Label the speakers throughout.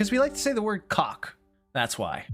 Speaker 1: because we like to say the word cock. That's why.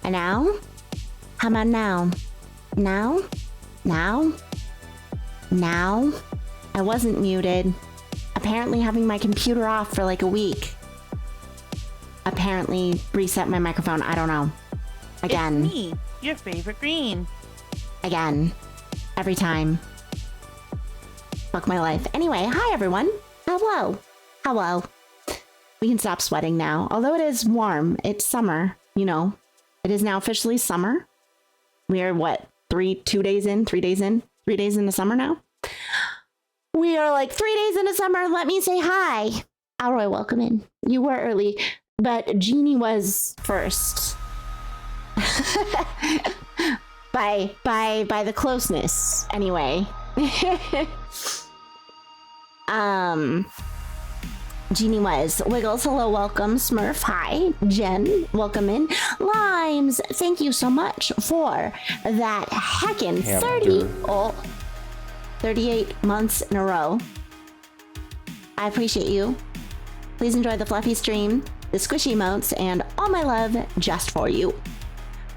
Speaker 2: And now? How about now? Now? Now? Now? I wasn't muted. Apparently having my computer off for like a week. Apparently reset my microphone. I don't know. Again.
Speaker 3: It's me, your favorite green.
Speaker 2: Again. Every time. Fuck my life. Anyway, hi everyone. Hello. Hello. We can stop sweating now. Although it is warm. It's summer, you know. It is now officially summer. We are what? 3 days into summer now? We are like 3 days into summer. Let me say hi. Alroy, welcome in. You were early, but Jeannie was first. by the closeness, anyway. Jeannie was. Wiggles, hello, welcome. Smurf, hi. Jen, welcome in. Limes, thank you so much for that heckin' 38 months in a row. I appreciate you. Please enjoy the fluffy stream, the squishy emotes, and all my love just for you.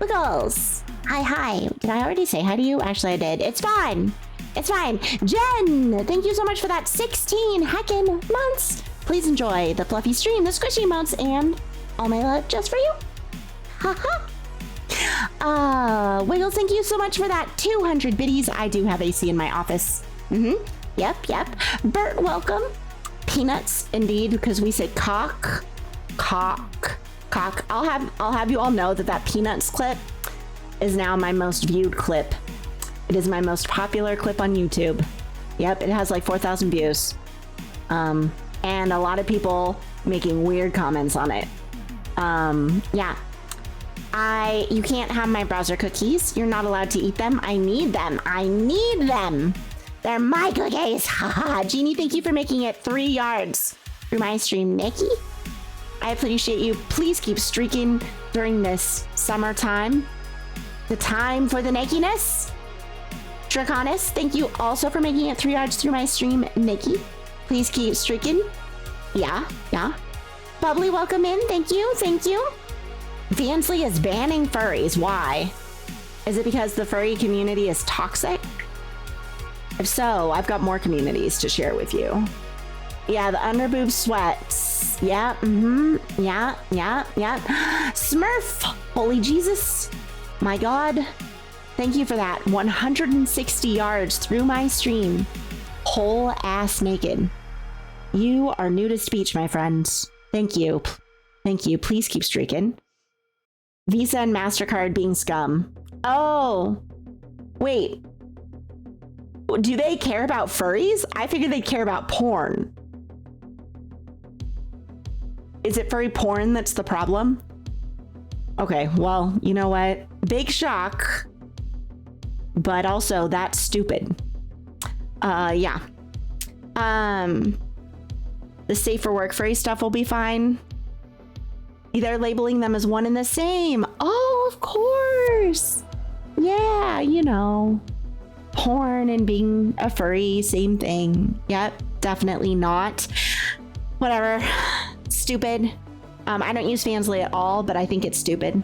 Speaker 2: Wiggles, hi. Did I already say hi to you? Actually, I did. It's fine. Jen, thank you so much for that 16 heckin' months. Please enjoy the fluffy stream, the squishy emotes, and all my love just for you. Haha. Wiggles, thank you so much for that 200 biddies. I do have AC in my office. Yep. Bert, welcome. Peanuts, indeed, because we say cock. I'll have you all know that Peanuts clip is now my most viewed clip. It is my most popular clip on YouTube. Yep, it has like 4,000 views. And a lot of people making weird comments on it. Yeah. You can't have my browser cookies. You're not allowed to eat them. I need them. I need them. They're my cookies. Haha. Jeannie, thank you for making it 3 yards through my stream. Nikki, I appreciate you. Please keep streaking during this summertime. The time for the neckiness. Draconis, thank you also for making it 3 yards through my stream. Nikki, please keep streaking. Yeah. Bubbly, welcome in. Thank you. Vansley is banning furries. Why? Is it because the furry community is toxic? If so, I've got more communities to share with you. Yeah, the underboob sweats. Yeah, yeah. Smurf! Holy Jesus. My God. Thank you for that. 160 yards through my stream. Whole ass naked. You are new to speech, my friends. Thank you. Please keep streaking. Visa and MasterCard being scum. Oh, wait. Do they care about furries? I figured they care about porn. Is it furry porn that's the problem? Okay, well, you know what? Big shock. But also, that's stupid. Yeah. The safe for work furry stuff will be fine. They're labeling them as one and the same. Oh, of course. Yeah, you know. Porn and being a furry, same thing. Yep, definitely not. Whatever. Stupid. I don't use Fansly at all, but I think it's stupid.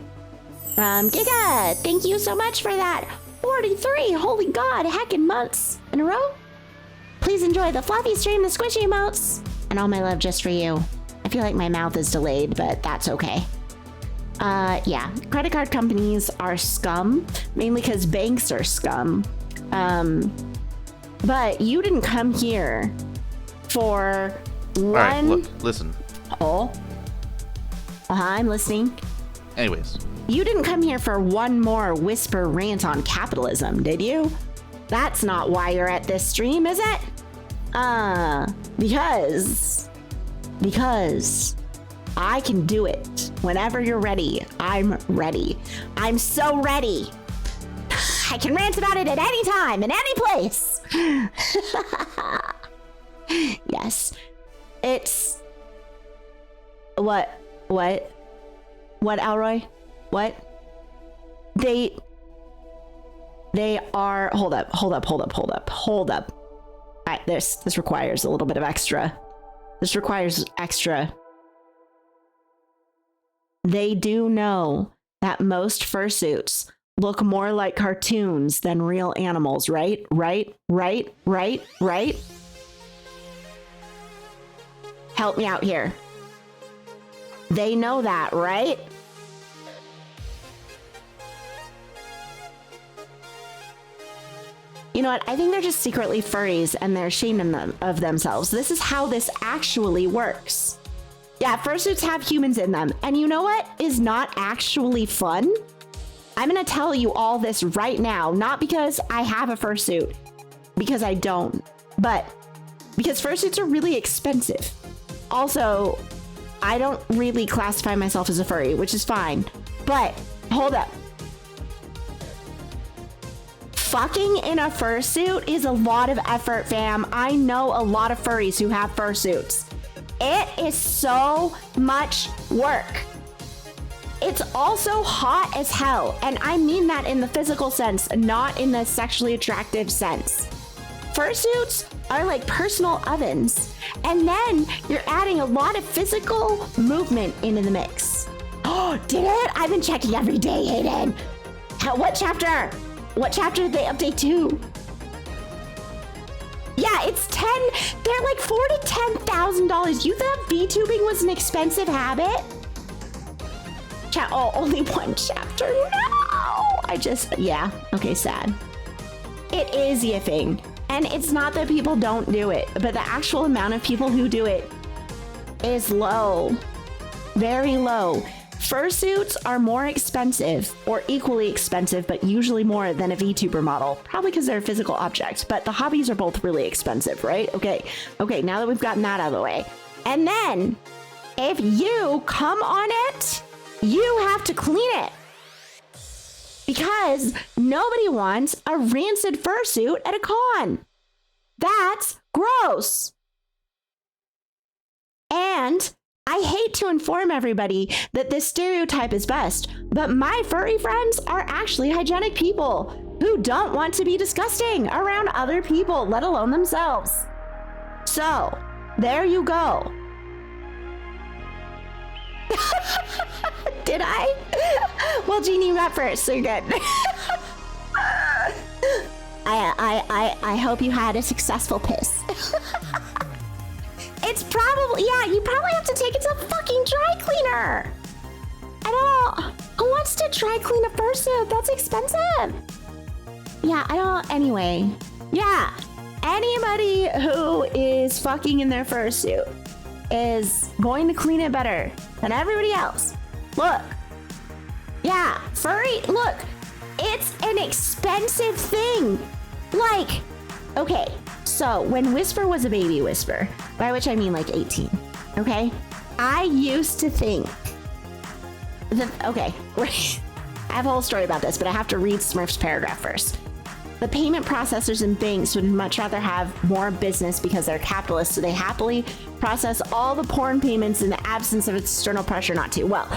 Speaker 2: Giga, thank you so much for that. 43, holy God, heckin' months in a row. Please enjoy the fluffy stream, the squishy emotes, and all my love just for you. I feel like my mouth is delayed, but that's okay. Yeah, credit card companies are scum, mainly because banks are scum. But you didn't come here for one...
Speaker 4: All right, look, listen.
Speaker 2: Oh. I'm listening.
Speaker 4: Anyways.
Speaker 2: You didn't come here for one more whisper rant on capitalism, did you? That's not why you're at this stream, is it? Because I can do it. Whenever you're ready, I'm ready. I'm so ready. I can rant about it at any time, in any place. Yes. It's... What, Alroy? What? They are... Hold up. This requires a little bit of extra. This requires extra. They do know that most fursuits look more like cartoons than real animals, right? Right? Help me out here. They know that, right? You know what? I think they're just secretly furries and they're ashamed of themselves. This is how this actually works. Yeah, fursuits have humans in them. And you know what is not actually fun? I'm gonna tell you all this right now, not because I have a fursuit, because I don't, but because fursuits are really expensive. Also, I don't really classify myself as a furry, which is fine, but hold up. Fucking in a fursuit is a lot of effort, fam. I know a lot of furries who have fursuits. It is so much work. It's also hot as hell, and I mean that in the physical sense, not in the sexually attractive sense. Fursuits are like personal ovens, and then you're adding a lot of physical movement into the mix. Oh, did it? I've been checking every day, Hayden. What chapter? What chapter did they update to? Yeah, it's 10. They're like $4,000 to $10,000. You thought VTubing was an expensive habit? Oh, only one chapter. No. Yeah. Okay, sad. It is yiffing. And it's not that people don't do it, but the actual amount of people who do it is low. Very low. Fursuits are more expensive or equally expensive, but usually more than a VTuber model, probably because they're a physical object, but the hobbies are both really expensive, right? Okay, now that we've gotten that out of the way. And then, if you come on it, you have to clean it. Because nobody wants a rancid fursuit at a con. That's gross. And I hate to inform everybody that this stereotype is best, but my furry friends are actually hygienic people who don't want to be disgusting around other people, let alone themselves. So, there you go. Did I? Well, Jeannie, you got first, so you're good. I hope you had a successful piss. It's probably, yeah, you probably have to take it to a fucking dry cleaner. Who wants to dry clean a fursuit? That's expensive. Yeah, anyway. Yeah, anybody who is fucking in their fursuit is going to clean it better than everybody else. Look. Yeah, furry, look, it's an expensive thing. Like, okay, so when Whisper was a baby Whisper, by which I mean like 18, okay? I used to think okay, I have a whole story about this, but I have to read Smurf's paragraph first. The payment processors and banks would much rather have more business because they're capitalists, so they happily process all the porn payments in the absence of external pressure not to. Well,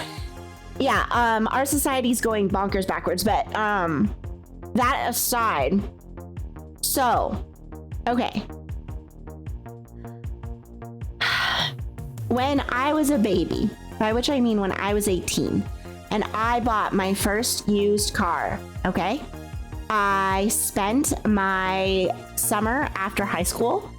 Speaker 2: yeah, our society's going bonkers backwards, but that aside, so, okay. When I was a baby, by which I mean when I was 18, and I bought my first used car, okay? I spent my summer after high school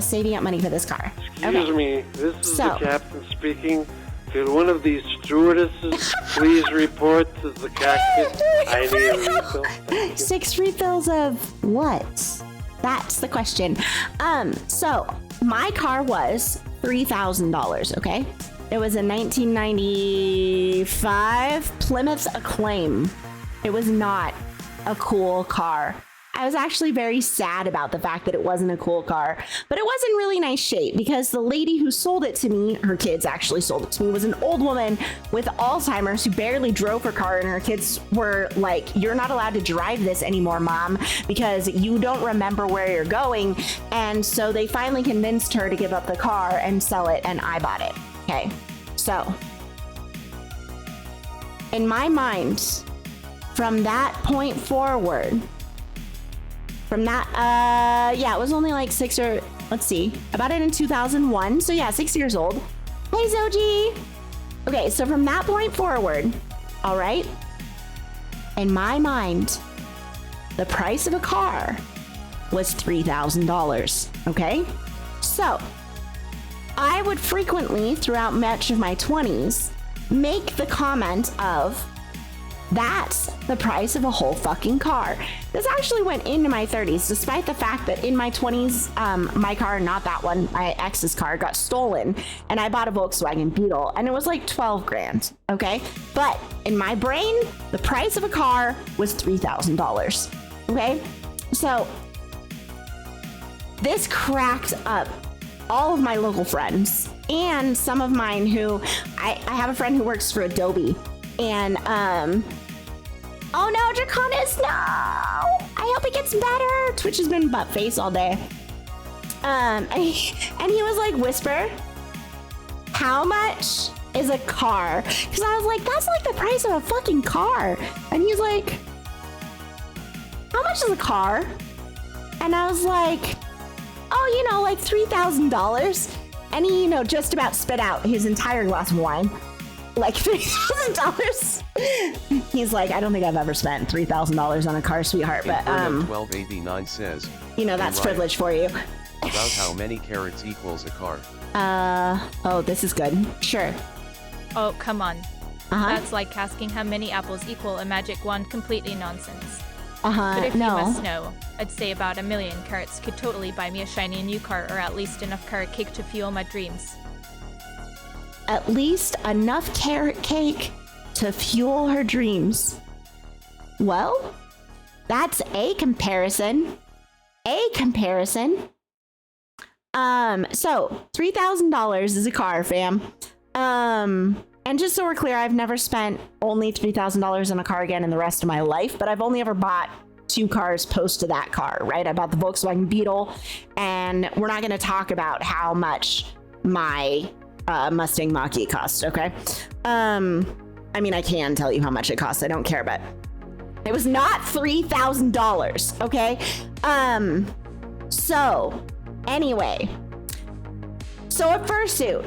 Speaker 2: saving up money for this car.
Speaker 5: Excuse me, this is the captain speaking. Could one of these stewardesses please report to the cockpit? I need a refill.
Speaker 2: 6 refills of what? That's the question. So my car was $3,000, okay? It was a 1995 Plymouth Acclaim. It was not a cool car. I was actually very sad about the fact that it wasn't a cool car, but it was in really nice shape because the lady who sold it to me, her kids actually sold it to me, was an old woman with Alzheimer's who barely drove her car, and her kids were like, "You're not allowed to drive this anymore, Mom, because you don't remember where you're going." And so they finally convinced her to give up the car and sell it, and I bought it. Okay, so in my mind, from that point forward, from that, yeah, it was only like I bought it in 2001. So yeah, 6 years old. Hey, Zoji. Okay, so from that point forward, all right, in my mind, the price of a car was $3,000, okay? So I would frequently, throughout much of my 20s, make the comment of, that's the price of a whole fucking car. This actually went into my 30s, despite the fact that in my 20s, my car, not that one, my ex's car, got stolen, and I bought a Volkswagen Beetle, and it was like 12 grand, okay? But in my brain, the price of a car was $3,000, okay? So this cracked up all of my local friends and some of mine who, I have a friend who works for Adobe, and oh no, Draconis, no! I hope it gets better. Twitch has been butt face all day. And he was like, Whisper, how much is a car? Because I was like, that's like the price of a fucking car. And he's like, how much is a car? And I was like, oh, like $3,000. And he, just about spit out his entire glass of wine. Like $3,000. He's like, I don't think I've ever spent $3,000 on a car, sweetheart. But
Speaker 6: 1289 says,
Speaker 2: that's privilege for you.
Speaker 6: About how many carrots equals a car?
Speaker 2: Oh, this is good. Sure.
Speaker 7: Oh, come on. That's like asking how many apples equal a magic wand. Completely nonsense. But if you must know, I'd say about 1 million carrots could totally buy me a shiny new car, or at least enough carrot cake to fuel my dreams.
Speaker 2: at least enough carrot cake to fuel her dreams. Well, that's a comparison. So $3,000 is a car, fam. And just so we're clear, I've never spent only $3,000 on a car again in the rest of my life, but I've only ever bought 2 cars post to that car, right? I bought the Volkswagen Beetle, and we're not going to talk about how much my Mustang Mach-E cost, okay? I mean, I can tell you how much it costs. I don't care, but it was not $3,000, okay? So anyway, so a fursuit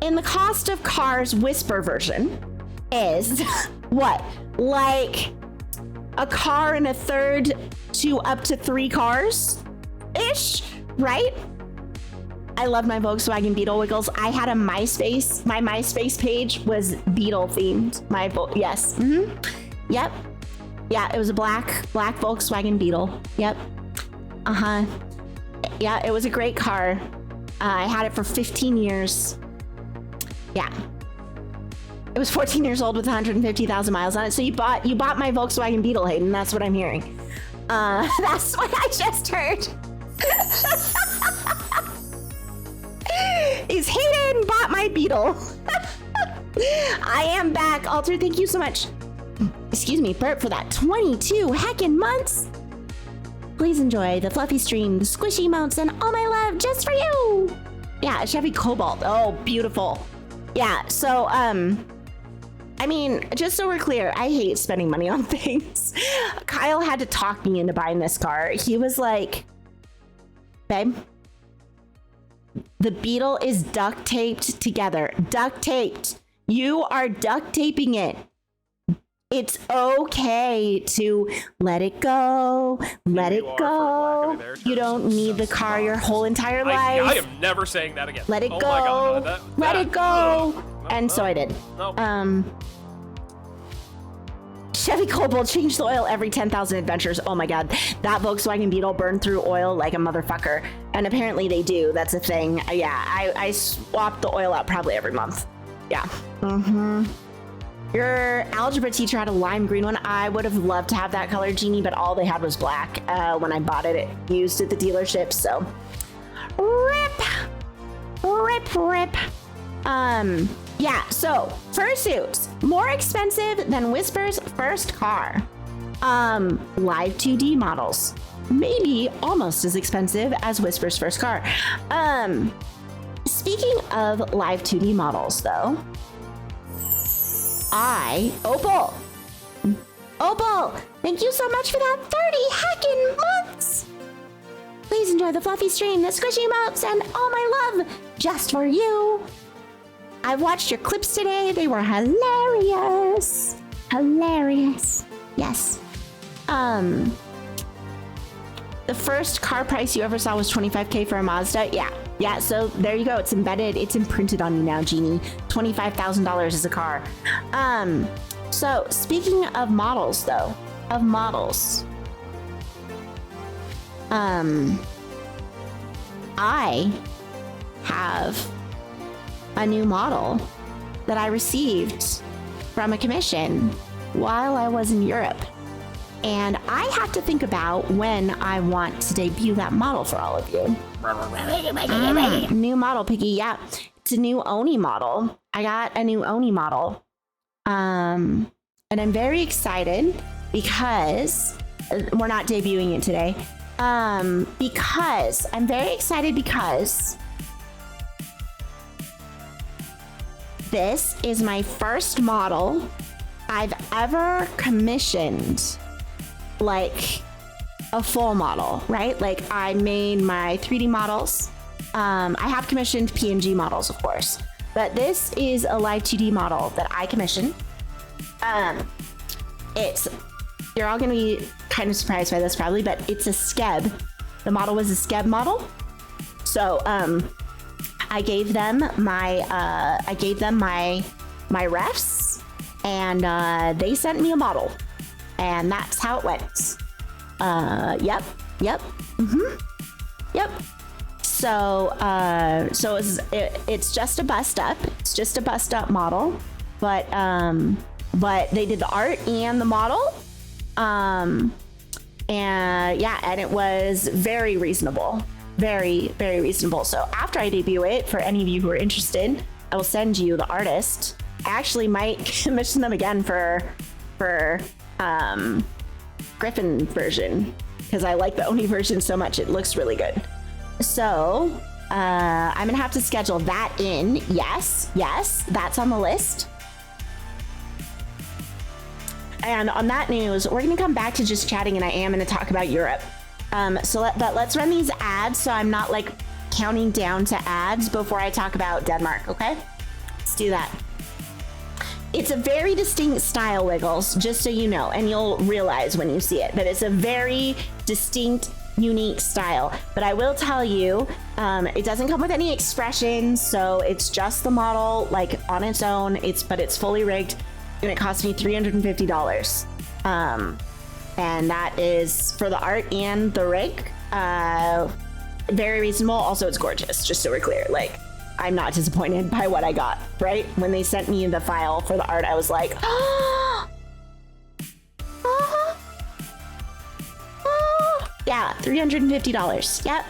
Speaker 2: in the cost of cars Whisper version is what? Like a car and a third to up to 3 cars ish, right? I love my Volkswagen Beetle Wiggles. I had a MySpace. My MySpace page was Beetle themed. Yes. Yep. Yeah, it was a black Volkswagen Beetle. Yep. Yeah, it was a great car. I had it for 15 years. Yeah. It was 14 years old with 150,000 miles on it. So you bought my Volkswagen Beetle, Hayden. That's what I'm hearing. That's what I just heard. Is Hayden bought my Beetle? I am back. Alter, thank you so much. Excuse me, Bert, for that 22 heckin' months. Please enjoy the fluffy stream, the squishy mounts, and all my love just for you. Yeah, a Chevy Cobalt. Oh, beautiful. Yeah, so, I mean, just so we're clear, I hate spending money on things. Kyle had to talk me into buying this car. He was like, babe, the Beetle is duct taped together. Duct taped. You are duct taping it. It's okay to let it go. Let it go. You don't need the car your whole entire life.
Speaker 8: I am never saying that again.
Speaker 2: Let it go.
Speaker 8: My God,
Speaker 2: let it go. And so I did. Chevy Cobalt changed the oil every 10,000 adventures. Oh my God. That Volkswagen Beetle burned through oil like a motherfucker. And apparently they do. That's a thing. Yeah, I swapped the oil out probably every month. Yeah. Your algebra teacher had a lime green one. I would have loved to have that color, Jeannie, but all they had was black when I bought it. Used at the dealership, so rip. Yeah, so fursuits, more expensive than Whisper's first car. Live 2D models, maybe almost as expensive as Whisper's first car. Speaking of live 2D models, though, Opal, thank you so much for that 30 heckin' months. Please enjoy the fluffy stream, the squishy emotes, and all my love just for you. I've watched your clips today. They were hilarious. Yes. The first car price you ever saw was $25K for a Mazda. Yeah, so there you go. It's embedded. It's imprinted on you now, Jeannie. $25,000 is a car. So speaking of models, though, I have a new model that I received from a commission while I was in Europe. And I have to think about when I want to debut that model for all of you. New model, Piggy. Yeah, it's a new Oni model. I got a new Oni model. And I'm very excited because we're not debuting it today. Because I'm very excited because this is my first model I've ever commissioned, like a full model, right? Like I made my 3D models. I have commissioned PNG models, of course, but this is a live 2D model that I commissioned. You're all gonna be kind of surprised by this probably, but it's a skeb. The model was a skeb model. So I gave them my refs, and they sent me a model, and that's how it went. Yep. So it's just a bust up. It's just a bust up model, but they did the art and the model. And yeah, and it was very reasonable. Very, very reasonable. So after I debut it, for any of you who are interested, I will send you the artist. I actually might commission them again for Griffin version, because I like the Oni version so much. It looks really good. So I'm gonna have to schedule that in. Yes, that's on the list. And on that news, we're gonna come back to just chatting, and I am gonna talk about Europe. But let's run these ads so I'm not like counting down to ads before I talk about Denmark, okay? Let's do that. It's a very distinct style, Wiggles, just so you know, and you'll realize when you see it, but it's a very distinct, unique style. But I will tell you, it doesn't come with any expressions, so it's just the model like on its own. But it's fully rigged, and it cost me $350. And that is for the art and the rig. Very reasonable. Also, it's gorgeous, just so we're clear. Like, I'm not disappointed by what I got, right? When they sent me the file for the art, I was like, yeah, $350. Yep.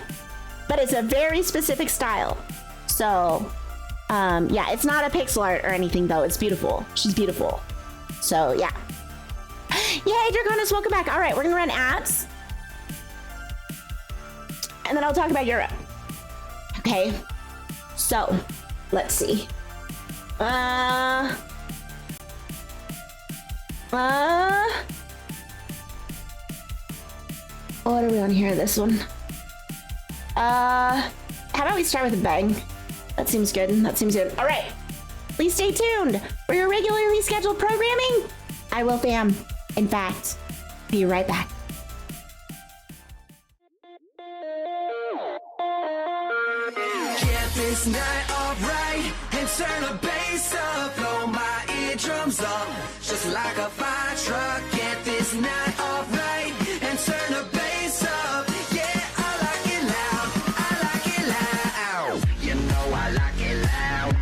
Speaker 2: But it's a very specific style. So, yeah, it's not a pixel art or anything, though. It's beautiful. She's beautiful. So, yeah. Yay, Draconis, welcome back. All right, we're gonna run ads. And then I'll talk about Europe. Okay. So, let's see. What are we on here? This one. How about we start with a bang? That seems good. That seems good. All right. Please stay tuned for your regularly scheduled programming. I will, fam. In fact, be right back.
Speaker 9: Get this night off right and turn the bass up, blow my eardrums up, just like a fire truck. Get this night off right and turn the bass up. Yeah, I like it loud. I like it loud. You know I like it loud.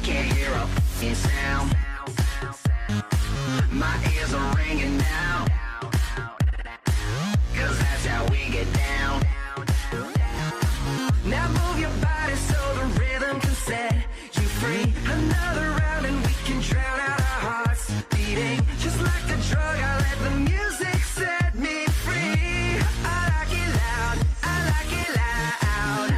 Speaker 9: Can't hear a f***ing sound. My ears are ringing now, 'cause that's how we get down. Now move your body so the rhythm can set you free. Another round and we can drown out our hearts beating. Just like a drug, I let the music set me free. I like it loud, I like it loud.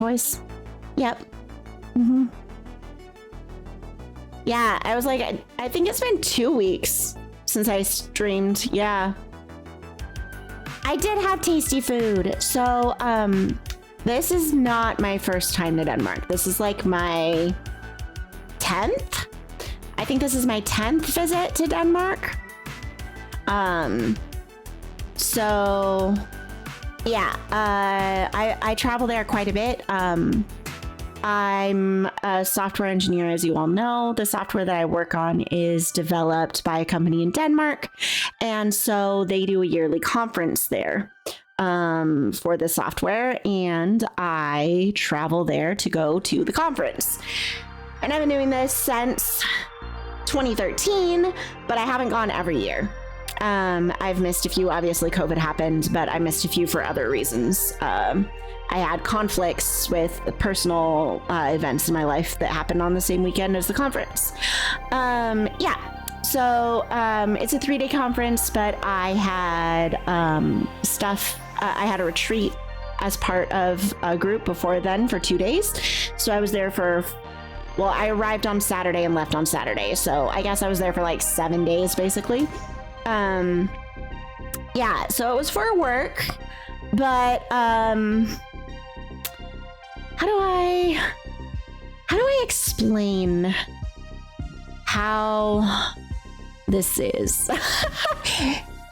Speaker 2: voice. Yep. Yeah, I was like, I think it's been 2 weeks since I streamed. Yeah. I did have tasty food. So, this is not my first time to Denmark. This is like my 10th. I think this is my 10th visit to Denmark. So yeah, I travel there quite a bit. I'm a software engineer, as you all know. The software that I work on is developed by a company in Denmark. And so they do a yearly conference there for the software. And I travel there to go to the conference. And I've been doing this since 2013, but I haven't gone every year. I've missed a few. Obviously, COVID happened, but I missed a few for other reasons. I had conflicts with personal events in my life that happened on the same weekend as the conference. Yeah, so it's a 3-day conference, but I had stuff. I had a retreat as part of a group before then for 2 days. So I was there for, well, I arrived on Saturday and left on Saturday. So I guess I was there for like 7 days, basically. Yeah, so it was for work, but how do I explain how this is?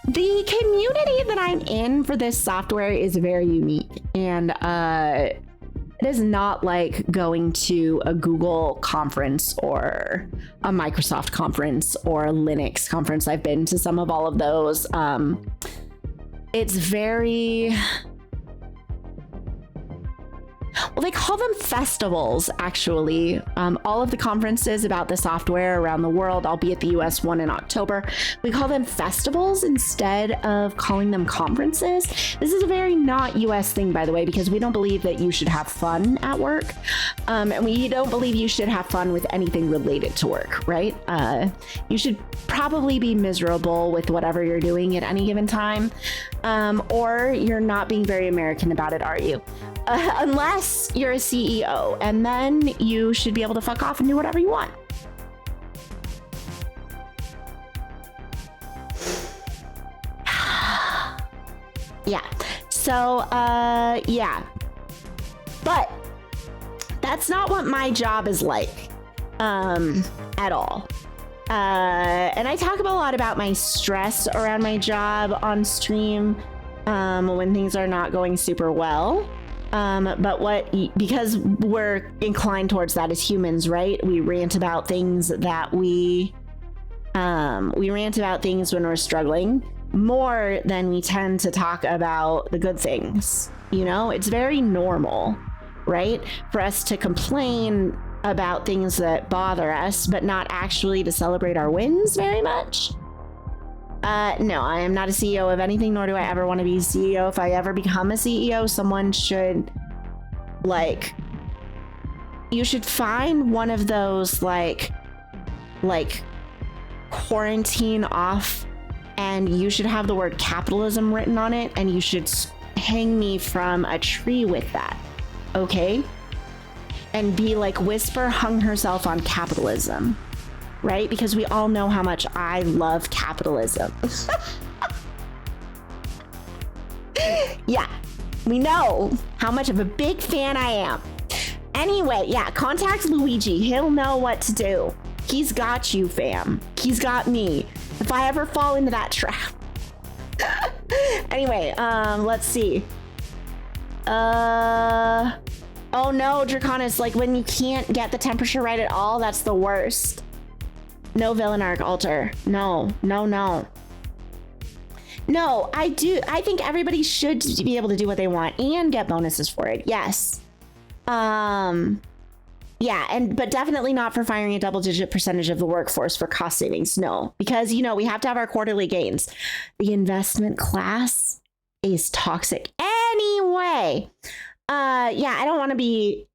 Speaker 2: The community that I'm in for this software is very unique, and it is not like going to a Google conference or a Microsoft conference or a Linux conference. I've been to some of all of those. It's very... Well, they call them festivals, actually. All of the conferences about the software around the world, I'll be at the US one in October. We call them festivals instead of calling them conferences. This is a very not US thing, by the way, because we don't believe that you should have fun at work. And we don't believe you should have fun with anything related to work, right? You should probably be miserable with whatever you're doing at any given time. Or you're not being very American about it, are you? Unless you're a CEO, and then you should be able to fuck off and do whatever you want. Yeah. So, yeah. But that's not what my job is like, at all. And I talk a lot about my stress around my job on stream, when things are not going super well. But because we're inclined towards that as humans, right? We rant about things that we rant about things when we're struggling more than we tend to talk about the good things. You know, it's very normal, right? For us to complain about things that bother us, but not actually to celebrate our wins very much. No, I am not a CEO of anything, nor do I ever want to be a CEO. If I ever become a CEO, someone should, like, you should find one of those, like quarantine off, and you should have the word capitalism written on it, and you should hang me from a tree with that, okay? And be like, Whisper hung herself on capitalism. Right? Because we all know how much I love capitalism. Yeah, we know how much of a big fan I am. Anyway, yeah, contact Luigi. He'll know what to do. He's got you, fam. He's got me. If I ever fall into that trap. Anyway, let's see. Oh no, Draconis, like when you can't get the temperature right at all, that's the worst. No villain arc altar. No. No, I think everybody should be able to do what they want and get bonuses for it. Yes. Yeah, but definitely not for firing a double-digit percentage of the workforce for cost savings. No, because, you know, we have to have our quarterly gains. The investment class is toxic. Anyway, yeah, I don't want to be...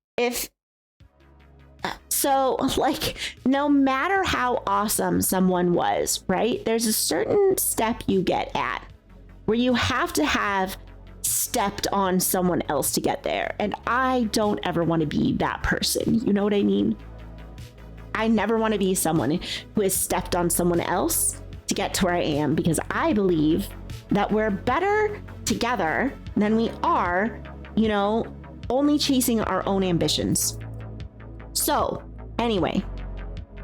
Speaker 2: So, like, no matter how awesome someone was, right? There's a certain step you get at where you have to have stepped on someone else to get there. And I don't ever want to be that person. You know what I mean? I never want to be someone who has stepped on someone else to get to where I am, because I believe that we're better together than we are, you know, only chasing our own ambitions. So anyway,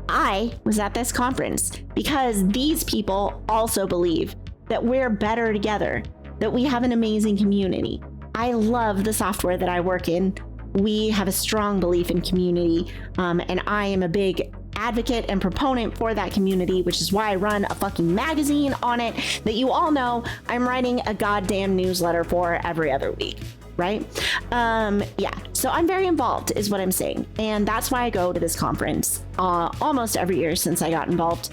Speaker 2: I was at this conference because these people also believe that we're better together, that we have an amazing community. I love the software that I work in. We have a strong belief in community, and I am a big advocate and proponent for that community, which is why I run a fucking magazine on it that you all know I'm writing a goddamn newsletter for every other week, right? Yeah, so I'm very involved is what I'm saying. And that's why I go to this conference almost every year since I got involved.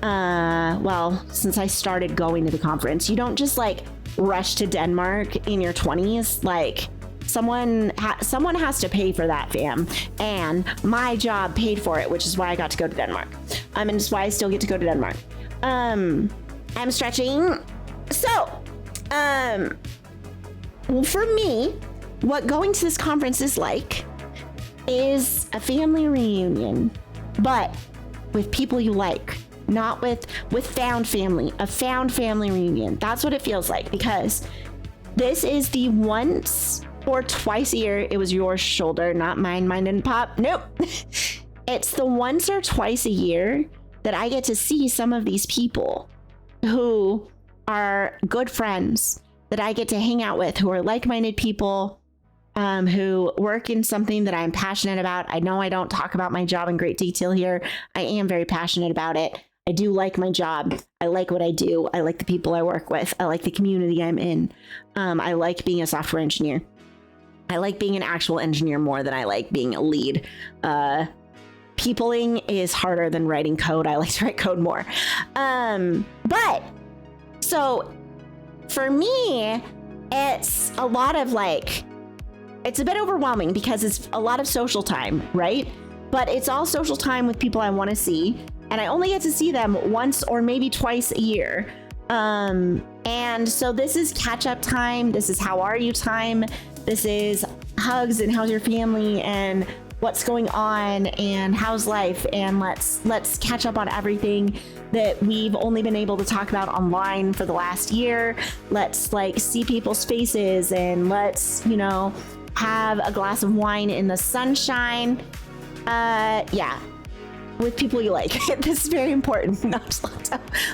Speaker 2: Well, since I started going to the conference. You don't just like rush to Denmark in your 20s. Like, someone has to pay for that, fam, and my job paid for it, which is why I got to go to Denmark, and it's why I still get to go to Denmark. I'm stretching. So for me, what going to this conference is like is a family reunion, but with people you like, not with found family. A found family reunion. That's what it feels like, because this is the once or twice a year. It was your shoulder, not mine. Mine didn't pop. Nope. It's the once or twice a year that I get to see some of these people who are good friends, that I get to hang out with, who are like-minded people, who work in something that I'm passionate about. I know I don't talk about my job in great detail here. I am very passionate about it. I do like my job. I like what I do. I like the people I work with. I like the community I'm in. I like being a software engineer. I like being an actual engineer more than I like being a lead. Peopling is harder than writing code. I like to write code more. But so for me, it's a lot of like, it's a bit overwhelming because it's a lot of social time, right? But it's all social time with people I want to see. And I only get to see them once or maybe twice a year. And so this is catch up time. This is how are you time. This is hugs and how's your family and what's going on and how's life, and let's catch up on everything that we've only been able to talk about online for the last year. Let's like see people's faces, and let's, you know, have a glass of wine in the sunshine. Yeah, with people you like. This is very important.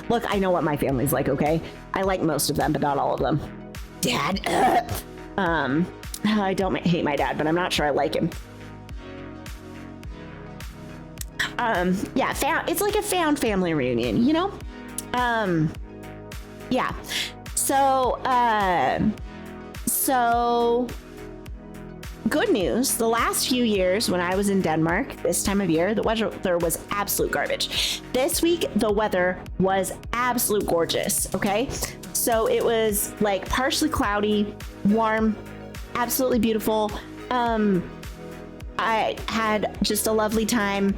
Speaker 2: Look, I know what my family's like, okay? I like most of them, but not all of them. Dad, I don't hate my dad, but I'm not sure I like him. Yeah, it's like a found family reunion, you know? Yeah. So good news. The last few years when I was in Denmark, this time of year, the weather was absolute garbage. This week, the weather was absolute gorgeous, okay? So it was like partially cloudy, warm, absolutely beautiful. I had just a lovely time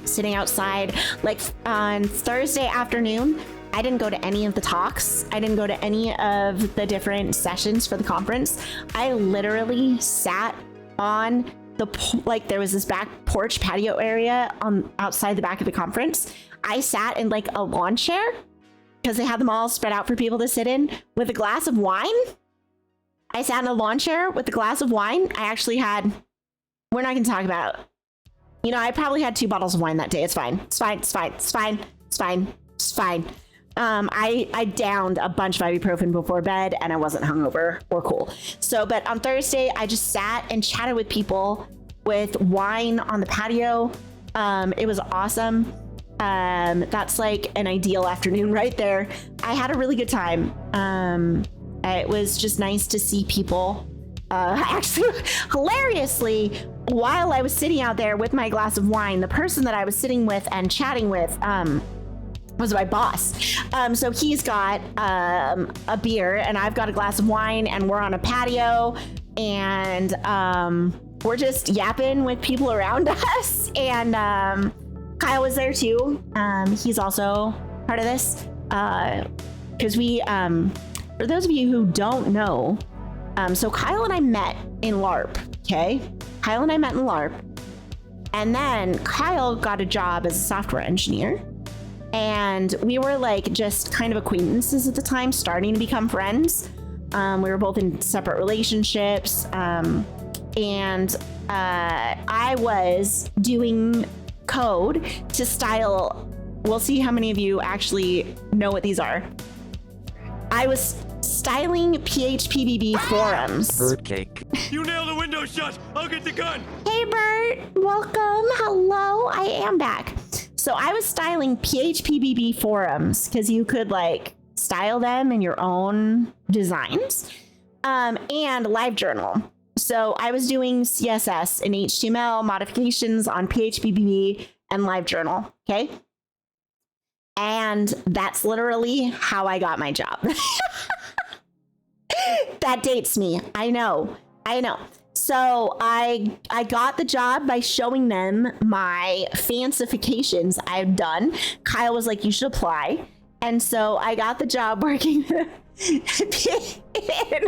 Speaker 2: sitting outside. Like on Thursday afternoon, I didn't go to any of the talks. I didn't go to any of the different sessions for the conference. I literally sat on there was this back porch patio area outside the back of the conference. I sat in like a lawn chair because they had them all spread out for people to sit in with a glass of wine. I sat in a lawn chair with a glass of wine. I actually had, we're not going to talk about it. You know, I probably had 2 bottles of wine that day. It's fine. It's fine. It's fine. It's fine. It's fine. It's fine. I downed a bunch of ibuprofen before bed, and I wasn't hungover or cool. So, but on Thursday, I just sat and chatted with people with wine on the patio. It was awesome. That's like an ideal afternoon right there. I had a really good time. It was just nice to see people. Actually, hilariously, while I was sitting out there with my glass of wine, the person that I was sitting with and chatting with was my boss. So he's got a beer and I've got a glass of wine, and we're on a patio, and we're just yapping with people around us. And Kyle was there too. He's also part of this because we, for those of you who don't know, So Kyle and I met in LARP, okay? Kyle and I met in LARP. And then Kyle got a job as a software engineer. And we were like just kind of acquaintances at the time, starting to become friends. We were both in separate relationships. And I was doing code to style. We'll see how many of you actually know what these are. I was styling PHPBB forums.
Speaker 9: Birdcake. You nailed the window shut. I'll get the gun.
Speaker 2: Hey, Bert. Welcome. Hello. I am back. So I was styling PHPBB forums because you could like style them in your own designs, and LiveJournal. So I was doing CSS and HTML modifications on PHPBB and LiveJournal. Okay. And that's literally how I got my job. That dates me. I know. So I got the job by showing them my fancifications I've done. Kyle was like, you should apply. And so I got the job working and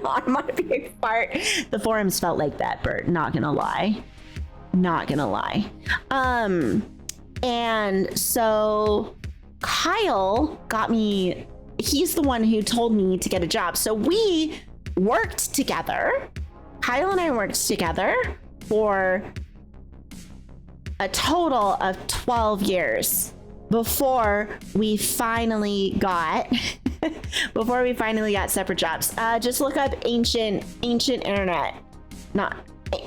Speaker 2: on my big part. The forums felt like that, Bert. Not gonna lie. And so Kyle got me, he's the one who told me to get a job. So we worked together. Kyle and I worked together for a total of 12 years before we finally got separate jobs. Just look up ancient internet.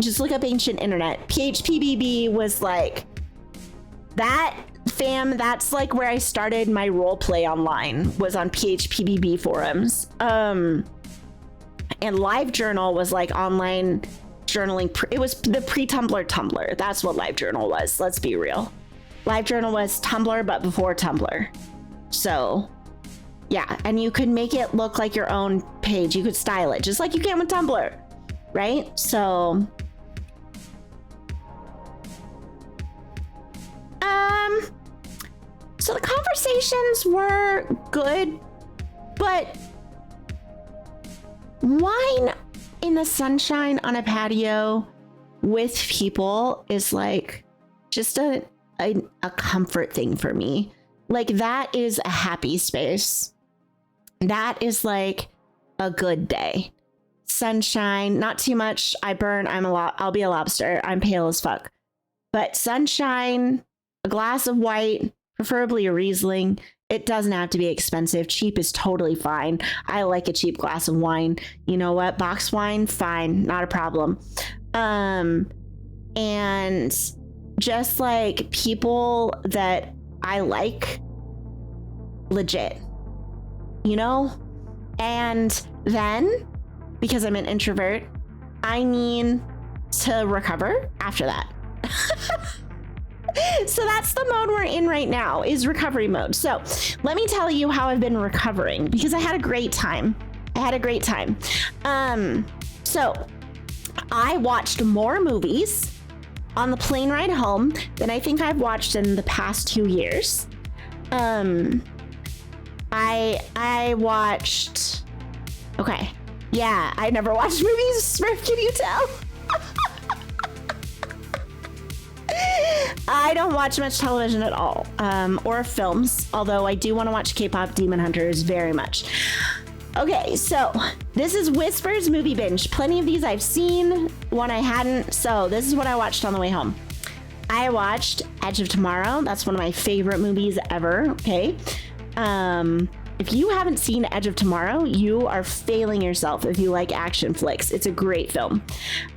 Speaker 2: Just look up ancient internet. PHPBB was like that. Fam, that's like where I started my role play online, was on PHPBB forums. And LiveJournal was like online journaling. It was the pre-Tumblr Tumblr. That's what LiveJournal was. Let's be real. LiveJournal was Tumblr, but before Tumblr. So yeah, and you could make it look like your own page. You could style it just like you can with Tumblr, right? So so the conversations were good, but wine in the sunshine on a patio with people is like just a comfort thing for me. Like that is a happy space. That is like a good day. Sunshine, not too much. I burn. I'll be a lobster. I'm pale as fuck. But sunshine, a glass of white, preferably a Riesling. It doesn't have to be expensive. Cheap is totally fine. I like a cheap glass of wine. You know what? Box wine, fine. Not a problem. And just like people that I like, legit, you know? And then, because I'm an introvert, I need to recover after that. So that's the mode we're in right now, is recovery mode. So let me tell you how I've been recovering, because I had a great time. So I watched more movies on the plane ride home than I think I've watched in the past 2 years. I watched, okay. Yeah, I never watched movies, Smurf, can you tell? I don't watch much television at all, or films, although I do want to watch K-pop Demon Hunters very much. Okay, so this is Whisper's Movie Binge. Plenty of these I've seen, one I hadn't, so this is what I watched on the way home. I watched Edge of Tomorrow. That's one of my favorite movies ever, okay? If you haven't seen Edge of Tomorrow, you are failing yourself if you like action flicks. It's a great film.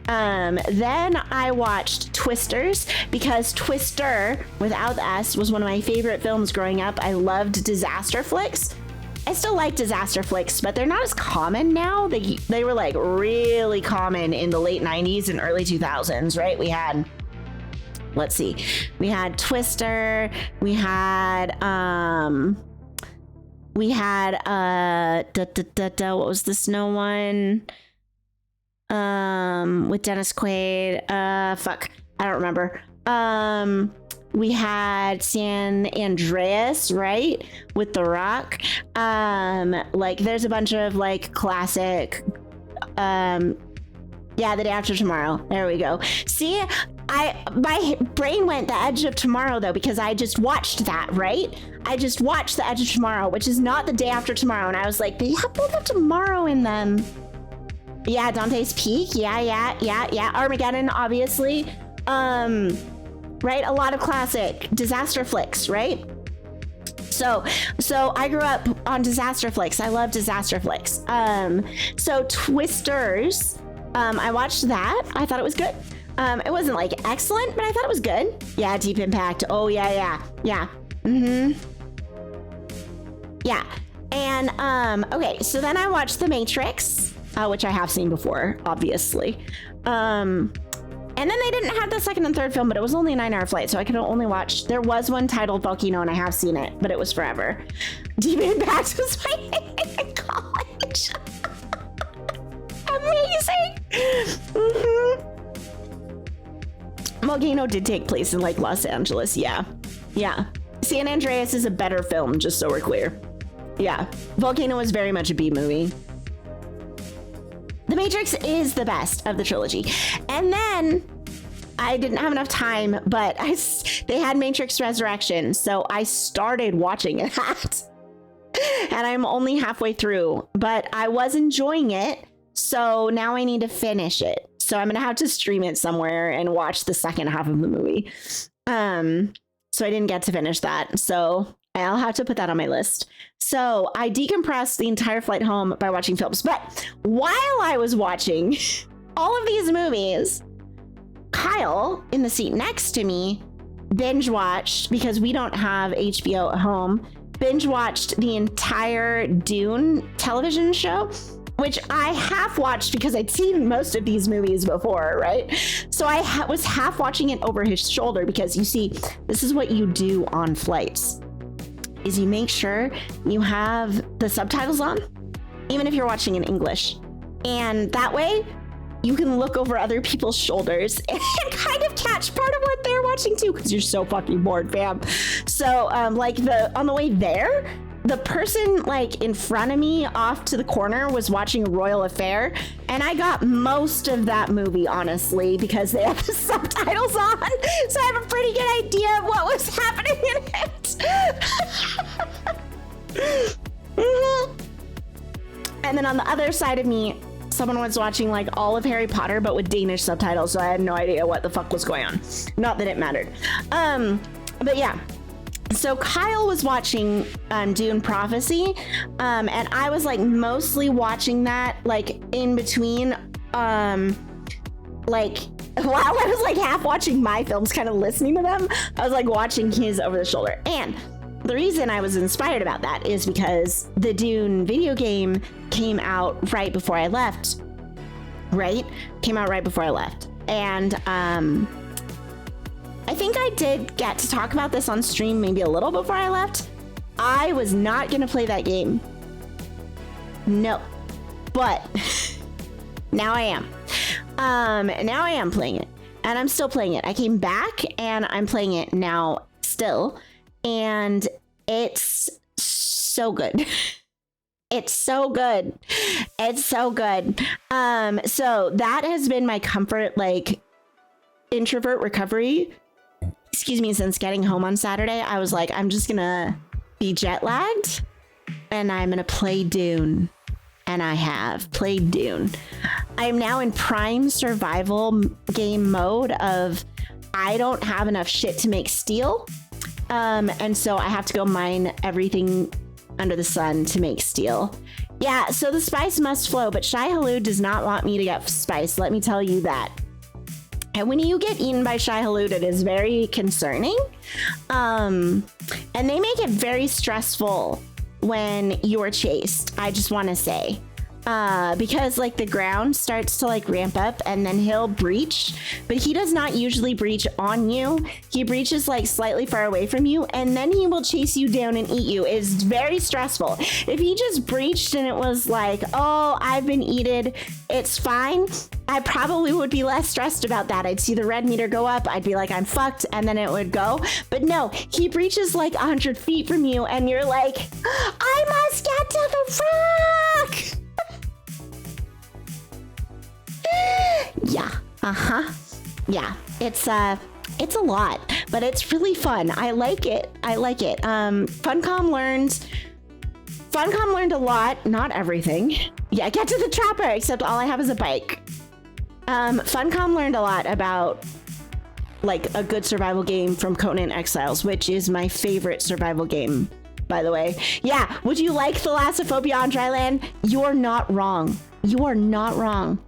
Speaker 2: Then I watched Twisters, because Twister, without the S, was one of my favorite films growing up. I loved disaster flicks. I still like disaster flicks, but they're not as common now. They were like really common in the late 90s and early 2000s, right? We had, let's see, we had Twister, we had what was the snow one? With Dennis Quaid. I don't remember. We had San Andreas, right? With The Rock. Like there's a bunch of like classic Yeah, The Day After Tomorrow. There we go. See, my brain went The Edge of Tomorrow though, because I just watched that, right? I just watched The Edge of Tomorrow, which is not The Day After Tomorrow. And I was like, they both have tomorrow in them. Yeah, Dante's Peak. Yeah. Armageddon, obviously. Right? A lot of classic disaster flicks, right? So I grew up on disaster flicks. I love disaster flicks. So Twisters, I watched that. I thought it was good. It wasn't like excellent, but I thought it was good. Yeah, Deep Impact. Oh yeah. Mm-hmm. Yeah. And okay, so then I watched The Matrix, which I have seen before, obviously. And then they didn't have the second and third film, but it was only a 9-hour flight, so I could only watch. There was one titled Volcano, and I have seen it, but it was forever. Deep Impact was my in college. Amazing. Mm-hmm. Volcano did take place in like Los Angeles. Yeah. San Andreas is a better film, just so we're clear. Yeah. Volcano was very much a B movie. The Matrix is the best of the trilogy. And then I didn't have enough time, but they had Matrix Resurrection, so I started watching that. And I'm only halfway through, but I was enjoying it, so now I need to finish it. So I'm gonna have to stream it somewhere and watch the second half of the movie. So I didn't get to finish that, so I'll have to put that on my list. So I decompressed the entire flight home by watching films. But while I was watching all of these movies, Kyle in the seat next to me binge watched, because we don't have HBO at home, binge watched the entire Dune television show, which I half watched because I'd seen most of these movies before, right? So I was half watching it over his shoulder, because you see, this is what you do on flights. Is you make sure you have the subtitles on, even if you're watching in English. And that way, you can look over other people's shoulders and kind of catch part of what they're watching too, because you're so fucking bored, fam. So, like on the way there, the person like in front of me off to the corner was watching Royal Affair, and I got most of that movie, honestly, because they have the subtitles on, so I have a pretty good idea of what was happening in it. Mm-hmm. And then on the other side of me, someone was watching like all of Harry Potter, but with Danish subtitles, so I had no idea what the fuck was going on. Not that it mattered. But yeah. So Kyle was watching Dune Prophecy, and I was like mostly watching that like in between, like while I was like half watching my films, kind of listening to them, I was like watching his over the shoulder. And the reason I was inspired about that is because the Dune video game came out right before I left, right? Came out right before I left. And I think I did get to talk about this on stream maybe a little before I left. I was not going to play that game. No. But now I am. Now I am playing it. And I'm still playing it. I came back and I'm playing it now still. And it's so good. It's so good. It's so good. So that has been my comfort, like introvert recovery. Excuse me, since getting home on Saturday, I was like, I'm just gonna be jet lagged and I'm gonna play Dune. And I have played Dune. I am now in prime survival game mode of I don't have enough shit to make steel. And so I have to go mine everything under the sun to make steel. Yeah, so the spice must flow, but Shai Hulud does not want me to get spice. Let me tell you that. And when you get eaten by Shai Hulud, it is very concerning. And they make it very stressful when you're chased, I just want to say. Because like the ground starts to like ramp up and then he'll breach, but he does not usually breach on you. He breaches like slightly far away from you and then he will chase you down and eat you. It's very stressful. If he just breached and it was like, oh, I've been eaten, it's fine, I probably would be less stressed about that. I'd see the red meter go up. I'd be like, I'm fucked. And then it would go. But no, he breaches like 100 feet from you and you're like, I must get to the rock. Yeah. Yeah. It's a lot, but it's really fun. I like it. Funcom learned a lot, not everything. Yeah, get to the trapper, except all I have is a bike. Funcom learned a lot about like a good survival game from Conan Exiles, which is my favorite survival game, by the way. Yeah, would you like Thalassophobia on dry land? You're not wrong. You are not wrong.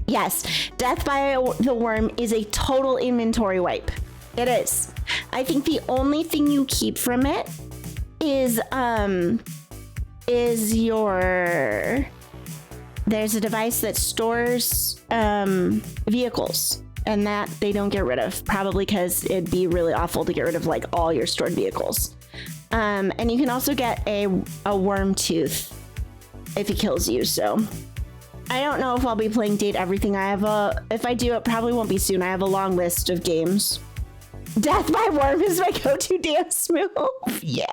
Speaker 2: Yes, death by the worm is a total inventory wipe. It is. I think the only thing you keep from it is your... There's a device that stores vehicles, and that they don't get rid of, probably because it'd be really awful to get rid of like all your stored vehicles. And you can also get a worm tooth if he kills you. So I don't know if I'll be playing Date Everything. If I do, it probably won't be soon. I have a long list of games. Death by worm is my go-to dance move. Yeah.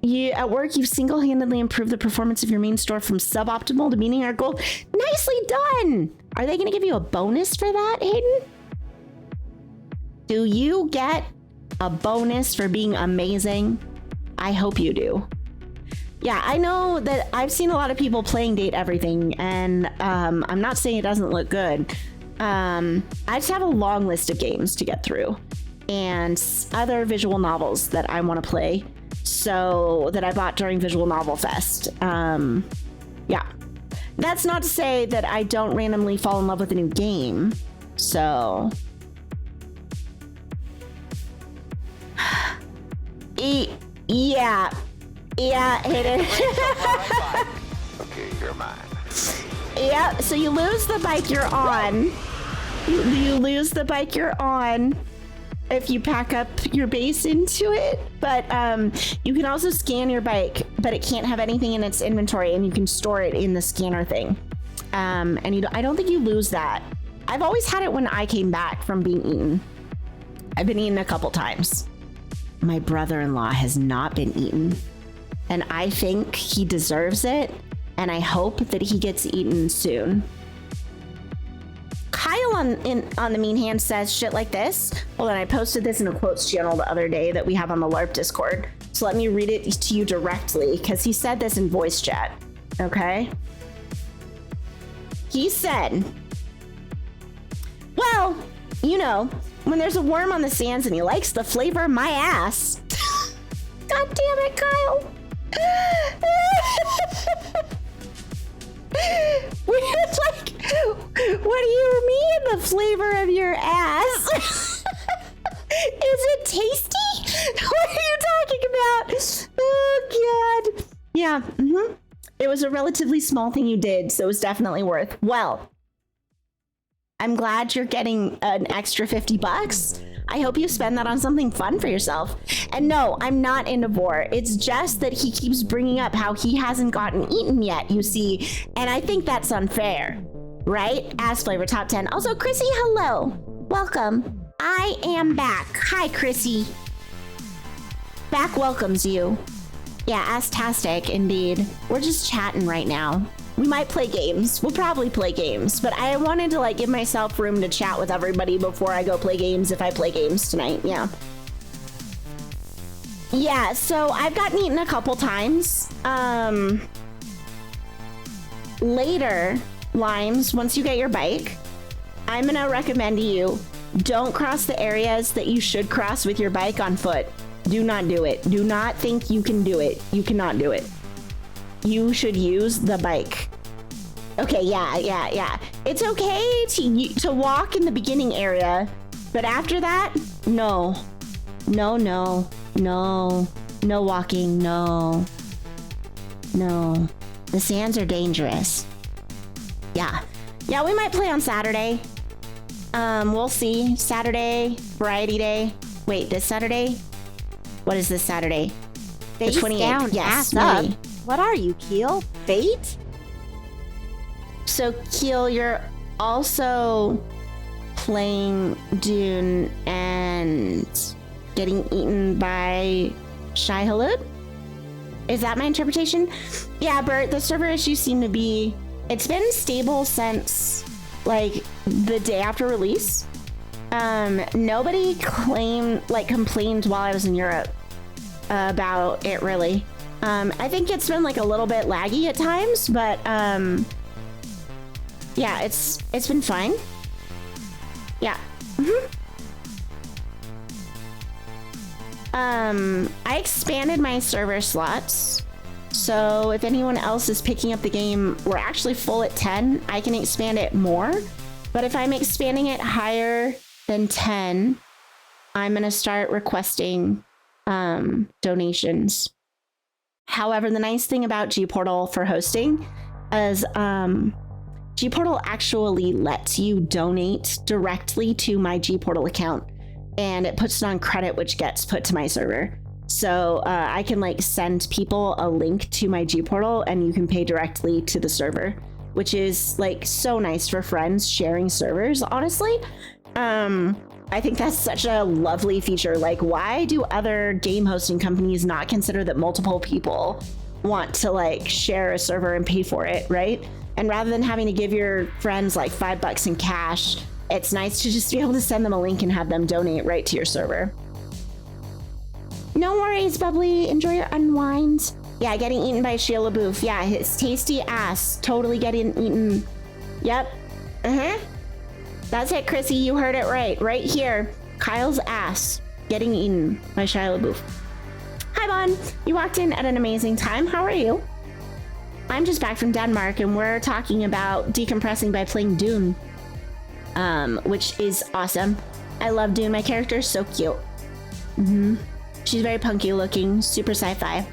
Speaker 2: You at work, you've single-handedly improved the performance of your main store from suboptimal to meeting our goal. Nicely done. Are they going to give you a bonus for that, Hayden? Do you get a bonus for being amazing? I hope you do. Yeah, I know that I've seen a lot of people playing Date Everything, and I'm not saying it doesn't look good. I just have a long list of games to get through and other visual novels that I want to play, so that I bought during Visual Novel Fest. Yeah, that's not to say that I don't randomly fall in love with a new game. So yeah, hit it.
Speaker 6: Okay, you're mine.
Speaker 2: Yeah, so you lose the bike you're on. You lose the bike you're on if you pack up your base into it, but you can also scan your bike, but it can't have anything in its inventory, and you can store it in the scanner thing. And I don't think you lose that. I've always had it when I came back from being eaten. I've been eaten a couple times. My brother-in-law has not been eaten, and I think he deserves it, and I hope that he gets eaten soon. Kyle on the mean hand says shit like this. Hold on, I posted this in a quotes channel the other day that we have on the LARP Discord. So let me read it to you directly, because he said this in voice chat. Okay? He said, well, you know, when there's a worm on the sands and he likes the flavor of my ass. God damn it, Kyle. We're like, what do you mean the flavor of your ass? Is it tasty? What are you talking about? Oh, God. Yeah, It was a relatively small thing you did, so it was definitely worth. Well, I'm glad you're getting an extra $50. I hope you spend that on something fun for yourself. And no, I'm not into Vor. It's just that he keeps bringing up how he hasn't gotten eaten yet, you see. And I think that's unfair, right? Ass Flavor Top 10. Also, Chrissy, hello. Welcome. I am back. Hi, Chrissy. Back welcomes you. Yeah, Ass-tastic, indeed. We're just chatting right now. We might play games. We'll probably play games, but I wanted to like give myself room to chat with everybody before I go play games if I play games tonight. Yeah. Yeah, so I've gotten eaten a couple times. Later, Limes, once you get your bike, I'm gonna recommend to you, don't cross the areas that you should cross with your bike on foot. Do not do it. Do not think you can do it. You cannot do it. You should use the bike. Okay, yeah. It's okay to walk in the beginning area, but after that, no. No walking, no. The sands are dangerous. Yeah, we might play on Saturday. We'll see. Saturday, variety day. Wait, this Saturday? What is this Saturday?
Speaker 10: Face
Speaker 2: the 28th.
Speaker 10: Down,
Speaker 2: yes,
Speaker 10: ass up. What are you, Keel? Bait?
Speaker 2: So, Keel, you're also playing Dune and getting eaten by Shai Halud? Is that my interpretation? Yeah, Bert, the server issues seem to be, it's been stable since like the day after release. Nobody complained while I was in Europe about it really. I think it's been like a little bit laggy at times, but yeah, it's been fine. Yeah. I expanded my server slots. So if anyone else is picking up the game, we're actually full at 10. I can expand it more. But if I'm expanding it higher than 10, I'm going to start requesting donations. However, the nice thing about Gportal for hosting is Gportal actually lets you donate directly to my Gportal account, and it puts it on credit, which gets put to my server. So I can like send people a link to my Gportal and you can pay directly to the server, which is like so nice for friends sharing servers, honestly. I think that's such a lovely feature. Like, why do other game hosting companies not consider that multiple people want to like share a server and pay for it, right? And rather than having to give your friends like $5 in cash, it's nice to just be able to send them a link and have them donate right to your server. No worries, Bubbly. Enjoy your unwind. Yeah, getting eaten by Shia LaBeouf. Yeah, his tasty ass totally getting eaten. Yep. That's it, Chrissy. You heard it right. Right here. Kyle's ass getting eaten by Shia LaBeouf. Hi, Bon. You walked in at an amazing time. How are you? I'm just back from Denmark, and we're talking about decompressing by playing Dune, which is awesome. I love Dune. My character is so cute. She's very punky looking, super sci-fi.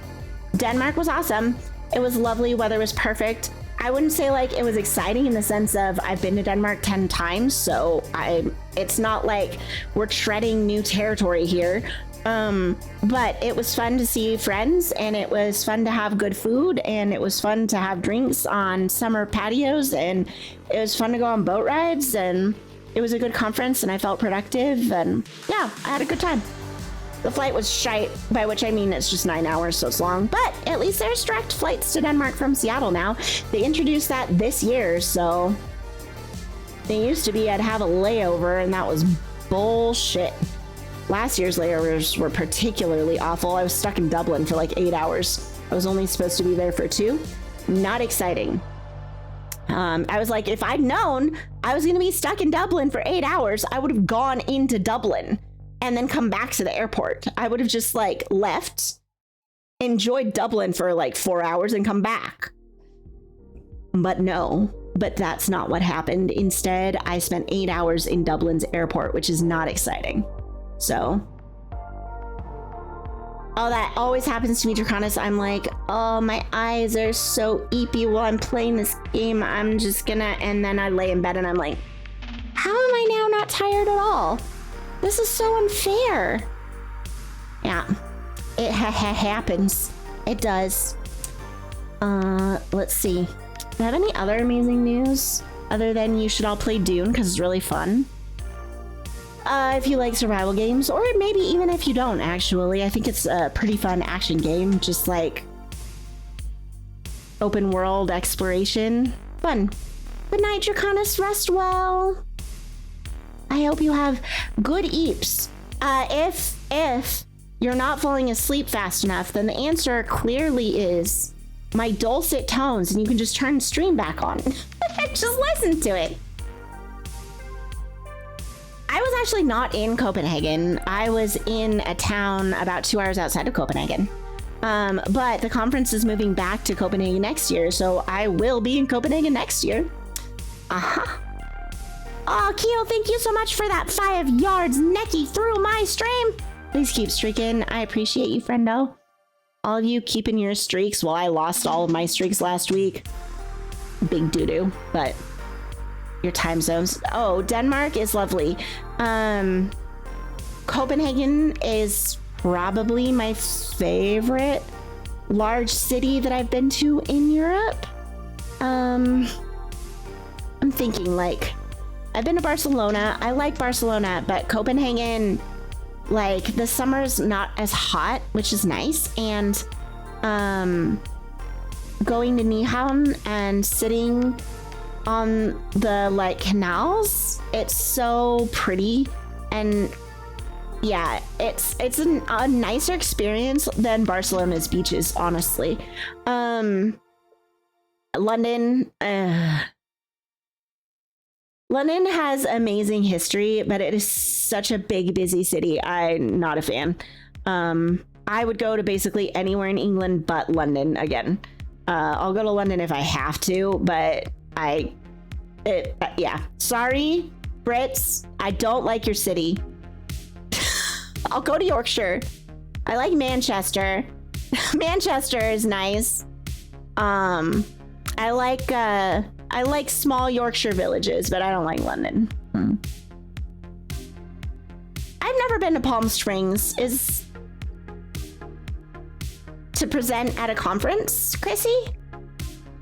Speaker 2: Denmark was awesome. It was lovely. Weather was perfect. I wouldn't say like it was exciting in the sense of I've been to Denmark 10 times, so it's not like we're treading new territory here. But it was fun to see friends, and it was fun to have good food, and it was fun to have drinks on summer patios, and it was fun to go on boat rides, and it was a good conference, and I felt productive, and yeah, I had a good time. The flight was shite, by which I mean it's just 9 hours, so it's long, but at least there's direct flights to Denmark from Seattle now. They introduced that this year, so they used to be I'd have a layover, and that was bullshit. Last year's layovers were particularly awful. I was stuck in Dublin for like 8 hours. I was only supposed to be there for 2. Not exciting. I was like, if I'd known I was going to be stuck in Dublin for 8 hours, I would have gone into Dublin and then come back to the airport. I would have just like left, enjoyed Dublin for like 4 hours and come back. But no, but that's not what happened. Instead, I spent 8 hours in Dublin's airport, which is not exciting. So, oh, that always happens to me, Draconis. I'm like, oh, my eyes are so eepy while I'm playing this game. I'm just gonna, and then I lay in bed and I'm like, how am I now not tired at all? This is so unfair. Yeah, it happens. It does. Let's see. Do I have any other amazing news other than you should all play Dune because it's really fun? If you like survival games, or maybe even if you don't, actually. I think it's a pretty fun action game, just like open world exploration. Fun. Good night, Draconis. Rest well. I hope you have good eeps. If you're not falling asleep fast enough, then the answer clearly is my dulcet tones, and you can just turn the stream back on. Just listen to it. I was actually not in Copenhagen. I was in a town about 2 hours outside of Copenhagen. But the conference is moving back to Copenhagen next year, so I will be in Copenhagen next year. Oh, Keo, thank you so much for that 5 yards necky through my stream. Please keep streaking. I appreciate you, friendo. All of you keeping your streaks while I lost all of my streaks last week. Big doo-doo, but your time zones. Oh, Denmark is lovely. Copenhagen is probably my favorite large city that I've been to in Europe. I'm thinking like, I've been to Barcelona. I like Barcelona, but Copenhagen, like the summer's not as hot, which is nice. And going to Niham and sitting on the like canals. It's so pretty, and yeah, it's a nicer experience than Barcelona's beaches, honestly. London has amazing history, but it is such a big, busy city. I'm not a fan. I would go to basically anywhere in England but London again. I'll go to London if I have to, but yeah. Sorry, Brits. I don't like your city. I'll go to Yorkshire. I like Manchester. Manchester is nice. I like small Yorkshire villages, but I don't like London. I've never been to Palm Springs. Is to present at a conference, Chrissy?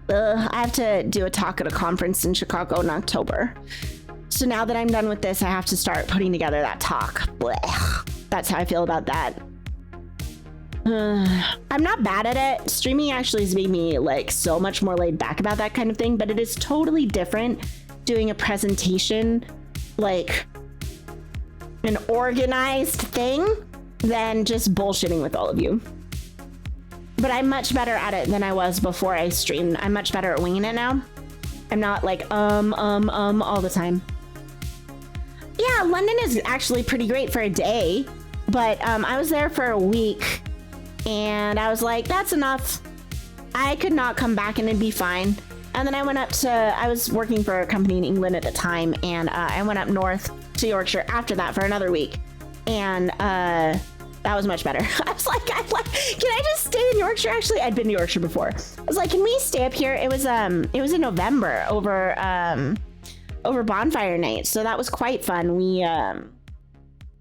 Speaker 2: I have to do a talk at a conference in Chicago in October. So now that I'm done with this, I have to start putting together that talk. Blech. That's how I feel about that. I'm not bad at it. Streaming actually has made me like so much more laid back about that kind of thing, but it is totally different doing a presentation, like an organized thing, than just bullshitting with all of you. But I'm much better at it than I was before I streamed. I'm much better at winging it now. I'm not like all the time. Yeah, London is actually pretty great for a day, but I was there for a week and I was like, that's enough. I could not come back and it'd be fine. And then I went up to, I was working for a company in England at the time, and I went up north to Yorkshire after that for another week. And that was much better. I was like, can I just stay in Yorkshire? Actually, I'd been to Yorkshire before. I was like, can we stay up here? It was in November over bonfire night. So that was quite fun.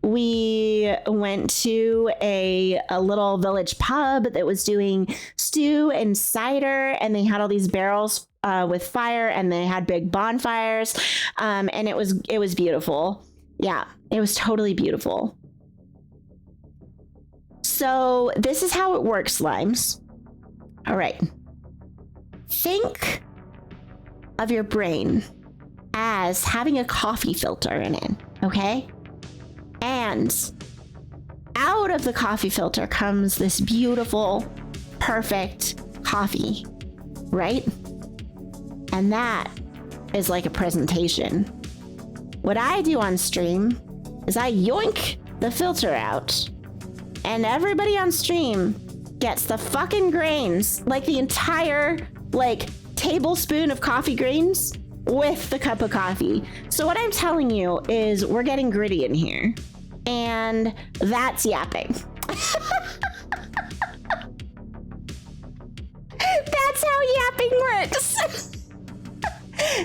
Speaker 2: We went to a little village pub that was doing stew and cider, and they had all these barrels with fire, and they had big bonfires. And it was beautiful. Yeah, it was totally beautiful. So this is how it works, Limes. All right. Think of your brain as having a coffee filter in it, okay? And out of the coffee filter comes this beautiful, perfect coffee, right? And that is like a presentation. What I do on stream is I yoink the filter out, and everybody on stream gets the fucking grains, like the entire tablespoon of coffee grains with the cup of coffee. So what I'm telling you is we're getting gritty in here, and that's yapping. That's how yapping works.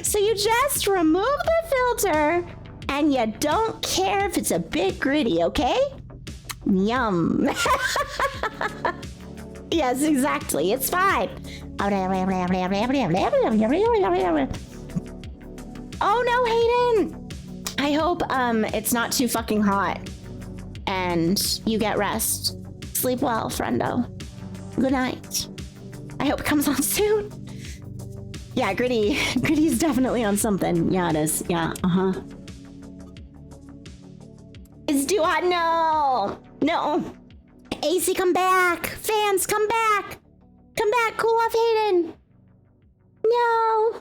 Speaker 2: So you just remove the filter and you don't care if it's a bit gritty, okay? Yum. Yes, exactly. It's fine. Oh no, Hayden. I hope it's not too fucking hot and you get rest. Sleep well, friendo. Good night. I hope it comes on soon. Yeah, Gritty's definitely on something. Yeah, it is. Yeah, It's too hot. No. AC, come back. Fans, come back. Come back. Cool off, Hayden. No.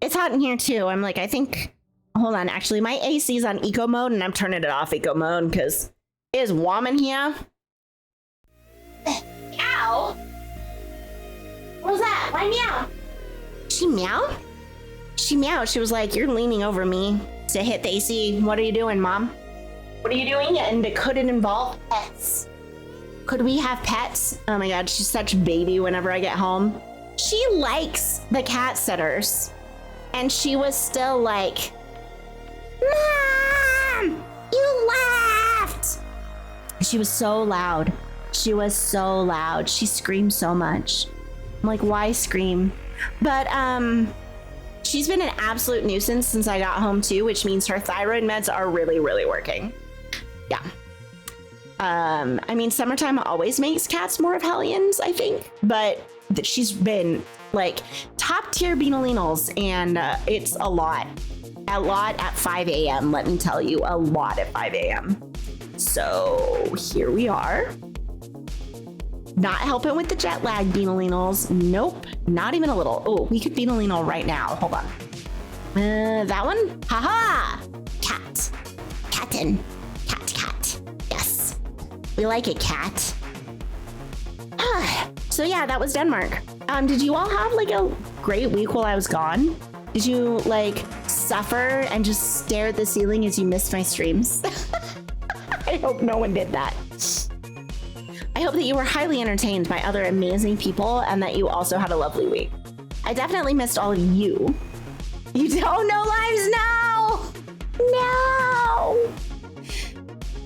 Speaker 2: It's hot in here too. I'm like, I think. Hold on. Actually, my AC is on eco mode, and I'm turning it off eco mode because it is warm in here. Ow. What was that? Why meow? She meowed? She meowed. She was like, you're leaning over me to hit the AC. What are you doing, Mom? What are you doing? And it couldn't involve pets. Could we have pets? Oh my God, she's such baby whenever I get home. She likes the cat sitters. And she was still like, Mom, you left. She was so loud. She was so loud. She screamed so much. I'm like, why scream? But she's been an absolute nuisance since I got home too, which means her thyroid meds are really, really working. Yeah. I mean, Summertime always makes cats more of hellions, I think, but she's been like top tier beanolinos, and it's a lot at 5 a.m. Let me tell you, a lot at 5 a.m. So here we are. Not helping with the jet lag, beanolinos. Nope, not even a little. Oh, we could beanolino right now. Hold on. That one? Haha! Cat. Catin. Cat. Yes. We like a cat. So yeah, that was Denmark. Did you all have like a great week while I was gone? Did you like suffer and just stare at the ceiling as you missed my streams? I hope no one did that. I hope that you were highly entertained by other amazing people and that you also had a lovely week. I definitely missed all of you. You don't know lives now! No!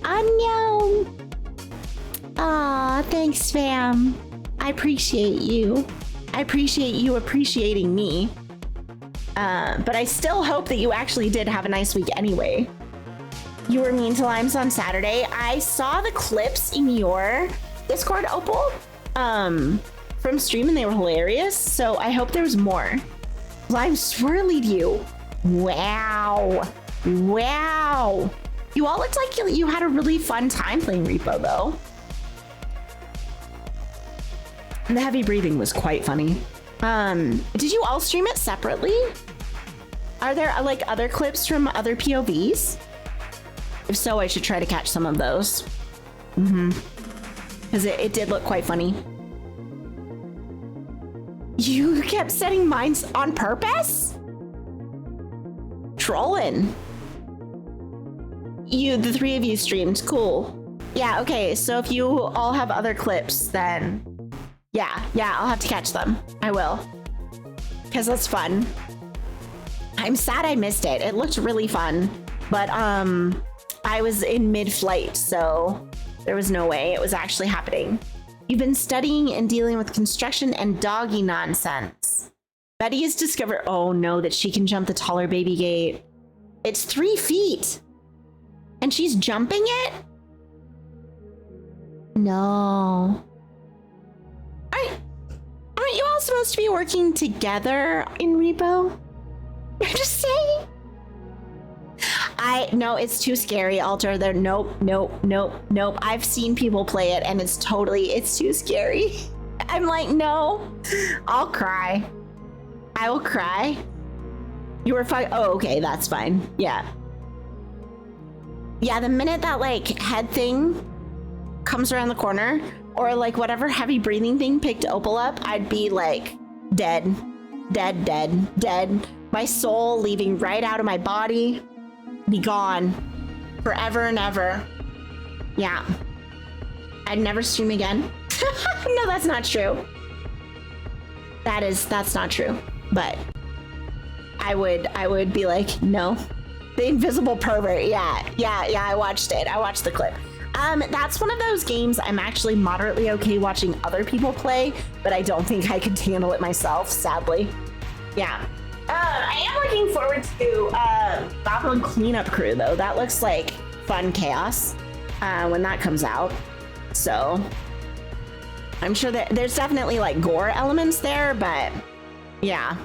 Speaker 2: No! Aw, thanks, fam. I appreciate you. I appreciate you appreciating me. But I still hope that you actually did have a nice week anyway. You were mean to Limes on Saturday. I saw the clips in your Discord, Opal, from stream, and they were hilarious. So I hope there's more. Lime swirlied you. Wow. Wow. You all looked like you had a really fun time playing Repo, though. And the heavy breathing was quite funny. Did you all stream it separately? Are there like other clips from other POVs? If so, I should try to catch some of those. Because it did look quite funny. You kept setting mines on purpose? Trolling. The three of you streamed. Cool. Yeah, okay. So if you all have other clips, then yeah, I'll have to catch them. I will. Because that's fun. I'm sad I missed it. It looked really fun. But I was in mid-flight, so there was no way it was actually happening. You've been studying and dealing with construction and doggy nonsense. Betty has discovered, oh no, that she can jump the taller baby gate. It's 3 feet. And she's jumping it? No. Aren't you all supposed to be working together in Repo? I'm just saying. No, it's too scary, Alter. Nope. I've seen people play it and it's too scary. I'm like, no, I'll cry. I will cry. You were fine. Oh, okay, that's fine. Yeah. Yeah, the minute that like head thing comes around the corner, or like whatever heavy breathing thing picked Opal up, I'd be like dead. My soul leaving right out of my body. Be gone forever and ever. Yeah. I'd never stream again. No, that's not true. That's not true. But I would be like, no. The invisible pervert. Yeah, I watched it. I watched the clip. That's one of those games I'm actually moderately okay watching other people play, but I don't think I could handle it myself, sadly. Yeah. I am looking forward to Goblin Cleanup Crew, though. That looks like fun chaos when that comes out. So I'm sure that there's definitely like gore elements there, but yeah.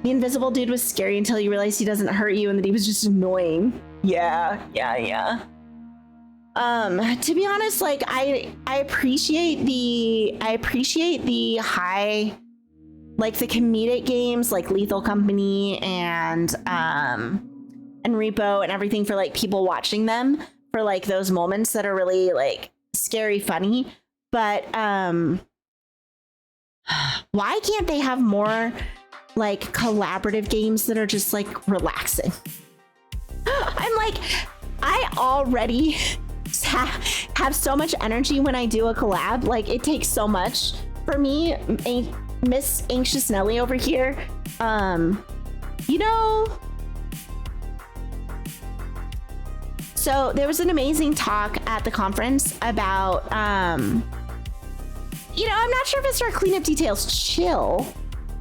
Speaker 2: The invisible dude was scary until you realized he doesn't hurt you and that he was just annoying. Yeah. To be honest, like I appreciate the high, like the comedic games like Lethal Company and Repo and everything, for like people watching them for like those moments that are really like scary funny. But why can't they have more like collaborative games that are just like relaxing? I'm like, I already have so much energy when I do a collab. Like it takes so much for me. Miss Anxious Nelly over here, you know. So there was an amazing talk at the conference about, you know, I'm not sure if it's our cleanup details chill,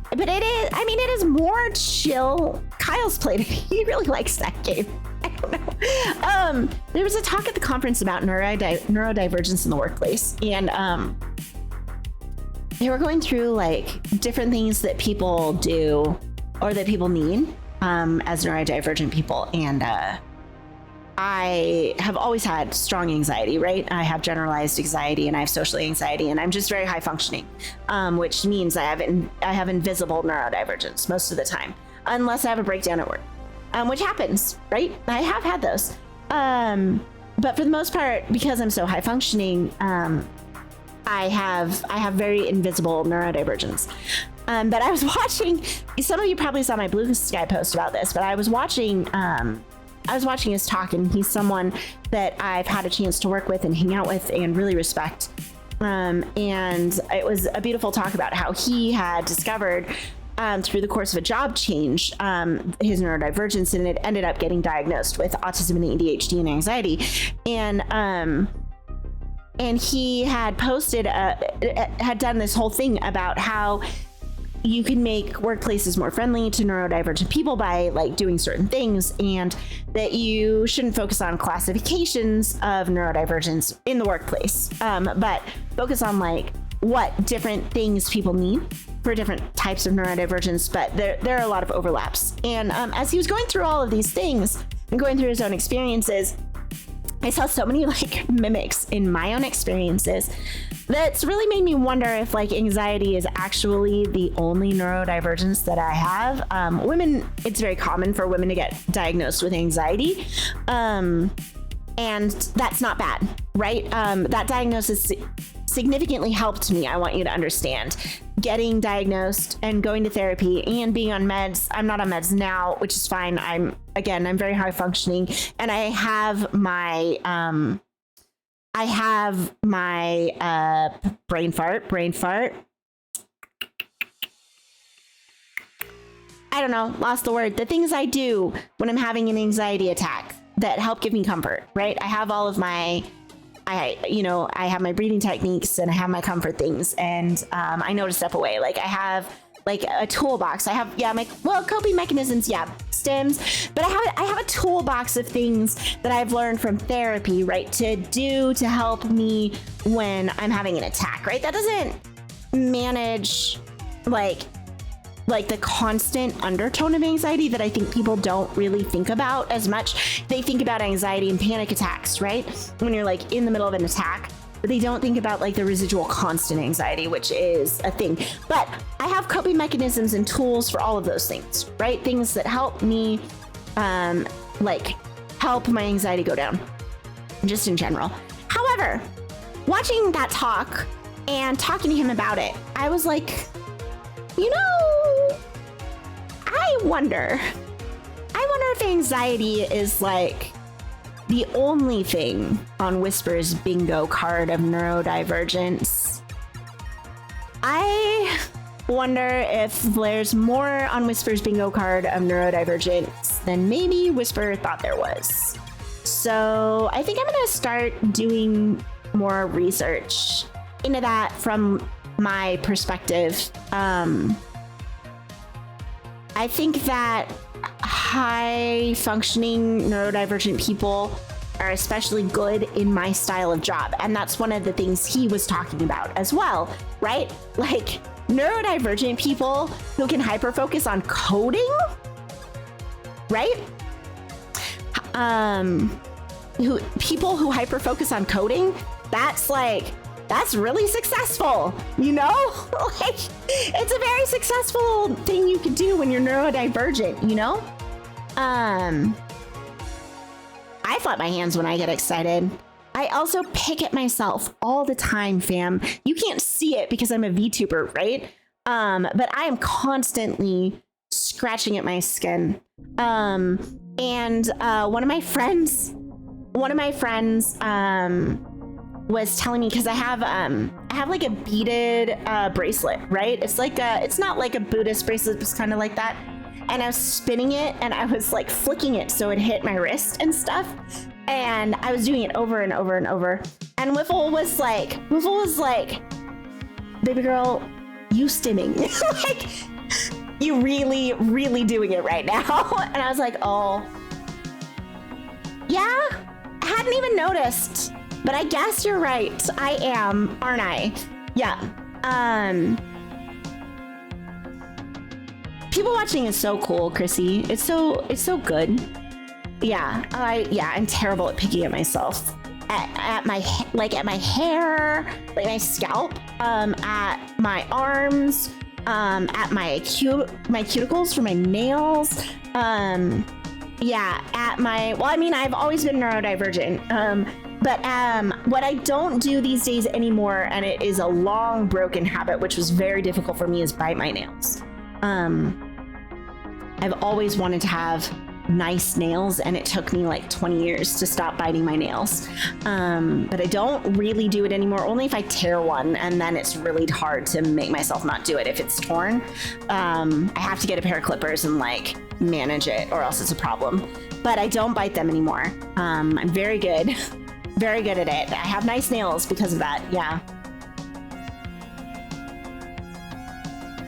Speaker 2: but it is. I mean, it is more chill. Kyle's played it. He really likes that game. I don't know. There was a talk at the conference about neurodivergence in the workplace, and they were going through like different things that people do or that people need as neurodivergent people. And I have always had strong anxiety, right? I have generalized anxiety and I have social anxiety, and I'm just very high functioning, which means I have invisible neurodivergence most of the time, unless I have a breakdown at work, which happens, right? I have had those. But for the most part, because I'm so high functioning, I have very invisible neurodivergence. But I was watching, some of you probably saw my Blue Sky post about this, but I was watching his talk, and he's someone that I've had a chance to work with and hang out with and really respect. And it was a beautiful talk about how he had discovered through the course of a job change, his neurodivergence, and it ended up getting diagnosed with autism and ADHD and anxiety. And he had posted, had done this whole thing about how you can make workplaces more friendly to neurodivergent people by like doing certain things, and that you shouldn't focus on classifications of neurodivergence in the workplace, but focus on like what different things people need for different types of neurodivergence. But there are a lot of overlaps. And as he was going through all of these things and going through his own experiences, I saw so many like mimics in my own experiences that's really made me wonder if like anxiety is actually the only neurodivergence that I have. Women, it's very common for women to get diagnosed with anxiety. And that's not bad, right? That diagnosis significantly helped me. I want you to understand, getting diagnosed and going to therapy and being on meds. I'm not on meds now, which is fine. I'm very high functioning, and I have my brain fart. I don't know, lost the word. The things I do when I'm having an anxiety attack that help give me comfort, right? I have all of my, I have my breathing techniques and I have my comfort things, and I know to step away. Like I have like a toolbox. I have, coping mechanisms, stems, but I have a toolbox of things that I've learned from therapy, right, to do to help me when I'm having an attack, right? That doesn't manage like the constant undertone of anxiety that I think people don't really think about as much. They think about anxiety and panic attacks, right? When you're like in the middle of an attack, but they don't think about like the residual constant anxiety, which is a thing. But I have coping mechanisms and tools for all of those things, right? Things that help me, help my anxiety go down, just in general. However, watching that talk and talking to him about it, I was like, I wonder if anxiety is like the only thing on Whisper's bingo card of neurodivergence. I wonder if there's more on Whisper's bingo card of neurodivergence than maybe Whisper thought there was. So I think I'm gonna start doing more research into that from my perspective. I think that high functioning neurodivergent people are especially good in my style of job. And that's one of the things he was talking about as well, right? Like neurodivergent people who can hyper focus on coding, right? People who hyper focus on coding, that's really successful, like it's a very successful thing you could do when you're neurodivergent, I flap my hands when I get excited. I also pick at myself all the time, fam. You can't see it because I'm a VTuber, right? But I am constantly scratching at my skin. And one of my friends was telling me, because I have like a beaded bracelet, right? It's not like a Buddhist bracelet, it's kind of like that. And I was spinning it and I was like flicking it so it hit my wrist and stuff. And I was doing it over and over and over. And Wiffle was like, baby girl, you stimming. Like, you really, really doing it right now. And I was like, oh, Yeah, I hadn't even noticed, but I guess you're right. I am, aren't I? Yeah. People watching is so cool, Chrissy. It's so good. Yeah, I'm terrible at picking at myself. At my hair, like my scalp, at my arms, at my cuticles for my nails, yeah, at my, well, I mean, I've always been neurodivergent, but what I don't do these days anymore, and it is a long broken habit, which was very difficult for me, is bite my nails. I've always wanted to have nice nails, and it took me like 20 years to stop biting my nails. But I don't really do it anymore, only if I tear one, and then it's really hard to make myself not do it if it's torn. I have to get a pair of clippers and like manage it, or else it's a problem. But I don't bite them anymore. I'm very good, very good at it. I have nice nails because of that, yeah.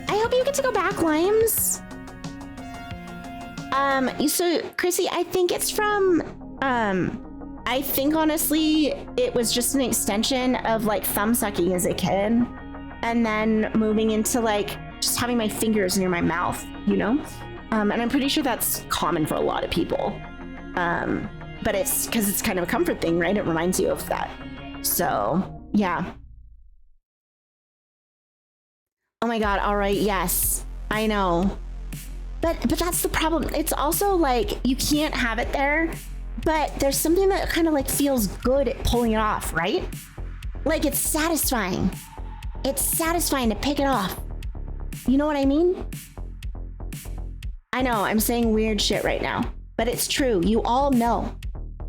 Speaker 2: I hope you get to go back, Limes. So Chrissy, I think it's from, I think honestly, it was just an extension of like thumb sucking as a kid, and then moving into like just having my fingers near my mouth, you know? And I'm pretty sure that's common for a lot of people. But it's because it's kind of a comfort thing, right? It reminds you of that. So yeah. Oh my God. All right. Yes, I know. But that's the problem. It's also like, you can't have it there, but there's something that kind of like feels good at pulling it off, right? Like it's satisfying. It's satisfying to pick it off. You know what I mean? I know I'm saying weird shit right now, but it's true. You all know.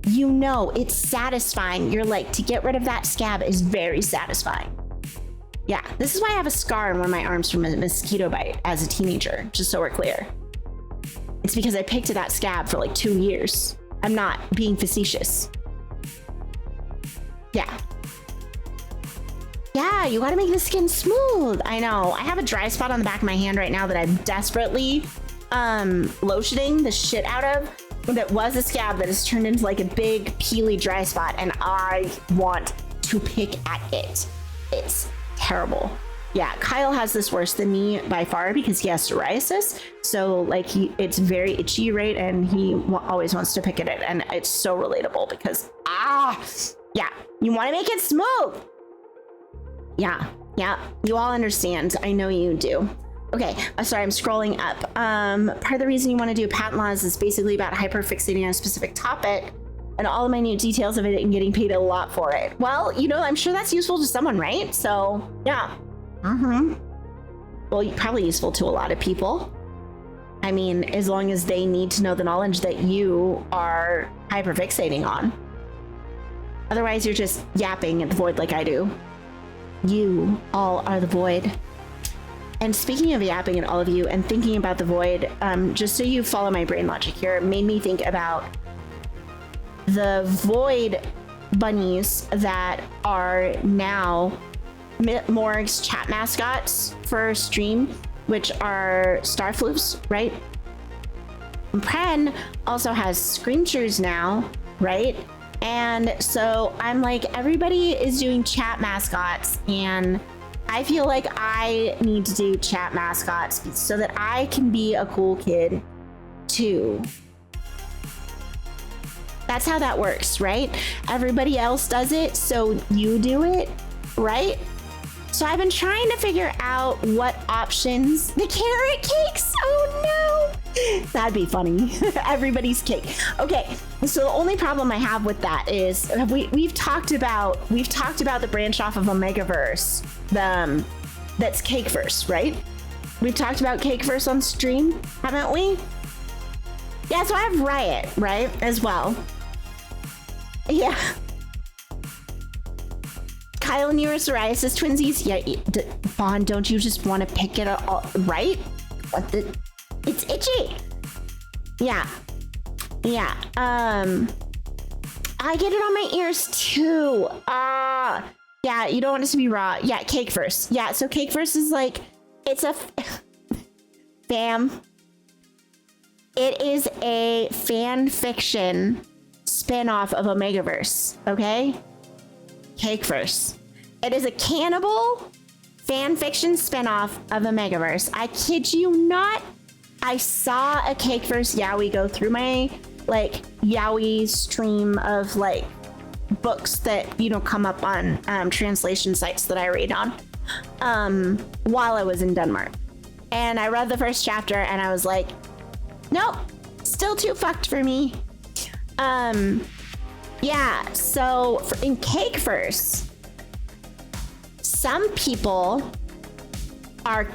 Speaker 2: You know it's satisfying. You're like, to get rid of that scab is very satisfying. Yeah, this is why I have a scar on one of my arms from a mosquito bite as a teenager, just so we're clear. It's because I picked at that scab for like 2 years. I'm not being facetious. Yeah. Yeah, you gotta make the skin smooth. I know. I have a dry spot on the back of my hand right now that I'm desperately lotioning the shit out of. That was a scab that has turned into like a big peely dry spot, and I want to pick at it. It's terrible. Yeah, Kyle has this worse than me by far because he has psoriasis. So like it's very itchy, right? And he always wants to pick at it, and it's so relatable because yeah, you want to make it smooth. Yeah, you all understand. I know you do. Okay, sorry, I'm scrolling up. Part of the reason you want to do patent laws is basically about hyperfixating on a specific topic and all the minute details of it and getting paid a lot for it. Well, you know, I'm sure that's useful to someone, right? So yeah. Well, probably useful to a lot of people. I mean, as long as they need to know the knowledge that you are hyperfixating on. Otherwise, you're just yapping at the void like I do. You all are the void. And speaking of yapping at all of you and thinking about the void, just so you follow my brain logic here, it made me think about the void bunnies that are now Morg's chat mascots for stream, which are Starfloofs, right? Pren also has Screamshrews now, right? And so I'm like, everybody is doing chat mascots, and I feel like I need to do chat mascots so that I can be a cool kid too. That's how that works, right? Everybody else does it, so you do it, right? So I've been trying to figure out what options. The carrot cakes, oh no! That'd be funny. Everybody's cake. Okay, so the only problem I have with that is we've talked about the branch off of Omegaverse, that's Cakeverse, right? We've talked about Cakeverse on stream, haven't we? Yeah, so I have Riot, right, as well. Yeah. Kyle and you are psoriasis twinsies. Yeah, Bond, don't you just want to pick it up, right? What the? It's itchy. Yeah. Yeah. I get it on my ears too. Yeah, you don't want it to be raw. Yeah, Cakeverse. Yeah, so Cakeverse is like, it's a fam. It is a fan fiction spin-off of Omegaverse, okay? Cakeverse. It is a cannibal fan fiction spin-off of Omegaverse. I kid you not. I saw a Cakeverse Yowie go through my like Yowie stream of like books that, you know, come up on translation sites that I read on while I was in Denmark. And I read the first chapter and I was like, nope, still too fucked for me. Yeah, so in Cakeverse, some people are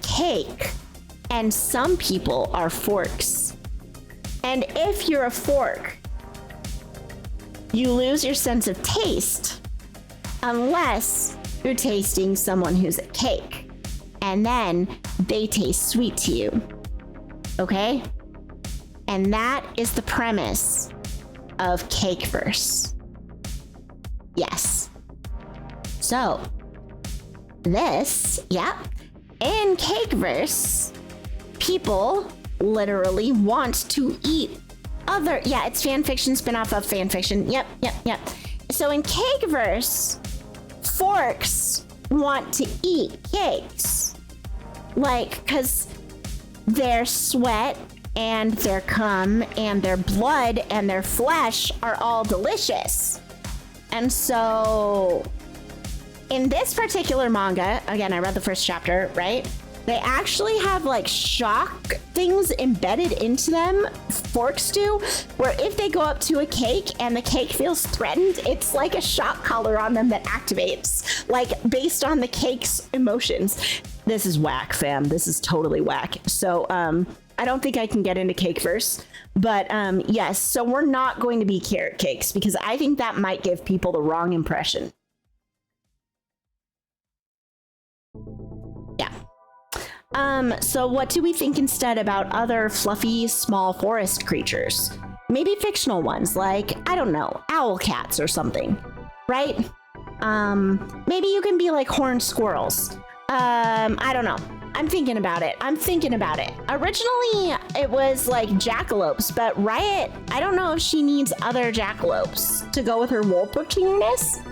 Speaker 2: cake and some people are forks. And if you're a fork, you lose your sense of taste unless you're tasting someone who's a cake. And then they taste sweet to you. Okay? And that is the premise of Cakeverse. Yes. So, this, yeah, in Cakeverse, people literally want to eat other, yeah, it's fanfiction spin-off of fanfiction. Yep. So in Cakeverse, forks want to eat cakes. Like, because their sweat and their cum and their blood and their flesh are all delicious. And so in this particular manga, again, I read the first chapter, right? They actually have like shock things embedded into them, forks do, where if they go up to a cake and the cake feels threatened, it's like a shock collar on them that activates, like based on the cake's emotions. This is whack, fam. This is totally whack. So I don't think I can get into Cakeverse, but yes, so we're not going to be carrot cakes because I think that might give people the wrong impression. Yeah. So what do we think instead about other fluffy small forest creatures? Maybe fictional ones like, I don't know, owl cats or something, right? Maybe you can be like horned squirrels. I don't know. I'm thinking about it. Originally, it was like jackalopes, but Riot, I don't know if she needs other jackalopes to go with her Wolpertingness.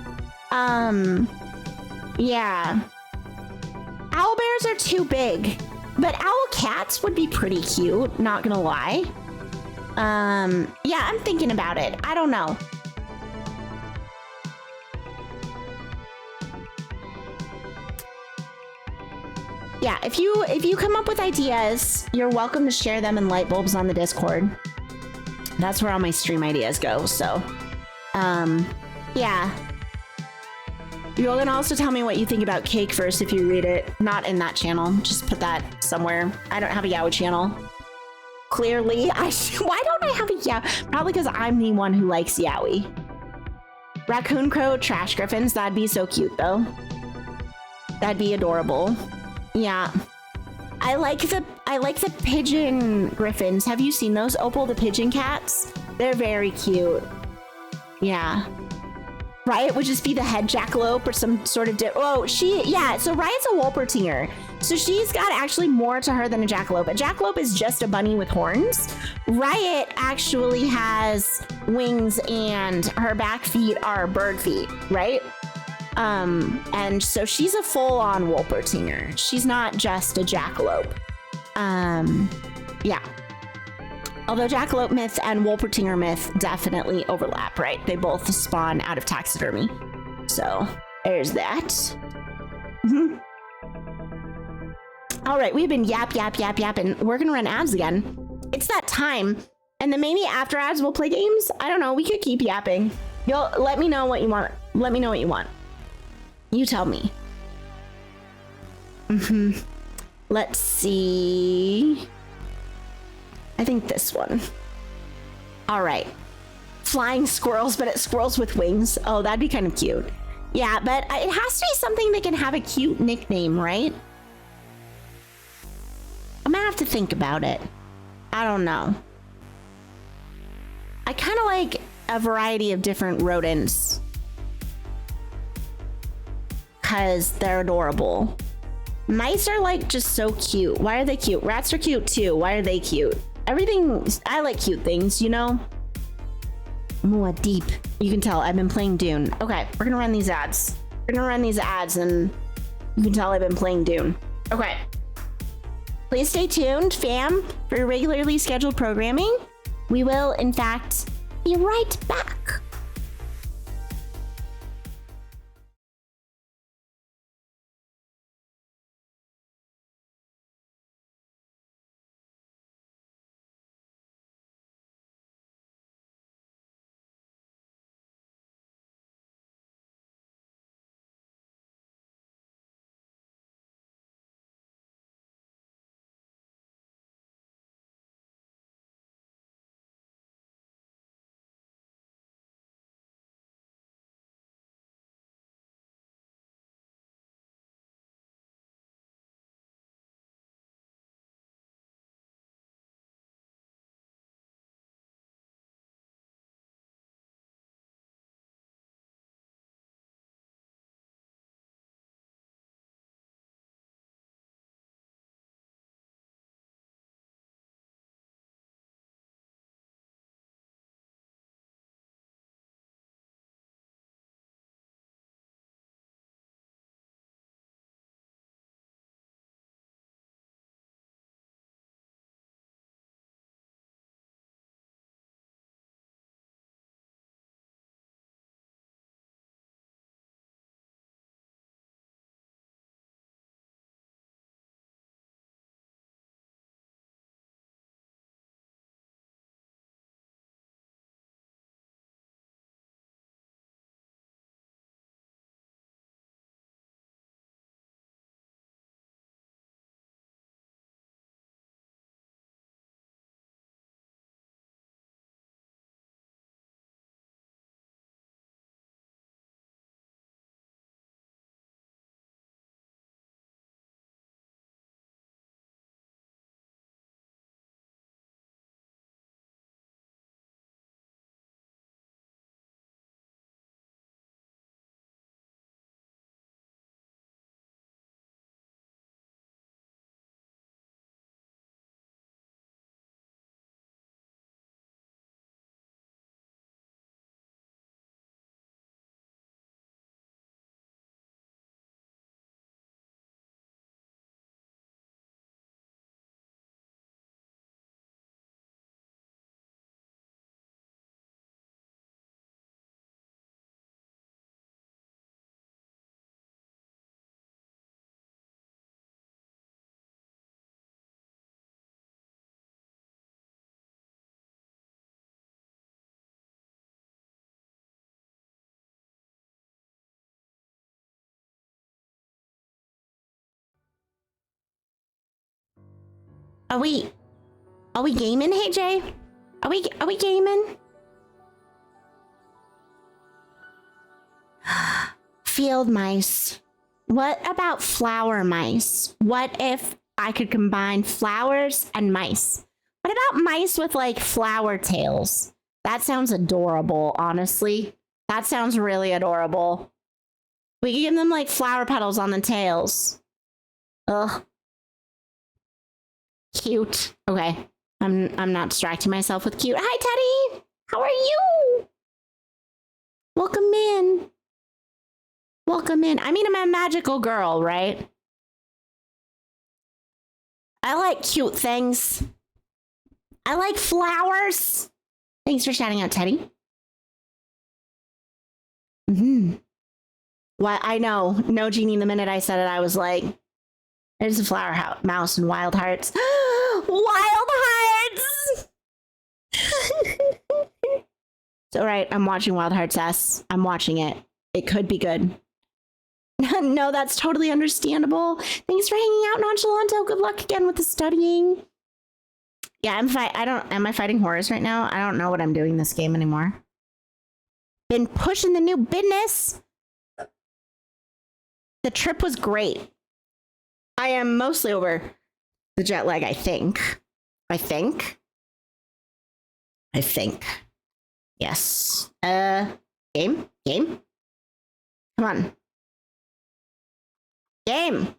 Speaker 2: Yeah. Owl bears are too big, but owl cats would be pretty cute, not gonna lie. Yeah, I'm thinking about it. I don't know. Yeah, if you come up with ideas, you're welcome to share them in light bulbs on the Discord. That's where all my stream ideas go, so yeah. You can also tell me what you think about Cakeverse if you read it. Not in that channel. Just put that somewhere. I don't have a Yaoi channel. Clearly, why don't I have a Yaoi? Probably because I'm the one who likes Yaoi. Raccoon crow, trash griffins. That'd be so cute, though. That'd be adorable. Yeah. I like the pigeon griffins. Have you seen those? Opal the pigeon cats? They're very cute. Yeah. Riot would just be the head jackalope or some sort of so Riot's a Wolpertinger. So she's got actually more to her than a jackalope. A jackalope is just a bunny with horns. Riot actually has wings and her back feet are bird feet, right? And so she's a full-on Wolpertinger. She's not just a jackalope. Yeah. Although jackalope myth and Wolpertinger myth definitely overlap, right? They both spawn out of taxidermy. So there's that. Mm-hmm. All right, we've been yapping. We're gonna run ads again. It's that time. And then maybe after ads we'll play games. I don't know. We could keep yapping. You'll let me know what you want. Let me know what you want. You tell me. Mm-hmm. Let's see. I think this one. All right. Flying squirrels, but it's squirrels with wings. Oh, that'd be kind of cute. Yeah, but it has to be something that can have a cute nickname, right? I'm gonna have to think about it. I don't know. I kind of like a variety of different rodents. Because they're adorable. Mice are like just so cute. Why are they cute? Rats are cute too. Why are they cute? Everything, I like cute things, you know? More deep. You can tell I've been playing Dune. Okay, we're gonna run these ads. We're gonna run these ads and you can tell I've been playing Dune. Okay. Please stay tuned, fam, for regularly scheduled programming. We will, in fact, be right back. Are we gaming? Hey Jay, are we gaming? Field mice. What about flower mice? What if I could combine flowers and mice? What about mice with like flower tails? That sounds adorable, honestly. That sounds really adorable. We could give them like flower petals on the tails. Ugh. Cute. Okay. I'm not distracting myself with cute. Hi, Teddy. How are you? Welcome in. Welcome in. I mean, I'm a magical girl, right? I like cute things. I like flowers. Thanks for shouting out, Teddy. Well, I know. No, Jeannie, the minute I said it, I was like, there's a flower mouse and wild hearts. Wild hearts! It's all right. I'm watching Wild Hearts S. I'm watching it. It could be good. No, that's totally understandable. Thanks for hanging out, Nonchalanto. Good luck again with the studying. Yeah, am I fighting horrors right now? I don't know what I'm doing this game anymore. Been pushing the new business. The trip was great. I am mostly over the jet lag, I think. Yes. Game? Come on. Game!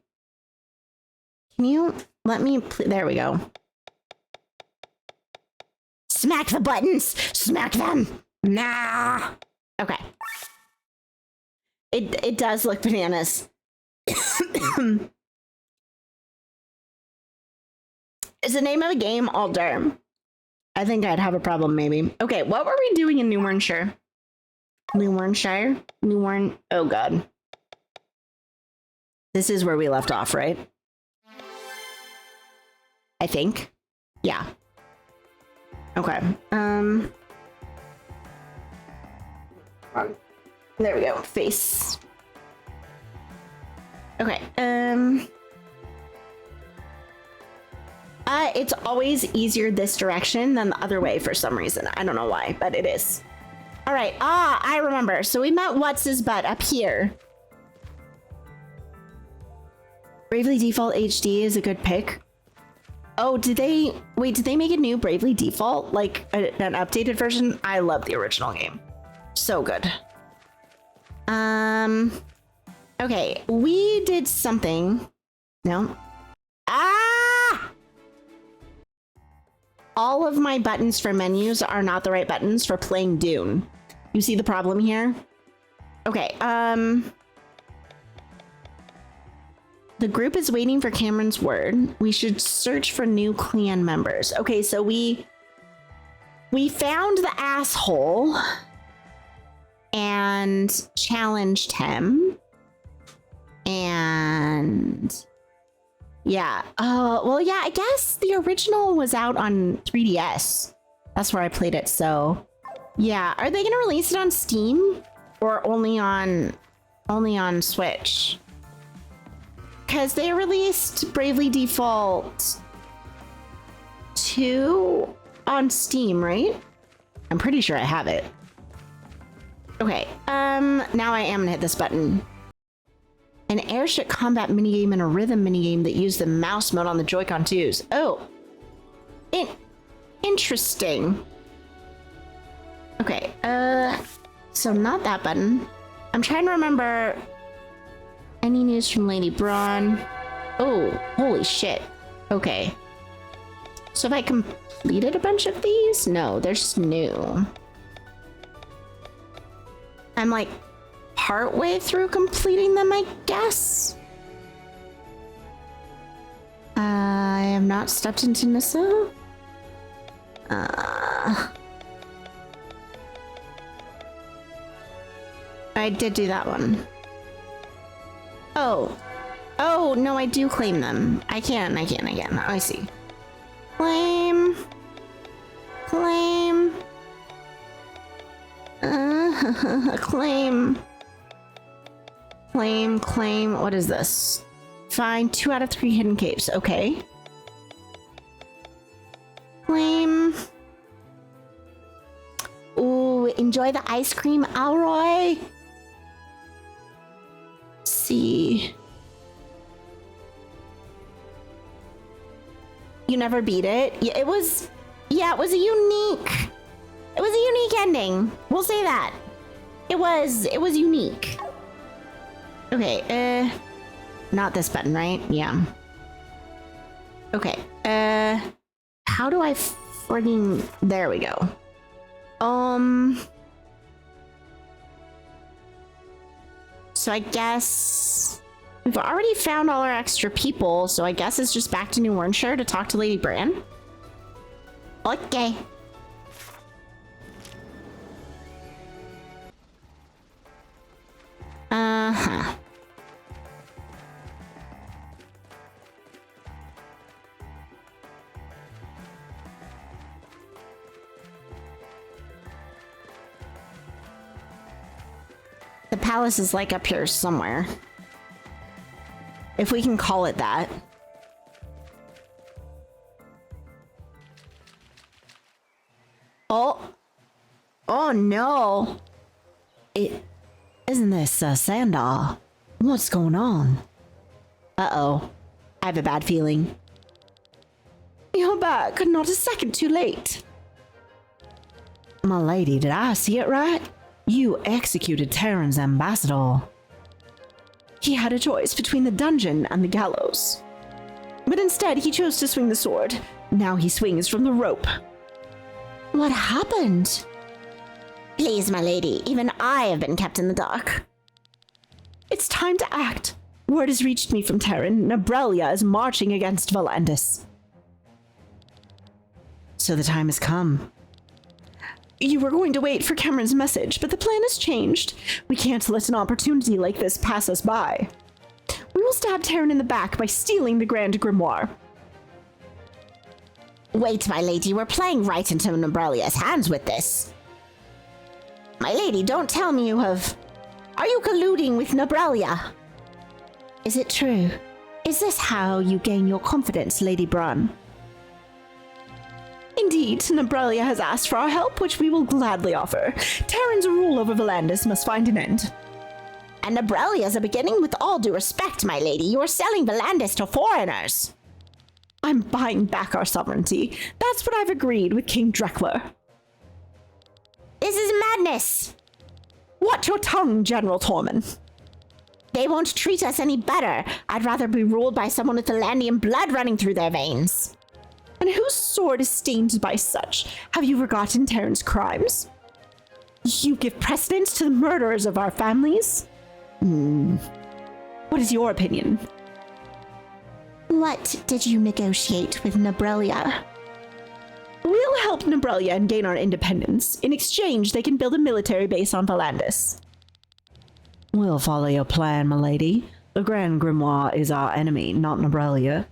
Speaker 2: Can you let me... There we go. Smack the buttons! Smack them! Nah. Okay. It does look bananas. Is the name of the game Alder? I think I'd have a problem, maybe. Okay, what were we doing in New Wyrnshire? Oh god. This is where we left off, right? I think. Yeah. Okay. There we go. Face. Okay. It's always easier this direction than the other way for some reason. I don't know why, but it is. All right. I remember. So we met What's His Butt up here. Bravely Default HD is a good pick. Oh, did they make a new Bravely Default? Like an updated version? I love the original game. So good. Okay, we did something. No. All of my buttons for menus are not the right buttons for playing Dune. You see the problem here? Okay, the group is waiting for Cameron's word. We should search for new clan members. Okay, so we found the asshole and challenged him. And yeah, well, yeah, I guess the original was out on 3DS. That's where I played it. So yeah, are they gonna release it on Steam or only on Switch? Because they released Bravely Default 2 on Steam, right? I'm pretty sure I have it. Okay, now I am gonna hit this button. An airship combat minigame and a rhythm minigame that use the mouse mode on the Joy-Con 2s. Oh, interesting. Okay, so not that button. I'm trying to remember any news from Lady Braun. Oh, holy shit. Okay. So have I completed a bunch of these? No, they're just new. I'm like partway through completing them, I guess. I have not stepped into Nissa. I did do that one. Oh, no, I do claim them. I can. I see. Claim. Claim. Claim. What is this? Find 2 out of 3 hidden caves. Okay. Claim. Ooh, enjoy the ice cream, Alroy. See. You never beat it? Yeah, it was a unique ending. We'll say that. It was unique. Okay, not this button, right? Yeah. Okay, how do I frigging... There we go. So I guess we've already found all our extra people, so I guess it's just back to New Wyrnshire to talk to Lady Bran. Okay. Uh-huh. The palace is like up here somewhere. If we can call it that. Oh no. Isn't this Sandal? What's going on? Uh-oh. I have a bad feeling. You're back, not a second too late. My lady, did I see it right? You executed Terran's ambassador. He had a choice between the dungeon and the gallows. But instead, he chose to swing the sword. Now he swings from the rope. What happened? Please, my lady, even I have been kept in the dark. It's time to act. Word has reached me from Terran. Nabrelia is marching against Volandis. So the time has come. You were going to wait for Cameron's message, but the plan has changed. We can't let an opportunity like this pass us by. We will stab Terran in the back by stealing the Grand Grimoire. Wait, my lady, we're playing right into Nabrelia's hands with this. My lady, don't tell me you have... Are you colluding with Nabrelia? Is it true? Is this how you gain your confidence, Lady Brun? Indeed, Nabrelia has asked for our help, which we will gladly offer. Terran's rule over Volandis must find an end. And Nabrelia is a beginning. With all due respect, my lady, you are selling Volandis to foreigners. I'm buying back our sovereignty. That's what I've agreed with King Drekler. This is madness! Watch your tongue, General Tormund. They won't treat us any better. I'd rather be ruled by someone with Valandian blood running through their veins. And whose sword is stained by such? Have you forgotten Terran's crimes? You give precedence to the murderers of our families? What is your opinion? What did you negotiate with Nabrelia? We'll help Nabrelia and gain our independence. In exchange, they can build a military base on Volandis. We'll follow your plan, my lady. The Grand Grimoire is our enemy, not Nabrelia.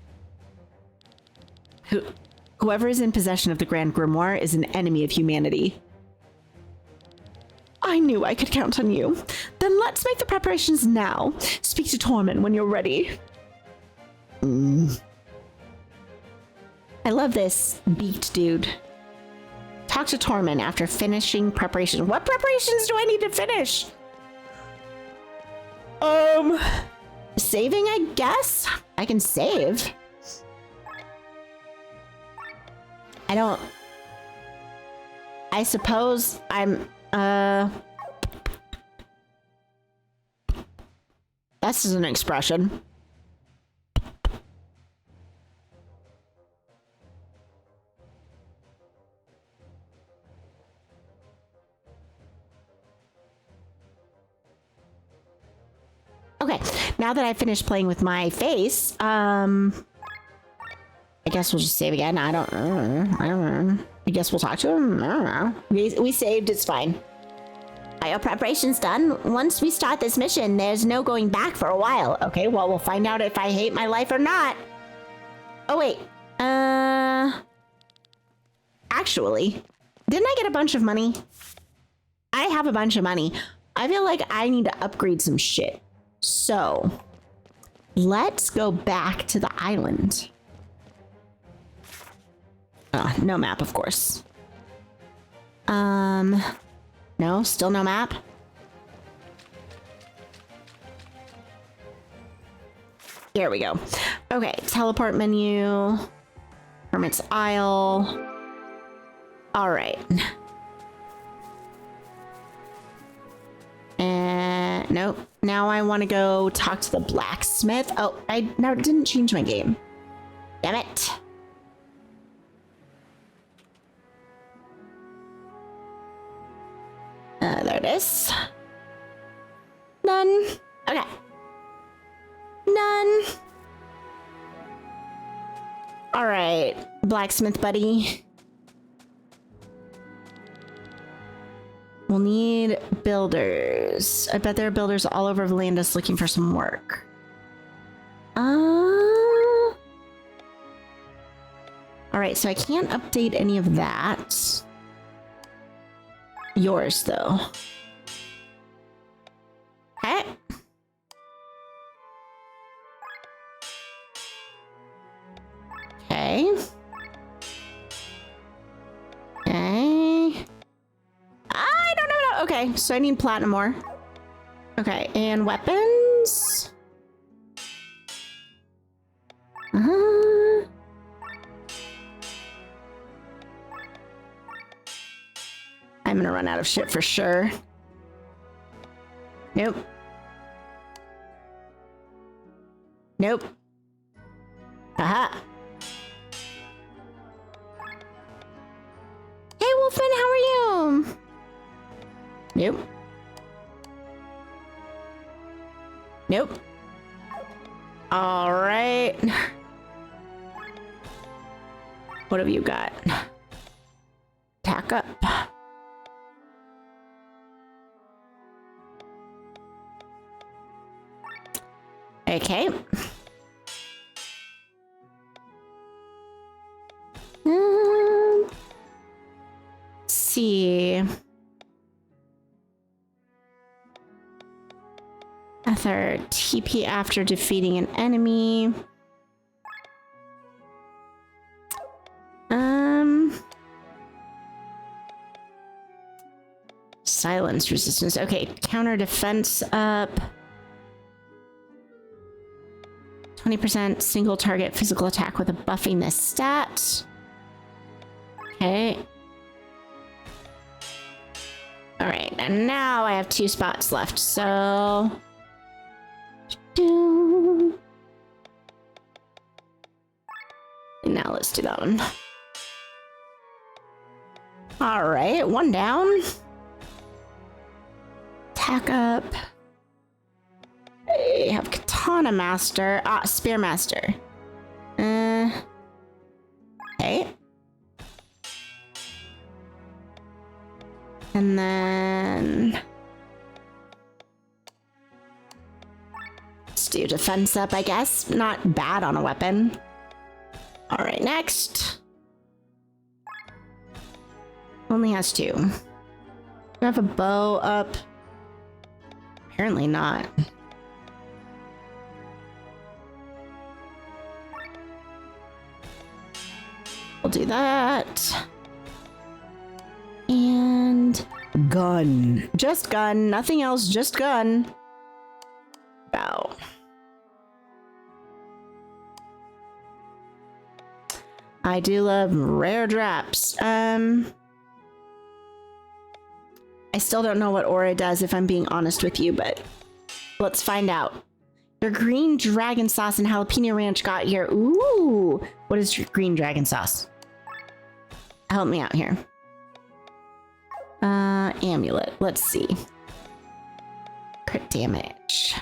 Speaker 2: Whoever is in possession of the Grand Grimoire is an enemy of humanity. I knew I could count on you. Then let's make the preparations now. Speak to Tormund when you're ready. I love this beaked dude. Talk to Tormund after finishing preparation. What preparations do I need to finish? Saving, I guess? I can save. I suppose I'm, That's just an expression. Okay, now that I finished playing with my face, I guess we'll just save again. I don't know. I guess we'll talk to him. I don't know. We saved, it's fine. Are your preparations done? Once we start this mission, there's no going back for a while. Okay, well, we'll find out if I hate my life or not. Oh, wait. Actually, didn't I get a bunch of money? I have a bunch of money. I feel like I need to upgrade some shit. So, let's go back to the island. No map, of course. No, still no map. Here we go. Okay, teleport menu. Hermit's Isle. All right. Nope. Now I want to go talk to the blacksmith. Oh, I didn't change my game. Damn it. There it is. None. Okay. None. All right, blacksmith buddy. We'll need builders. I bet there are builders all over Volandis looking for some work. All right, so I can't update any of that. Yours, though. Okay. Okay. Okay. I don't know. Okay, so I need platinum ore. Okay, and weapons. I'm gonna run out of shit for sure. Nope. Nope. Aha. Hey, Wolfman, how are you? Nope. Nope. All right. What have you got? Attack up. Okay. Let's see. Other TP after defeating an enemy. Silence resistance. Okay, counter defense up. 20% single target physical attack with a buffing this stat. Okay. All right, and now I have 2 spots left, so... And now let's do that one. All right, 1 down. Attack up. I have Katana Master. Spear Master. Okay. And then... let's do defense up, I guess. Not bad on a weapon. All right, next. Only has 2. Do I have a bow up? Apparently not. We'll do that. And gun. Just gun. Nothing else. Just gun. Bow. I do love rare drops. I still don't know what aura does if I'm being honest with you, but let's find out. Your green dragon sauce and jalapeno ranch got here. Ooh, what is your green dragon sauce? Help me out here. Amulet. Let's see. Crit damage.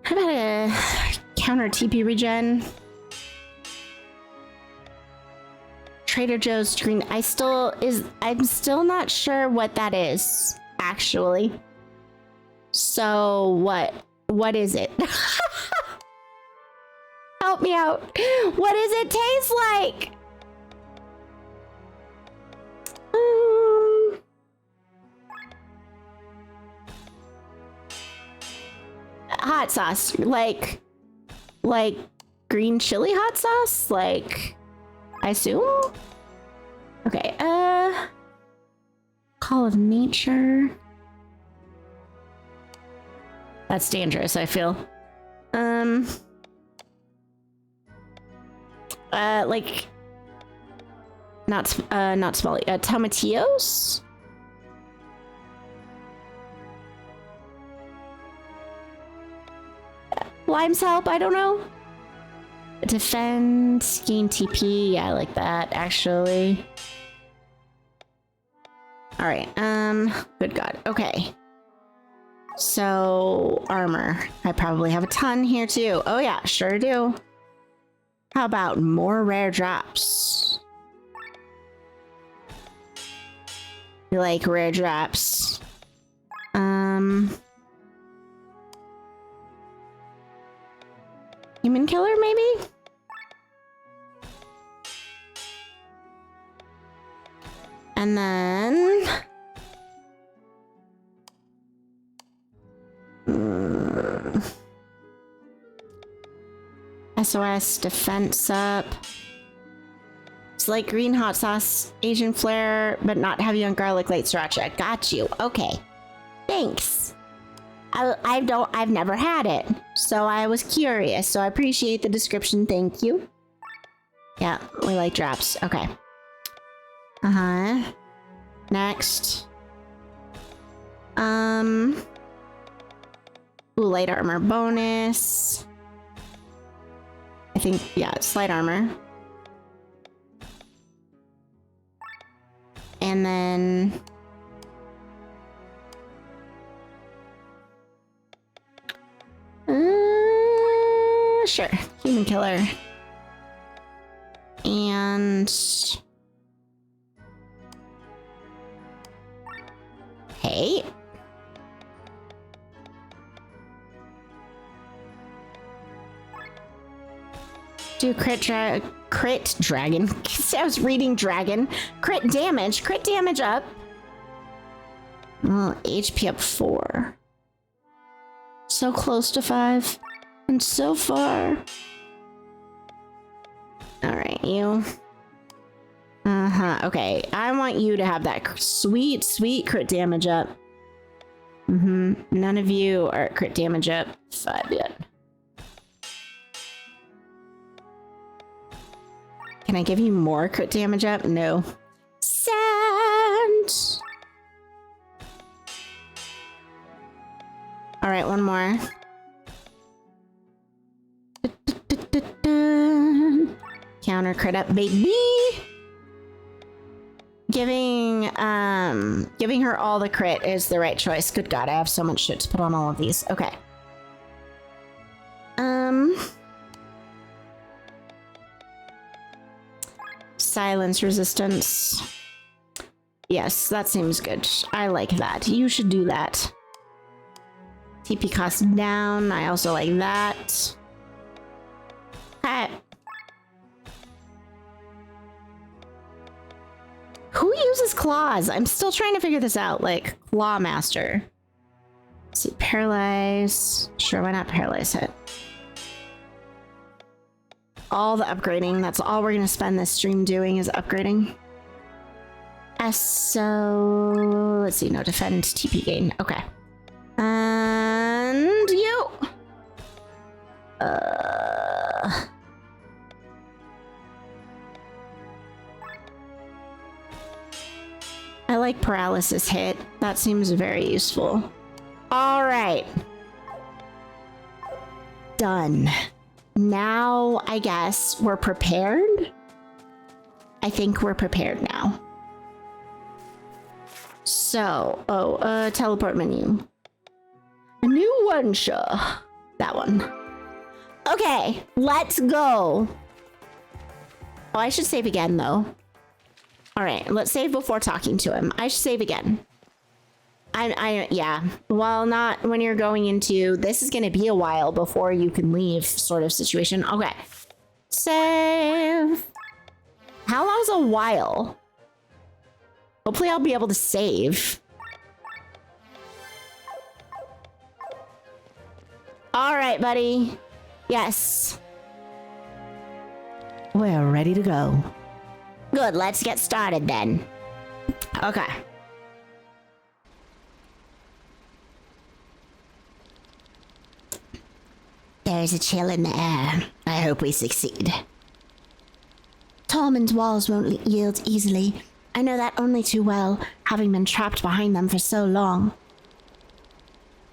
Speaker 2: How about a counter TP regen? Trader Joe's green. I'm still not sure what that is, actually. So what is it? Help me out. What does it taste like? Hot sauce, like green chili hot sauce, like I assume. Okay, Call of Nature. That's dangerous, I feel. Like not small. Tomatillos. Lime's help, I don't know. Defend, gain TP. Yeah, I like that, actually. All right, good God. Okay. So, armor. I probably have a ton here, too. Oh, yeah, sure do. How about more rare drops? You like rare drops. Human killer, maybe? And then... SOS, defense up. It's like green hot sauce, Asian flair, but not heavy on garlic, light sriracha. Got you. Okay. Thanks. I've never had it, so I was curious, so I appreciate the description. Thank you. Yeah, we like drops. Okay. Next. Ooh, light armor bonus. I think, yeah, slight armor. And then... sure, human killer. And... hey. Do crit dragon. I was reading dragon. Crit damage up. Well, HP up 4. So close to 5. And so far. Alright, you. Okay, I want you to have that sweet, sweet crit damage up. None of you are at crit damage up 5 yet. Can I give you more crit damage up? No. Sand! Alright, one more. Counter crit up, baby! Giving her all the crit is the right choice. Good God, I have so much shit to put on all of these. Okay. Silence resistance. Yes, that seems good. I like that. You should do that. TP cost down. I also like that. Okay. Who uses claws? I'm still trying to figure this out. Like, Claw Master. Let's see, paralyze. Sure, why not paralyze it? All the upgrading. That's all we're going to spend this stream doing is upgrading. So, let's see. No, defend, TP gain. Okay. And you. I like paralysis hit. That seems very useful. All right. Done. Now, I guess we're prepared. I think we're prepared now. So, teleport menu. A new Wyrnshire. That one. Okay, let's go. Oh, I should save again, though. All right, let's save before talking to him. I should save again. Yeah. Well, not when you're going into, this is going to be a while before you can leave sort of situation. Okay. Save. How long's a while? Hopefully I'll be able to save. All right, buddy. Yes. We're ready to go. Good, let's get started then. Okay. There's a chill in the air. I hope we succeed. Tormund's walls won't yield easily. I know that only too well, having been trapped behind them for so long.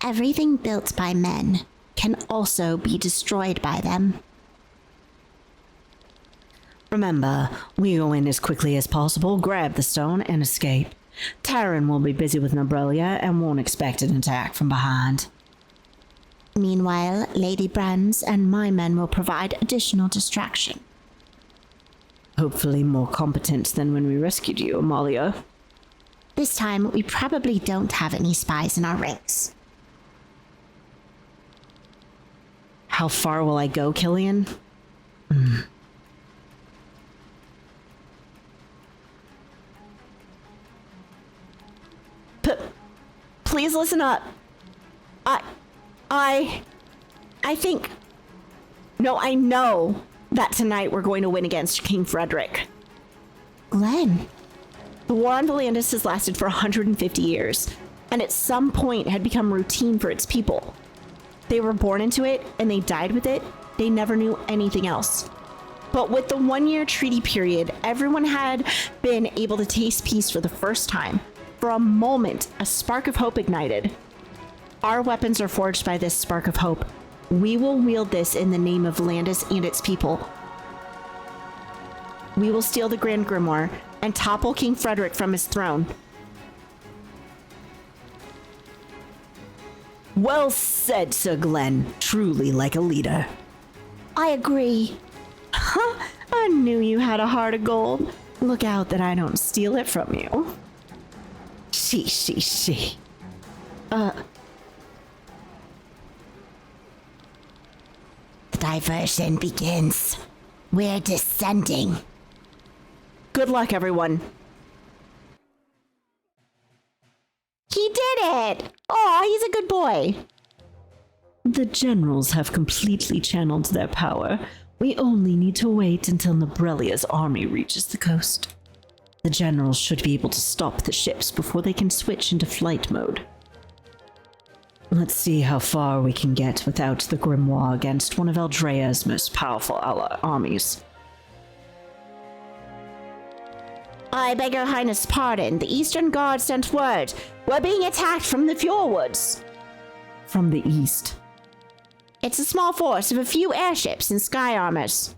Speaker 2: Everything built by men can also be destroyed by them.
Speaker 11: Remember, we go in as quickly as possible, grab the stone, and escape. Tyrant will be busy with Nobrelia and won't expect an attack from behind.
Speaker 2: Meanwhile, Lady Brands and my men will provide additional distraction.
Speaker 11: Hopefully more competent than when we rescued you, Amalia.
Speaker 2: This time, we probably don't have any spies in our ranks.
Speaker 11: How far will I go, Killian?
Speaker 2: Please listen up. I think... No, I know that tonight we're going to win against King Frederick. Glenn. The war on Volandis has lasted for 150 years, and at some point had become routine for its people. They were born into it, and they died with it. They never knew anything else. But with the one-year treaty period, everyone had been able to taste peace for the first time. For a moment, a spark of hope ignited. Our weapons are forged by this spark of hope. We will wield this in the name of Landis and its people. We will steal the Grand Grimoire and topple King Frederick from his throne.
Speaker 11: Well said, Sir Glenn. Truly like a leader.
Speaker 2: I agree. Huh? I knew you had a heart of gold. Look out that I don't steal it from you.
Speaker 11: She.
Speaker 2: The diversion begins. We're descending. Good luck, everyone. He did it! Oh, he's a good boy.
Speaker 11: The generals have completely channeled their power. We only need to wait until Nobrelia's army reaches the coast. The generals should be able to stop the ships before they can switch into flight mode. Let's see how far we can get without the Grimoire against one of Eldrea's most powerful armies.
Speaker 2: I beg your highness' pardon. The Eastern Guard sent word. We're being attacked from the fjords.
Speaker 11: From the east.
Speaker 2: It's a small force of a few airships and sky armors.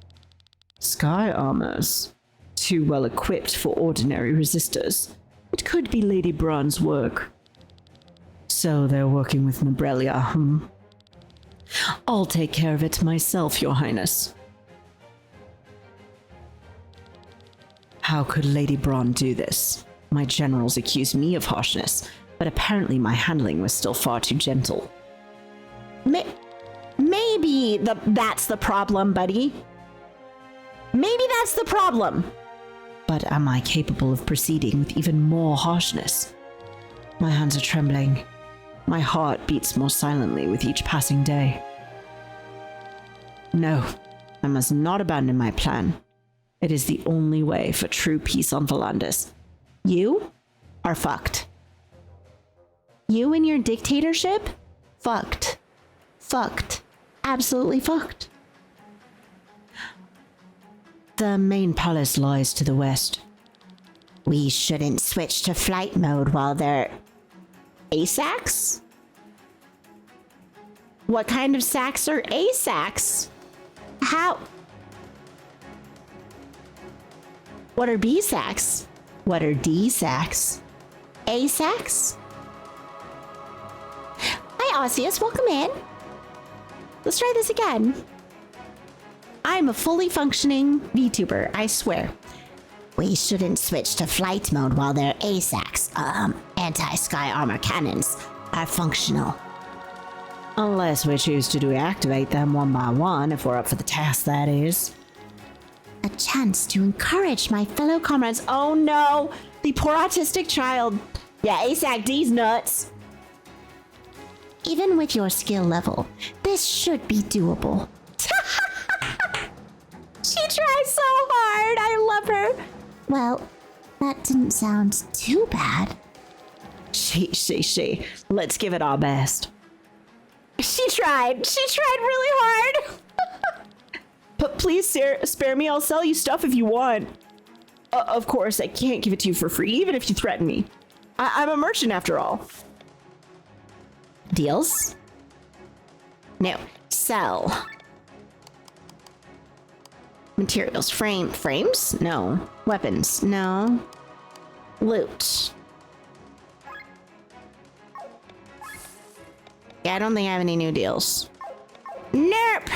Speaker 11: Sky armors? Too well equipped for ordinary resistors. It could be Lady Braun's work. So they're working with Nobrelia, I'll take care of it myself, Your Highness. How could Lady Braun do this? My generals accuse me of harshness, but apparently my handling was still far too gentle.
Speaker 2: Maybe that's the problem, buddy. Maybe that's the problem.
Speaker 11: But am I capable of proceeding with even more harshness? My hands are trembling. My heart beats more silently with each passing day. No, I must not abandon my plan. It is the only way for true peace on Volantis.
Speaker 2: You are fucked. You and your dictatorship? Fucked. Fucked. Absolutely fucked.
Speaker 11: The main palace lies to the west.
Speaker 2: We shouldn't switch to flight mode while they're... ASACs? What kind of sacs are ASACs? How? What are B-sacs? What are D-sacs? A-sacs? Hi, Osseous. Welcome in. Let's try this again. I'm a fully functioning VTuber, I swear. We shouldn't switch to flight mode while their ASACs, anti-sky armor cannons, are functional.
Speaker 11: Unless we choose to deactivate them one by one, if we're up for the task, that is.
Speaker 2: A chance to encourage my fellow comrades. Oh no! The poor autistic child. Yeah, ASAC D's nuts. Even with your skill level, this should be doable. She tries so hard. I love her. Well, that didn't sound too bad.
Speaker 11: She. Let's give it our best.
Speaker 2: She tried. She tried really hard.
Speaker 11: But please spare me. I'll sell you stuff if you want. Of course, I can't give it to you for free, even if you threaten me. I'm a merchant after all.
Speaker 2: Deals? No. Sell. Materials. Frames? No. Weapons? No. Loot. Yeah, I don't think I have any new deals. Nope!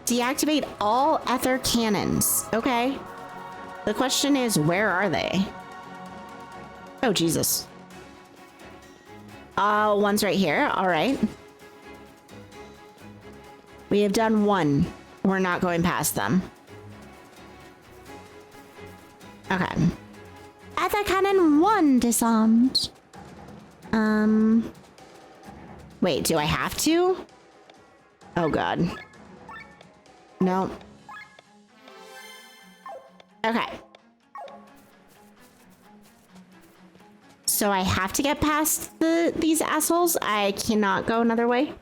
Speaker 2: Deactivate all ether cannons. Okay. The question is, where are they? Oh, Jesus. One's right here. All right. We have done one. We're not going past them. Okay. Ether cannon 1 disarmed. Wait, do I have to? Oh, God. No. Okay. So I have to get past these assholes? I cannot go another way?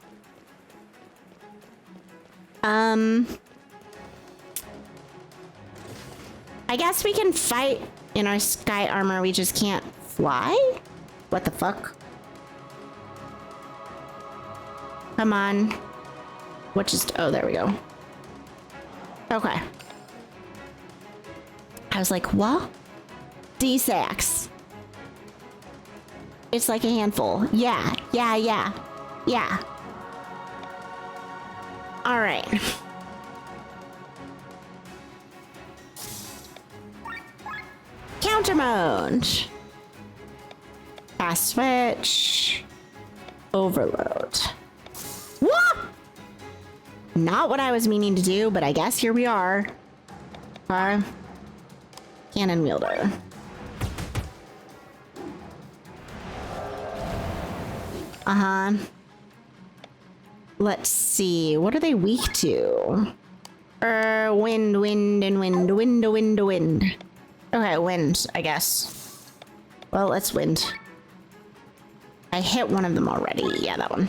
Speaker 2: I guess we can fight in our sky armor, we just can't fly? What the fuck? Come on. What just... Oh, there we go. Okay. I was like, what? D-sacks. It's like a handful. Yeah. All right. Counter mode. Fast switch. Overload. What? Not what I was meaning to do, but I guess here we are. Cannon wielder. Let's see. What are they weak to? Wind. Okay, wind, I guess. Well, let's wind. I hit one of them already. Yeah, that one.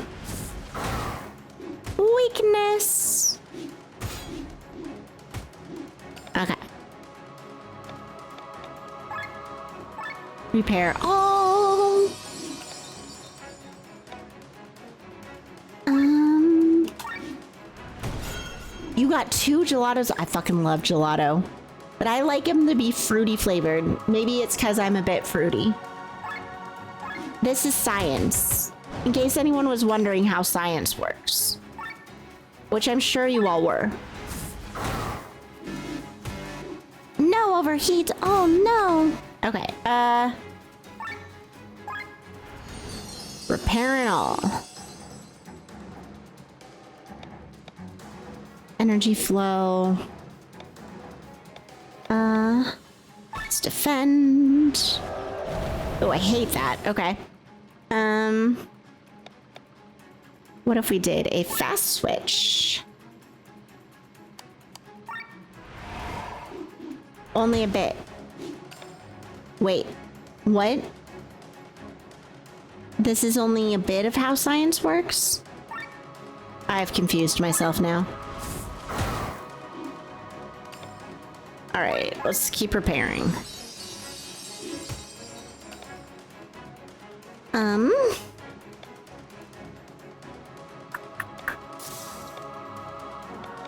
Speaker 2: Weakness. Okay. Repair all. You got 2 gelatos. I fucking love gelato. But I like them to be fruity flavored. Maybe it's because I'm a bit fruity. This is science. In case anyone was wondering how science works. Which I'm sure you all were. No, overheat. Oh no. Okay, repair and all. Energy flow. Let's defend. Oh, I hate that. Okay. What if we did a fast switch? Only a bit. Wait, what? This is only a bit of how science works? I've confused myself now. All right, let's keep repairing.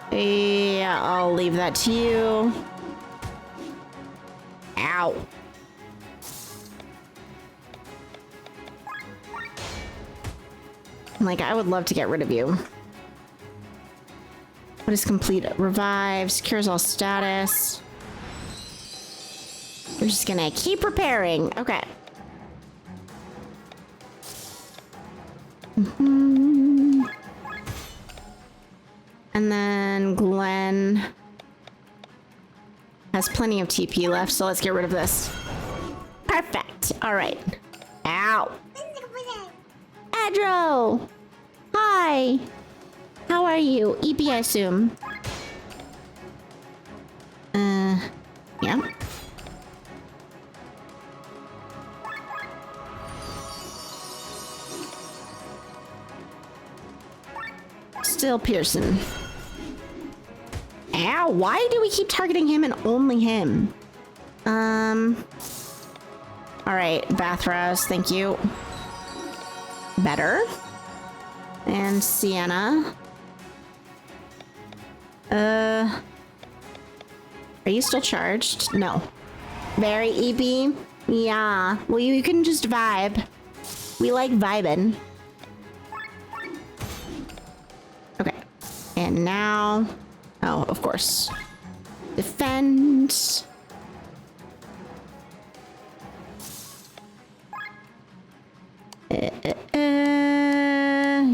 Speaker 2: Yeah, I'll leave that to you. Ow. Like, I would love to get rid of you. What is complete? Revives, cures all status. We're just gonna keep repairing. Okay. And then Glenn has plenty of TP left, so let's get rid of this. Perfect. All right. Ow. Adro. Hi. How are you? EP, I assume. Yeah. Still Pearson. Ow, why do we keep targeting him and only him? Alright, Bathrouse, thank you. Better. And Sienna. Are you still charged? No. Very EP? Yeah. Well, you can just vibe. We like vibing. Okay. And now... Oh, of course. Defend.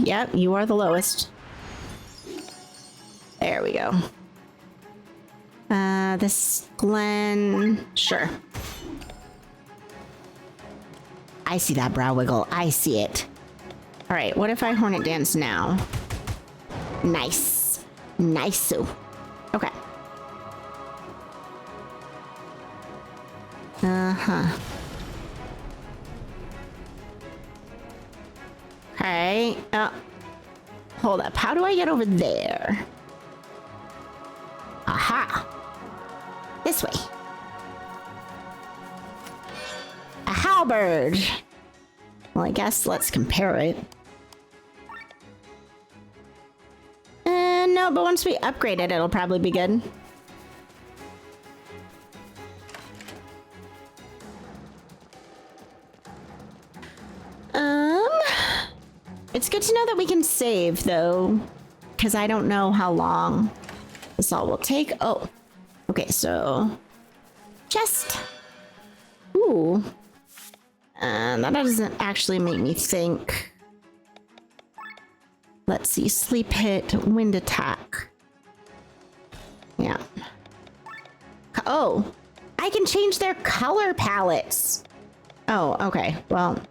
Speaker 2: Yep, you are the lowest. There we go. This Glenn... Sure. I see that brow wiggle. I see it. Alright, what if I Hornet Dance now? Nice. Nice-o. Okay. Uh-huh. Okay. Hold up. How do I get over there? Aha. This way. A halberd. Well, I guess let's compare it. No, but once we upgrade it, it'll probably be good. It's good to know that we can save, though, because I don't know how long this all will take. Oh, okay, so chest. Ooh. That doesn't actually make me think. Let's see, sleep hit, wind attack. Yeah. Oh, I can change their color palettes. Oh, okay, well.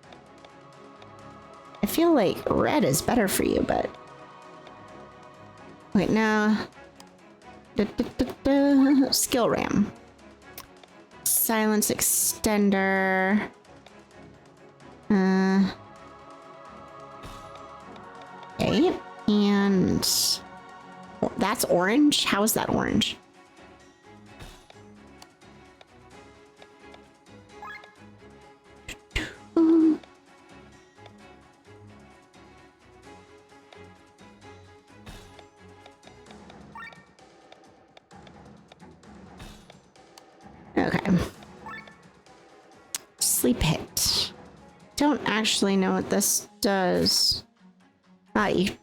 Speaker 2: I feel like red is better for you, but... Wait, no. Skill RAM. Silence extender. Okay, and... That's orange? How is that orange? Okay. Sleep hit. Don't actually know what this does.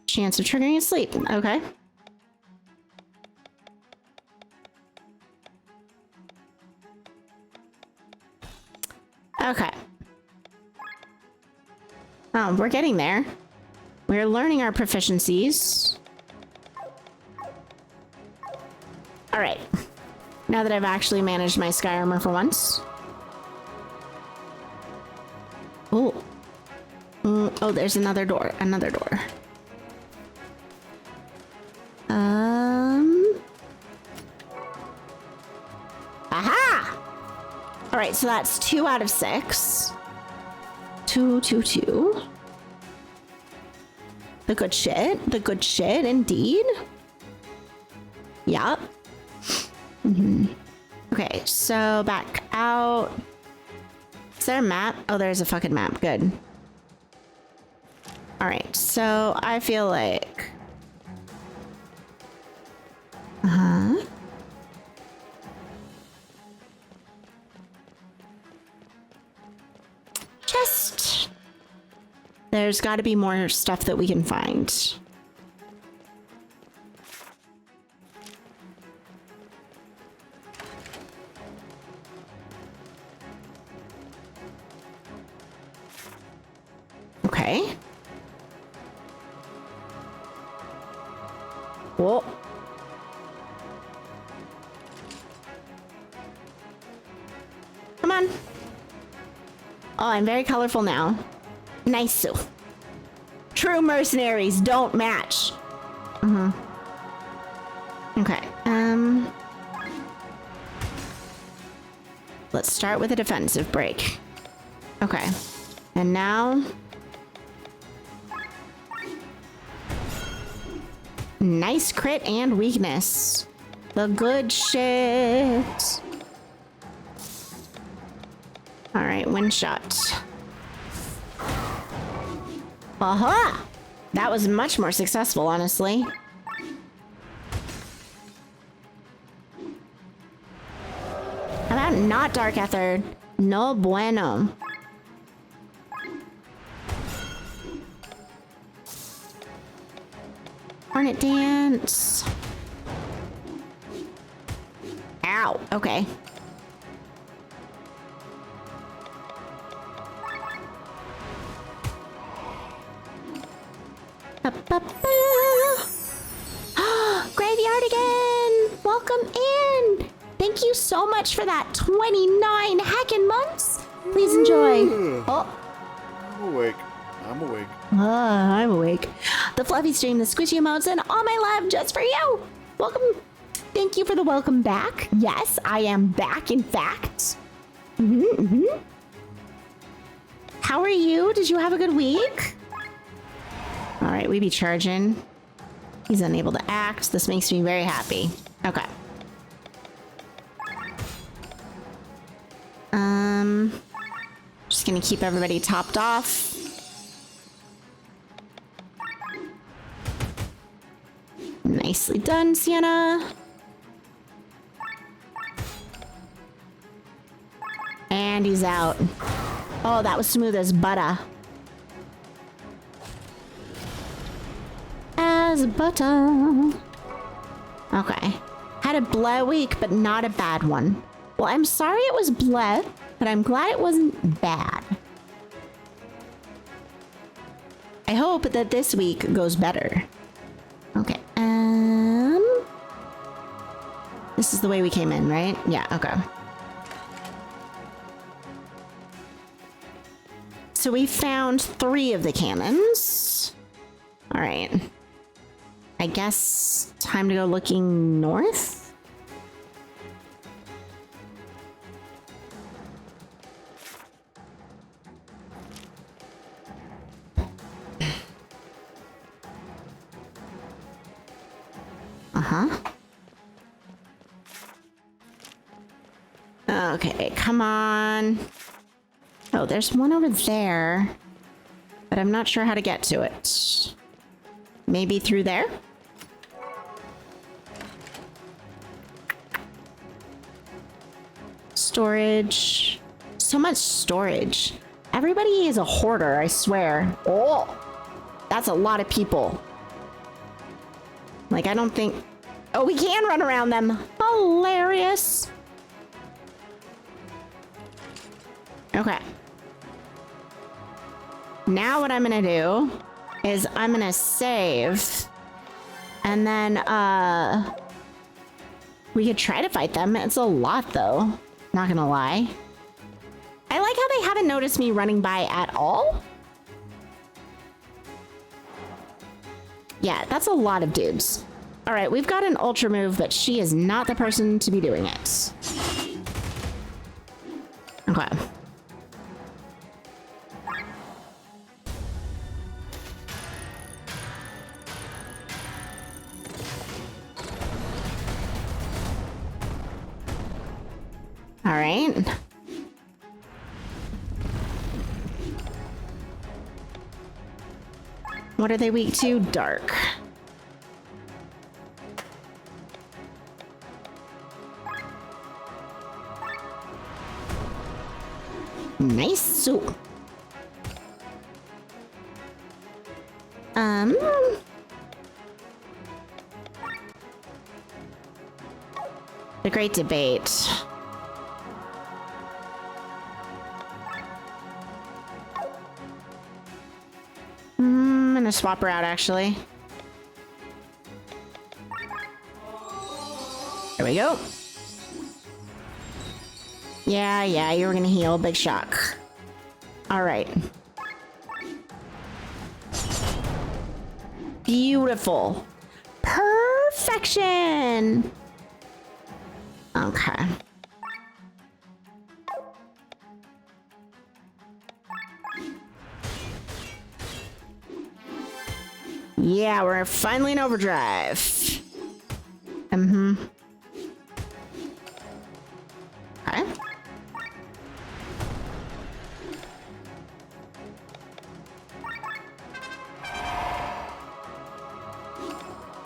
Speaker 2: Chance of triggering a sleep. Okay. Okay. Oh, we're getting there. We're learning our proficiencies. All right. Now that I've actually managed my sky armor for once. Oh. Oh, there's another door. Another door. Aha! All right, so that's 2 out of 6. 2, 2, 2. The good shit. The good shit, indeed. Yup. Okay, so back out. Is there a map? Oh, there's a fucking map. Good. All right, so I feel like... Chest. There's got to be more stuff that we can find. Okay. Whoa. Come on. Oh, I'm very colorful now. Nice. True mercenaries don't match. Okay. Let's start with a defensive break. Okay. And now... Nice crit and weakness. The good shit. All right, wind shot. Aha! That was much more successful, honestly. How about not Dark Ether? No bueno. Hornet dance. Ow. Okay. Graveyard again. Welcome in. Thank you so much for that 29 heckin' months. Please enjoy. Oh.
Speaker 12: I'm awake. I'm awake.
Speaker 2: I'm awake. The fluffy stream, the squishy emotes, and all my love just for you. Welcome. Thank you for the welcome back. Yes, I am back, in fact. How are you? Did you have a good week? All right, we be charging. He's unable to act. This makes me very happy. Okay. Just gonna keep everybody topped off. Nicely done, Sienna. And he's out. Oh, that was smooth as butter. As butter. Okay. Had a bleh week, but not a bad one. Well, I'm sorry it was bleh, but I'm glad it wasn't bad. I hope that this week goes better. Okay. This is the way we came in, right? Yeah, okay. So we found 3 of the cannons. All right. I guess time to go looking north. Uh-huh. Okay, come on. Oh, there's one over there, but I'm not sure how to get to it. Maybe through there? Storage. So much storage. Everybody is a hoarder, I swear. Oh, that's a lot of people. Like, I don't think... Oh, we can run around them. Hilarious. Okay. Now what I'm gonna do is I'm gonna save. And then, we could try to fight them. It's a lot, though. Not gonna lie. I like how they haven't noticed me running by at all. Yeah, that's a lot of dudes. All right, we've got an ultra move, but she is not the person to be doing it. Okay. All right. What are they weak to? Dark. Nice soup. The great debate. I'm gonna swap her out, actually. There we go. Yeah, you were gonna heal. Big shock. All right. Beautiful. Perfection. Okay. Yeah, we're finally in overdrive. Okay.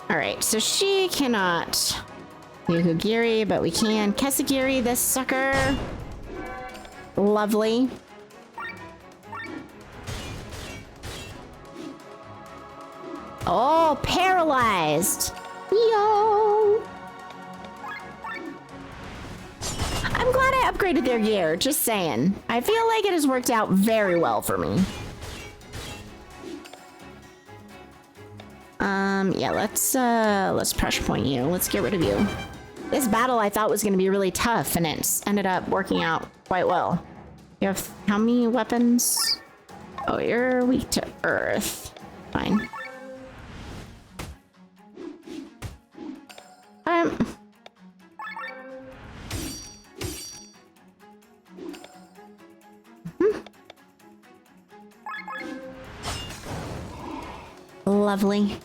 Speaker 2: All right, so she cannot do Hugiri, but we can Kesagiri this sucker. Lovely. Oh, paralyzed. Yo. I'm glad I upgraded their gear, just saying. I feel like it has worked out very well for me. Yeah, let's pressure point you. Let's get rid of you. This battle I thought was going to be really tough, and it's ended up working out quite well. You have how many weapons? Oh, you're weak to earth. Fine. Lovely.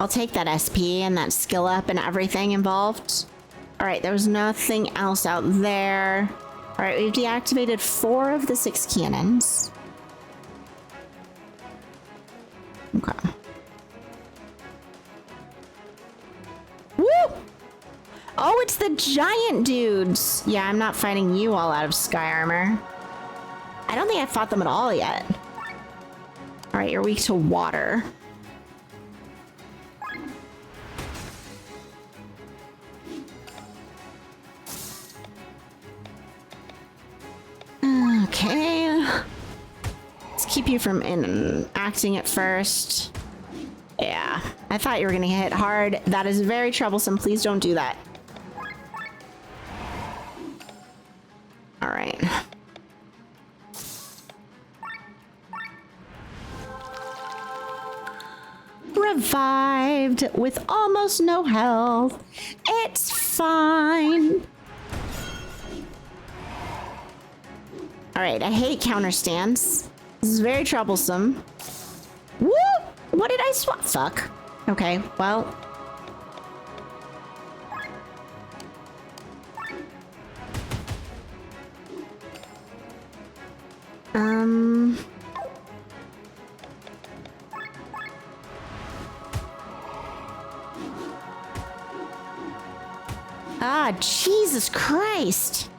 Speaker 2: I'll take that SP and that skill up and everything involved. All right, there was nothing else out there. All right, we've deactivated 4 of the 6 cannons. Okay. Oh, it's the giant dudes. Yeah, I'm not fighting you all out of sky armor. I don't think I fought them at all yet. All right, you're weak to water. Okay. Let's keep you from acting at first. Yeah, I thought you were gonna hit hard. That is very troublesome. Please don't do that. All right. Revived with almost no health. It's fine. All right, I hate counter stance. This is very troublesome. Woo! What did I swap? Fuck. Okay, well. Ah, Jesus Christ.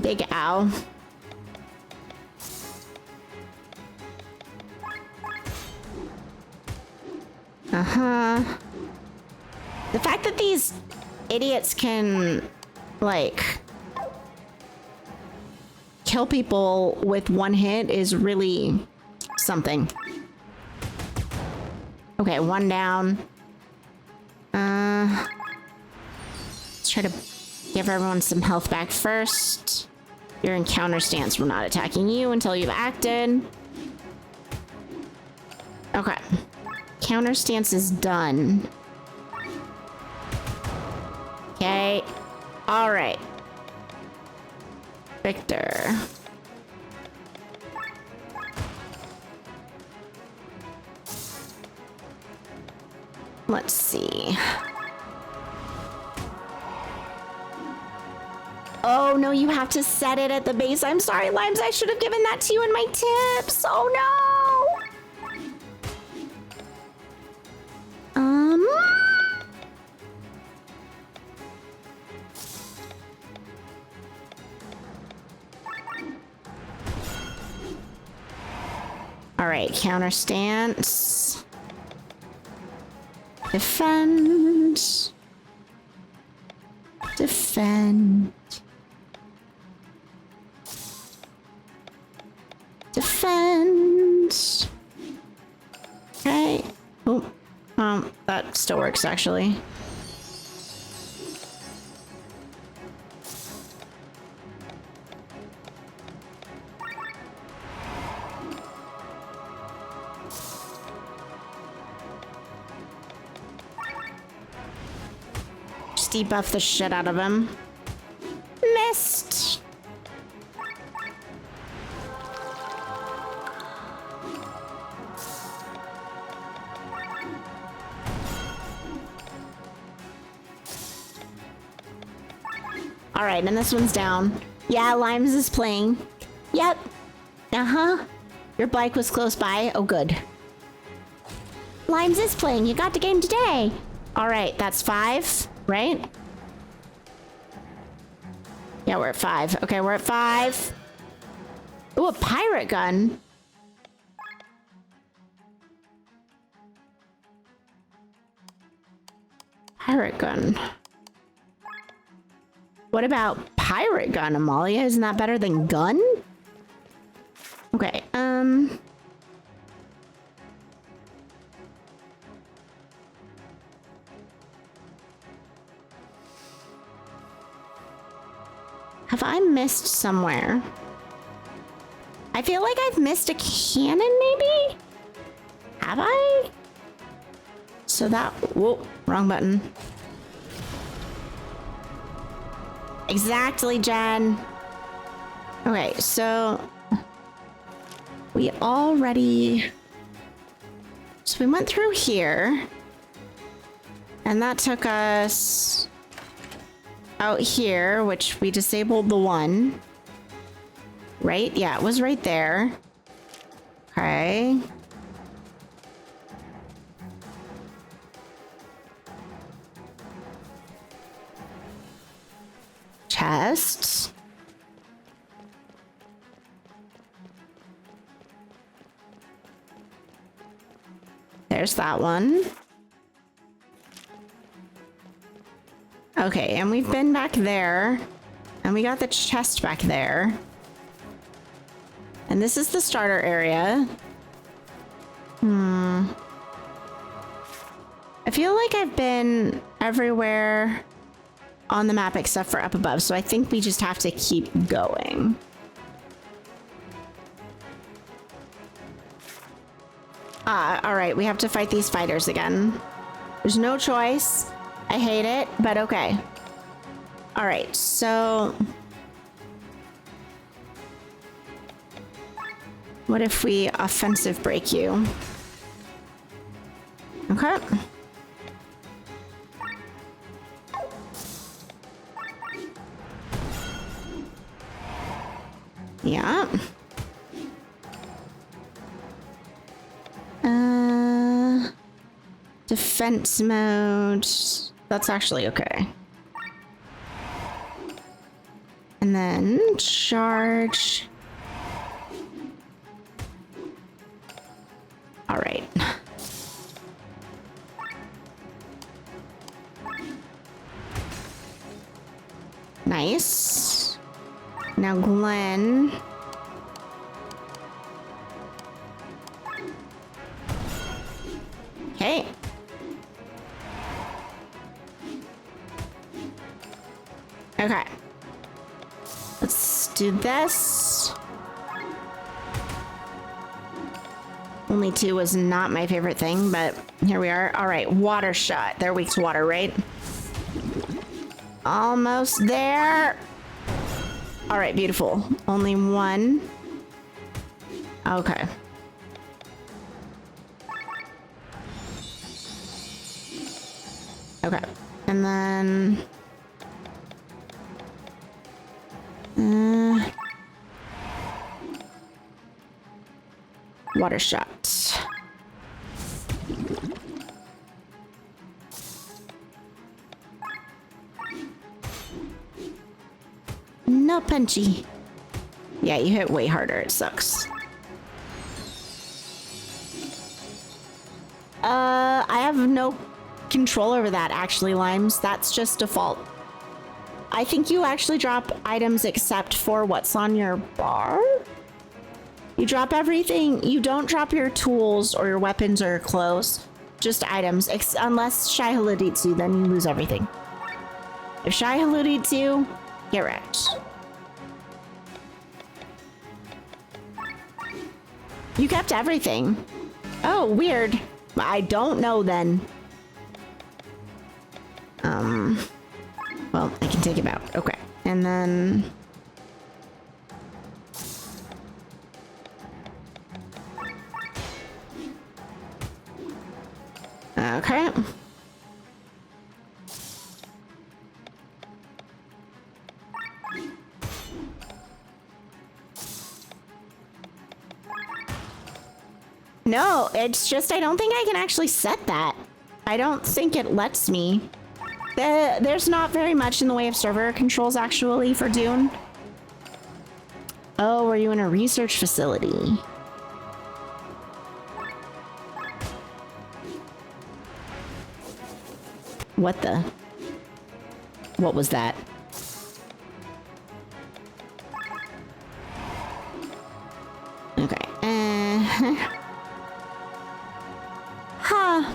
Speaker 2: Big ow. Uh-huh. The fact that these idiots can, like, kill people with one hit is really something. Okay, one down. Let's try to give everyone some health back first. You're in counter stance. We're not attacking you until you've acted. Okay. Counter stance is done. Okay. All right. Victor. Let's see. Oh, no, you have to set it at the base. I'm sorry, Limes. I should have given that to you in my tips. Oh, no. All right, counter stance. Defend. Defend. Defend. Okay. Oh, that still works actually. Just debuff the shit out of him. Missed. All right, and this one's down. Yeah, Limes is playing. Yep. Uh-huh. Your bike was close by. Oh, good. Limes is playing. You got the game today. All right, that's 5, right? Yeah, we're at 5. Okay, we're at 5. Ooh, a pirate gun. Pirate gun. What about pirate gun, Amalia? Isn't that better than gun? Okay, have I missed somewhere? I feel like I've missed a cannon, maybe? Have I? So that... Whoa, wrong button. Exactly, Jen. Okay, so... we already... So we went through here. And that took us... out here, which we disabled the one. Right? Yeah, it was right there. Okay. chests. There's that one. Okay, and we've been back there. And we got the chest back there. And this is the starter area. I feel like I've been everywhere on the map except for up above, so I think we just have to keep going. Alright, we have to fight these fighters again. There's no choice. I hate it, but okay. Alright, so... what if we offensive break you? Okay. Yeah. Defense mode. That's actually okay. And then charge. All right. Nice. Now Glenn. Okay. Okay. Let's do this. Only 2 was not my favorite thing, but here we are. All right, water shot. They're weak to water, right? Almost there. All right, beautiful. Only 1. Okay. Okay, and then... water shot. No punchy. Yeah, you hit way harder. It sucks. I have no control over that, actually, Limes. That's just default. I think you actually drop items except for what's on your bar. You drop everything. You don't drop your tools or your weapons or your clothes. Just items. Unless Shai haludits you, then you lose everything. If Shai haludits you, get wrecked. You kept everything. Oh, weird. I don't know then. Well, I can take him out. Okay. And then... okay. No, it's just I don't think I can actually set that. I don't think it lets me. There's not very much in the way of server controls actually for Dune. Oh, are you in a research facility? What the? What was that? Okay. Huh.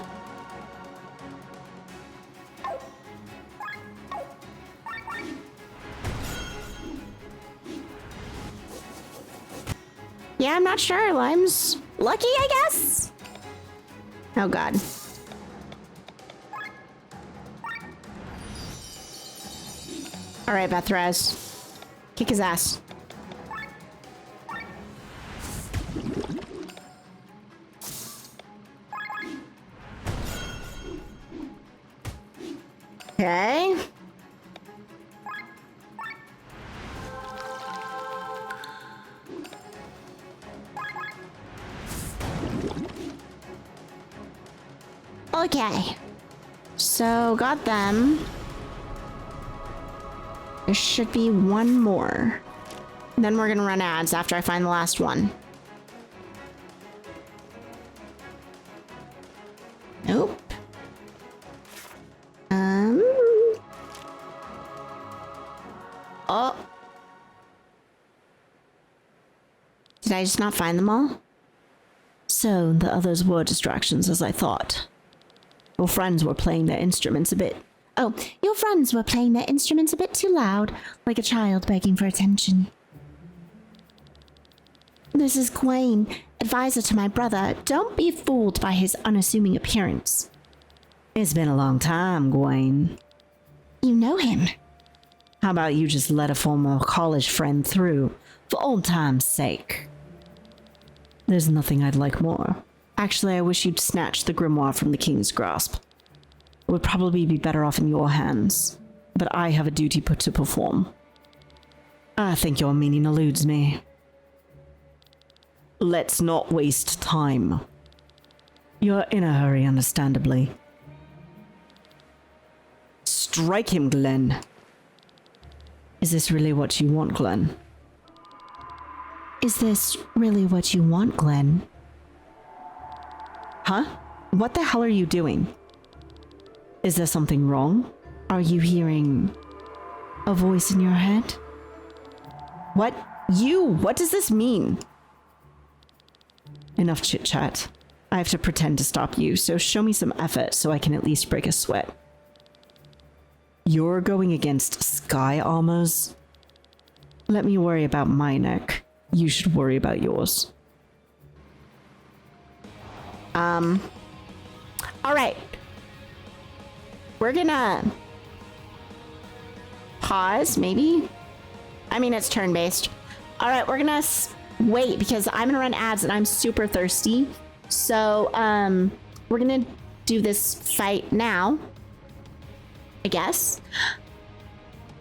Speaker 2: Yeah, I'm not sure. Lime's lucky, I guess? Oh, God. All right, Bethraz. Kick his ass. Okay. Okay. So, got them. There should be one more. Then we're gonna run ads after I find the last one. Nope. Oh. Did I just not find them all?
Speaker 11: So, the others were distractions as I thought. Your friends were playing their instruments a bit.
Speaker 2: Oh, your friends were playing their instruments a bit too loud, like a child begging for attention. This is Gwaine, advisor to my brother. Don't be fooled by his unassuming appearance.
Speaker 11: It's been a long time, Gwaine.
Speaker 2: You know him.
Speaker 11: How about you just let a former college friend through, for old time's sake? There's nothing I'd like more. Actually, I wish you'd snatch the grimoire from the king's grasp. It would probably be better off in your hands, but I have a duty put to perform. I think your meaning eludes me. Let's not waste time. You're in a hurry, understandably. Strike him, Glenn. Is this really what you want, Glenn?
Speaker 2: Is this really what you want, Glenn?
Speaker 11: Huh? What the hell are you doing? Is there something wrong?
Speaker 2: Are you hearing a voice in your head?
Speaker 11: What? You? What does this mean? Enough chit-chat. I have to pretend to stop you, so show me some effort so I can at least break a sweat. You're going against sky armors? Let me worry about my neck. You should worry about yours.
Speaker 2: All right. We're gonna pause, maybe? I mean, it's turn-based. All right, we're gonna wait because I'm gonna run ads and I'm super thirsty. So, we're gonna do this fight now, I guess.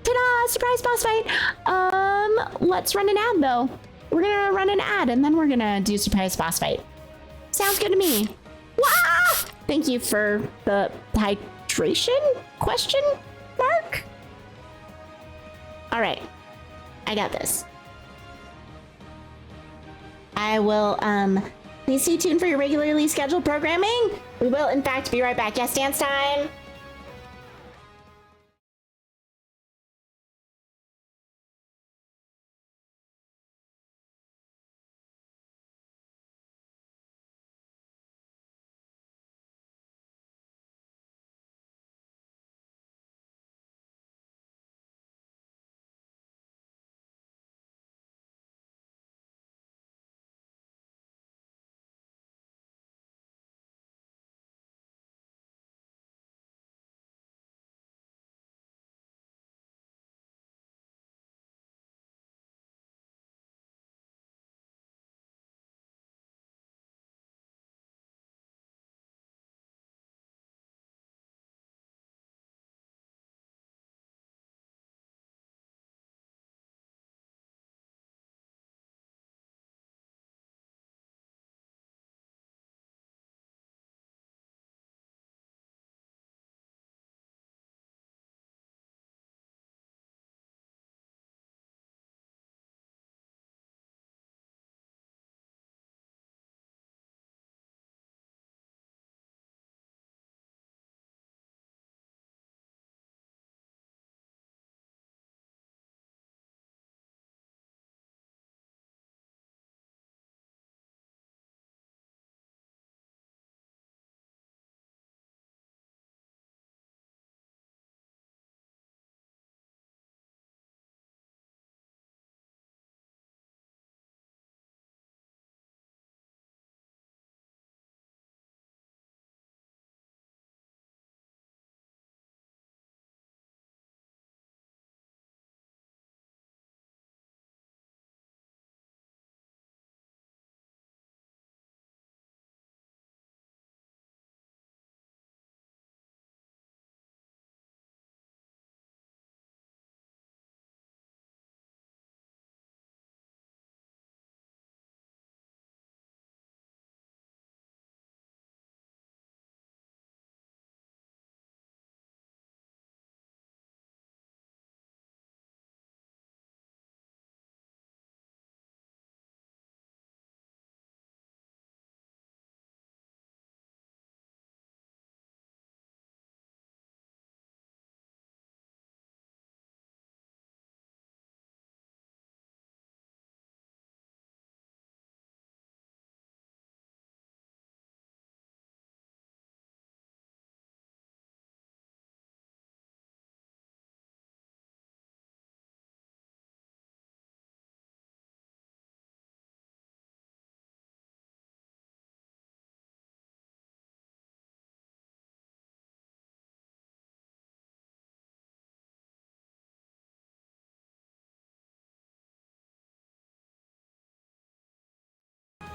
Speaker 2: Ta-da! Surprise boss fight! Let's run an ad though. We're gonna run an ad and then we're gonna do surprise boss fight. Sounds good to me. Wah! Thank you for the hydration question mark? All right, I got this. I will, please stay tuned for your regularly scheduled programming. We will, in fact, be right back. Yes, dance time.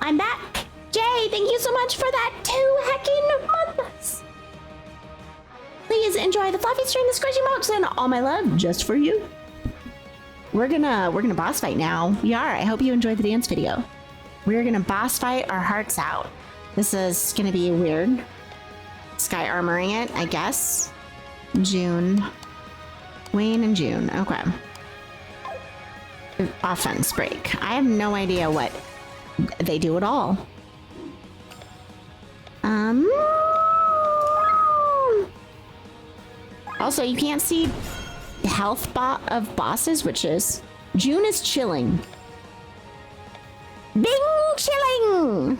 Speaker 2: I'm back. Jay, thank you so much for that 2 heckin' months. Please enjoy the fluffy stream, the squishy mocks, and all my love just for you. We're gonna boss fight now. We are. I hope you enjoyed the dance video. We're gonna boss fight our hearts out. This is gonna be weird. Sky armoring it, I guess. June. Wayne and June. Okay. Offense break. I have no idea what they do at all. Also, you can't see the health bot of bosses, which is June is chilling. Bing chilling.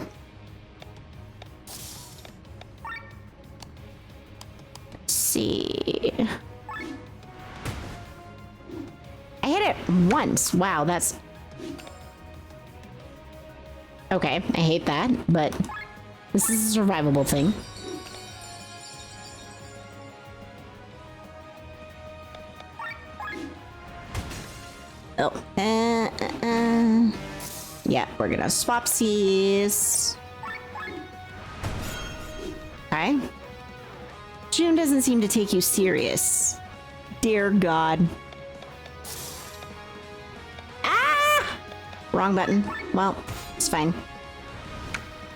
Speaker 2: Let's see. I hit it once. Wow, that's okay. I hate that, but this is a survivable thing. Oh, yeah, we're gonna swap C's. Okay. June doesn't seem to take you serious. Dear God. Ah! Wrong button. Well, it's fine.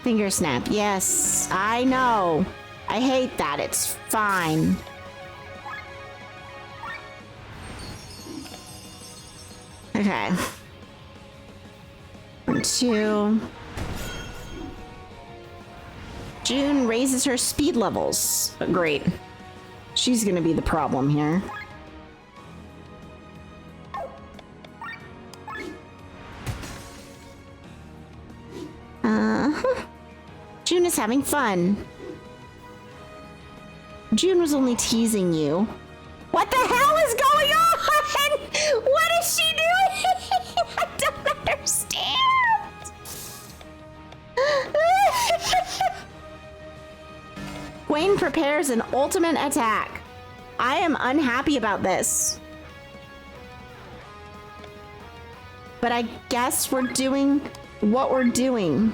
Speaker 2: Finger snap. Yes, I know. I hate that. It's fine. Okay. 1, 2. June raises her speed levels. Great. She's gonna be the problem here. June is having fun. June was only teasing you. What the hell is going on? What is she doing? I don't understand. Wayne prepares an ultimate attack. I am unhappy about this. But I guess we're doing what we're doing.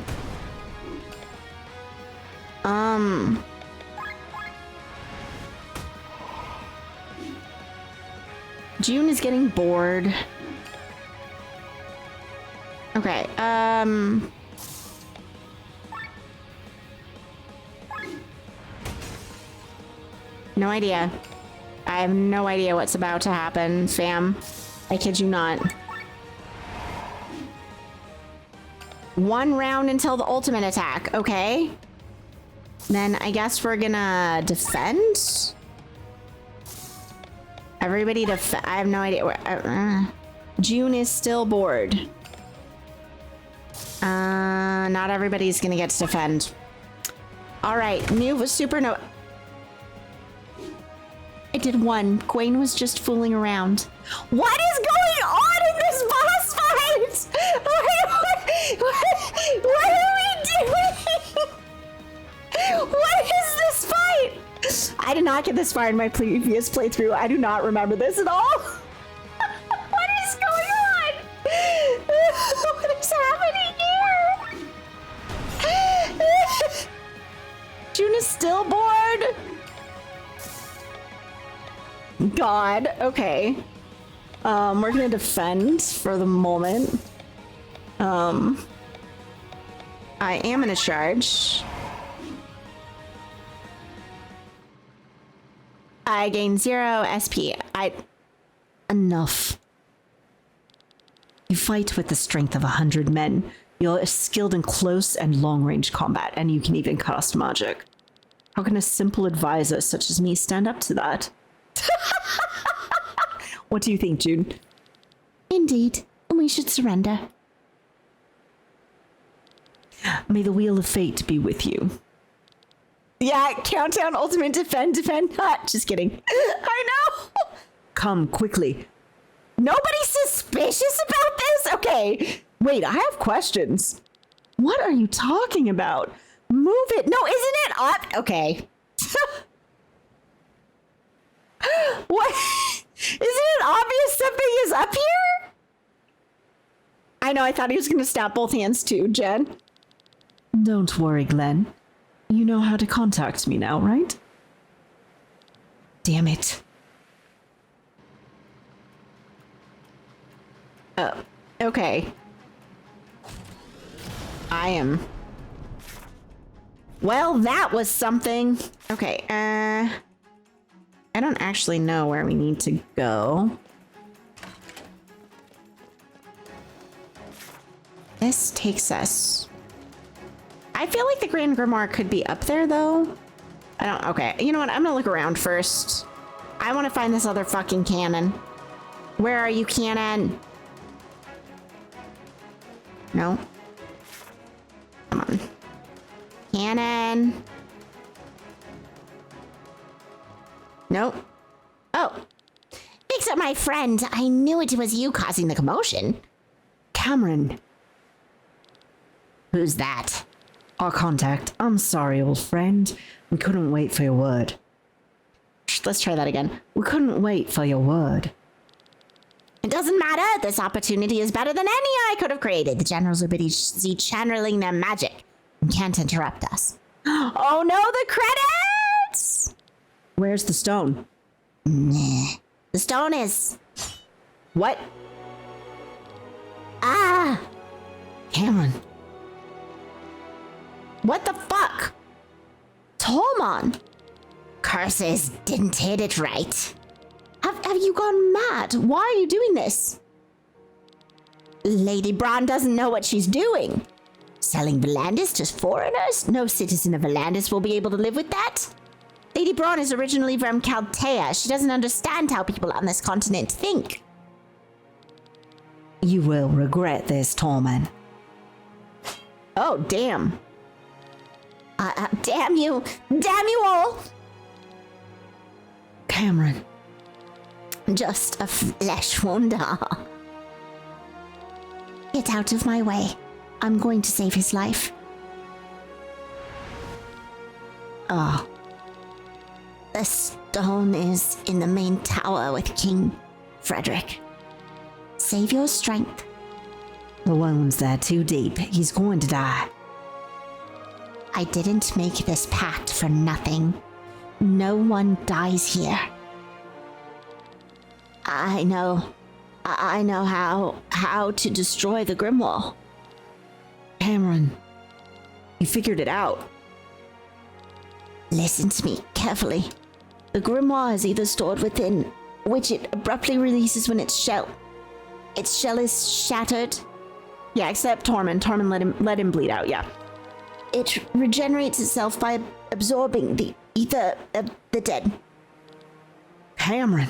Speaker 2: June is getting bored. Okay, no idea. I have no idea what's about to happen, fam. I kid you not. 1 round until the ultimate attack, okay? Then I guess we're gonna defend? Everybody I have no idea where. June is still bored. Not everybody's gonna get to defend. All right, new supernova. I did 1. Gwen was just fooling around. What is going on in this boss fight? What are we doing? What is this fight? I did not get this far in my previous playthrough. I do not remember this at all. What is going on? What is happening here? June is still bored. God, okay. We're gonna defend for the moment. I am gonna charge. I gain 0 SP. Enough. You fight with the strength of 100 men. You're skilled in close and long-range combat, and you can even cast magic. How can a simple advisor such as me stand up to that? What do you think, June? Indeed. We should surrender. May the wheel of fate be with you. Yeah, countdown, ultimate, defend. Just kidding. I know. Come quickly. Nobody's suspicious about this? Okay. Wait, I have questions. What are you talking about? Move it. No, isn't it up? Okay. What? Isn't it obvious something is up here? I know, I thought he was going to snap both hands too, Jen.
Speaker 11: Don't worry, Glenn. You know how to contact me now, right? Damn it.
Speaker 2: Oh, okay. I am. Well, that was something. Okay, I don't actually know where we need to go. This takes us. I feel like the Grand Grimoire could be up there, though. I don't. Okay, you know what? I'm gonna look around first. I want to find this other fucking cannon. Where are you, cannon? No. Come on. Cannon. Nope. Oh. Fix it, my friend. I knew it was you causing the commotion.
Speaker 11: Cameron.
Speaker 2: Who's that?
Speaker 11: Our contact. I'm sorry, old friend. We couldn't wait for your word.
Speaker 2: Let's try that again.
Speaker 11: We couldn't wait for your word.
Speaker 2: It doesn't matter. This opportunity is better than any I could have created. The generals are busy channeling their magic and can't interrupt us. Oh no, the credits!
Speaker 11: Where's the stone?
Speaker 2: Nah. The stone is... What? Ah!
Speaker 11: Cameron.
Speaker 2: What the fuck? Tormund! Curses didn't hit it right. Have you gone mad? Why are you doing this? Lady Braun doesn't know what she's doing. Selling Volandis to foreigners? No citizen of Volandis will be able to live with that. Lady Braun is originally from Chaldea. She doesn't understand how people on this continent think.
Speaker 11: You will regret this, Tormund.
Speaker 2: Oh, damn. Damn you. Damn you all.
Speaker 11: Cameron.
Speaker 2: Just a flesh wound. Get out of my way. I'm going to save his life. Oh. The stone is in the main tower with King Frederick. Save your strength.
Speaker 11: The wound's there too deep. He's going to die.
Speaker 2: I didn't make this pact for nothing. No one dies here. I know how to destroy the Grimoire.
Speaker 11: Cameron, you figured it out.
Speaker 2: Listen to me carefully. The Grimoire is either stored within, which it abruptly releases when its shell is shattered. Yeah, except Tormund. Tormund let him bleed out, yeah. It regenerates itself by absorbing the ether of the dead.
Speaker 11: Cameron.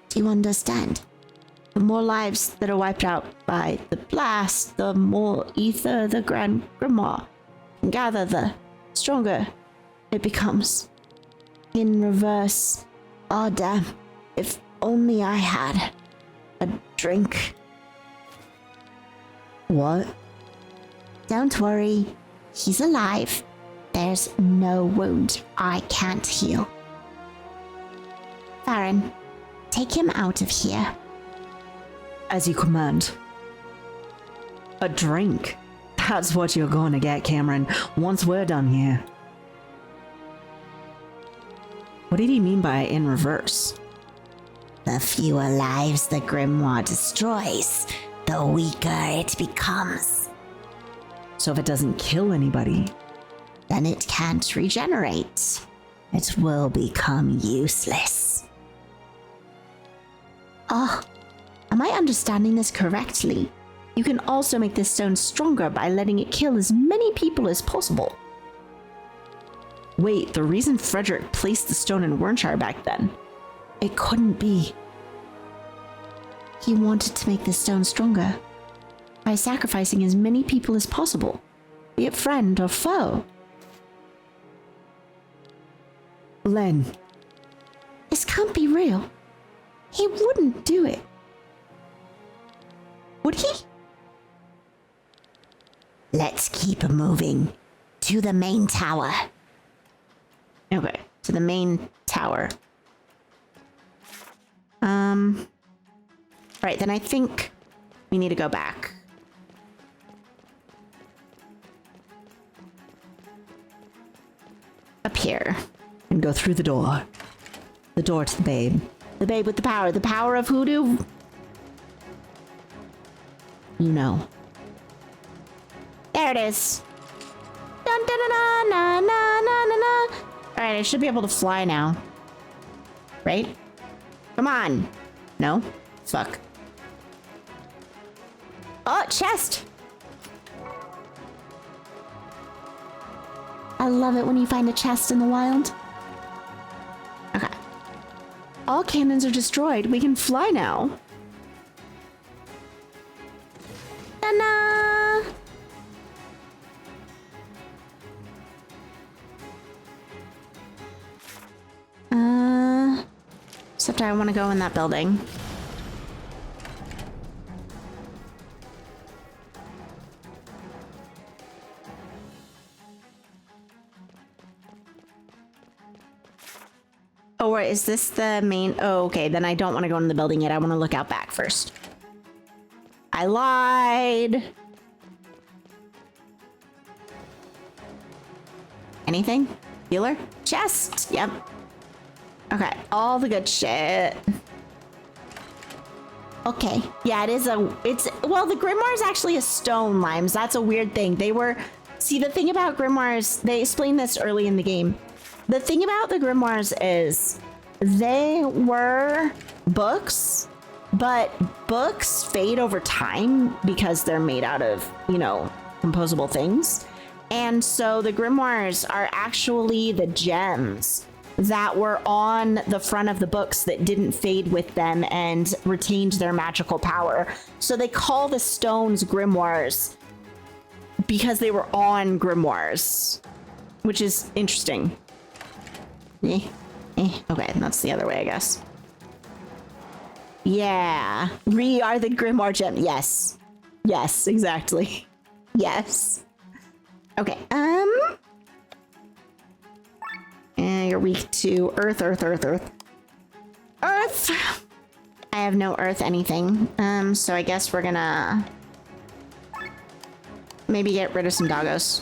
Speaker 2: Do you understand? The more lives that are wiped out by the blast, the more ether the Grand Grimoire can gather, the stronger it becomes. In reverse. Oh, damn. If only I had a drink.
Speaker 11: What?
Speaker 2: Don't worry. He's alive. There's no wound I can't heal. Farron, take him out of here.
Speaker 11: As you command. A drink? That's what you're going to get, Cameron, once we're done here. What did he mean by in reverse?
Speaker 2: The fewer lives the Grimoire destroys, the weaker it becomes.
Speaker 11: So if it doesn't kill anybody,
Speaker 2: then it can't regenerate. It will become useless. Oh, am I understanding this correctly? You can also make this stone stronger by letting it kill as many people as possible.
Speaker 11: Wait, the reason Frederick placed the stone in Wyrnshire back then,
Speaker 2: it couldn't be. He wanted to make this stone stronger by sacrificing as many people as possible, be it friend or foe.
Speaker 11: Len.
Speaker 2: This can't be real. He wouldn't do it. Would he? Let's keep moving to the main tower. Okay, to the main tower. Right, then I think we need to go back. here and go through the door. The door to the babe. The babe with the power of hoodoo. You know. There it is. Dun, dun, dun, dun, na, na, na, na, na. All right, I should be able to fly now. Right? Come on. No? Fuck. Oh, chest. I love it when you find a chest in the wild. Okay. All cannons are destroyed. We can fly now. Ta-da! Except I want to go in that building. Oh, or is this the main? Oh, okay. Then I don't want to go in the building yet. I want to look out back first. I lied. Anything? Healer? Chest. Yep. Okay. All the good shit. Okay. Yeah, it is well, the grimoire is actually a stone, Limes. That's a weird thing. See, the thing about grimoires, they explained this early in the game. The thing about the grimoires is they were books, but books fade over time because they're made out of, composable things. And so the grimoires are actually the gems that were on the front of the books that didn't fade with them and retained their magical power. So they call the stones grimoires because they were on grimoires, which is interesting. Okay, that's the other way, I guess. Yeah, we are the grimoire gem. Yes, exactly. Yes. Okay. And you're weak to earth. Earth. I have no earth anything. So I guess we're gonna maybe get rid of some doggos.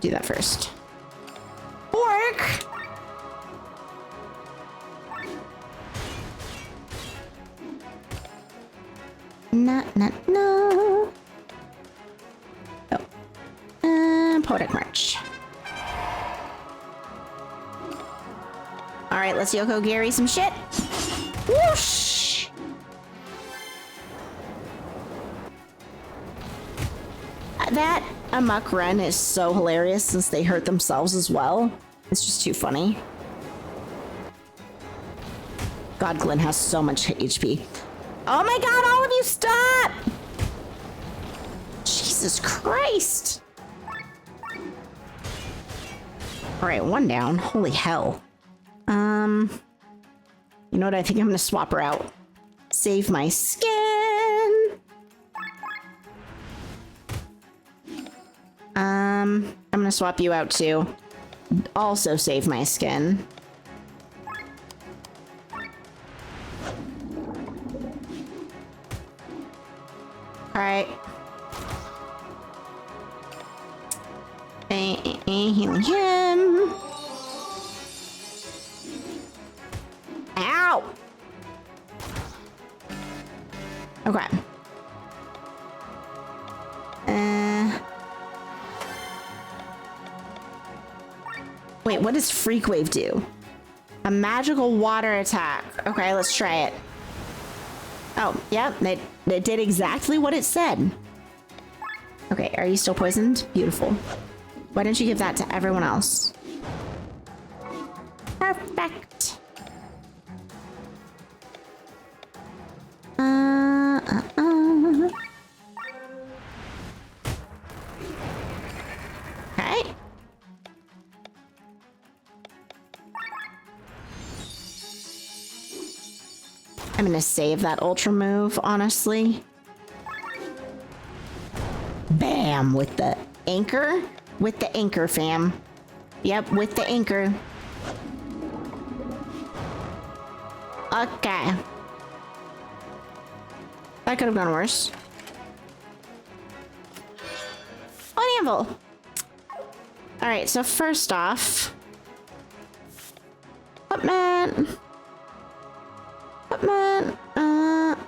Speaker 2: Do that first. Pork. No. Oh. Poetic March. All right, let's Yoko Gary some shit. Whoosh! That Amok Run is so hilarious since they hurt themselves as well. It's just too funny. God, Glenn has so much HP. Oh my god, all of you stop! Jesus Christ! Alright, one down. Holy hell. You know what? I think I'm gonna swap her out. Save my skin! I'm gonna swap you out too. Also save my skin. Alright. Healing him. Ow! Okay. Wait, what does Freak Wave do? A magical water attack. Okay, let's try it. Oh, yep, it did exactly what it said. Okay, are you still poisoned? Beautiful. Why don't you give that to everyone else? Perfect. Okay. I'm gonna save that ultra move, honestly. Bam, with the anchor. With the anchor, fam. Yep, with the anchor. Okay. That could have gone worse. Oh, an anvil. Alright, so first off, Equipment.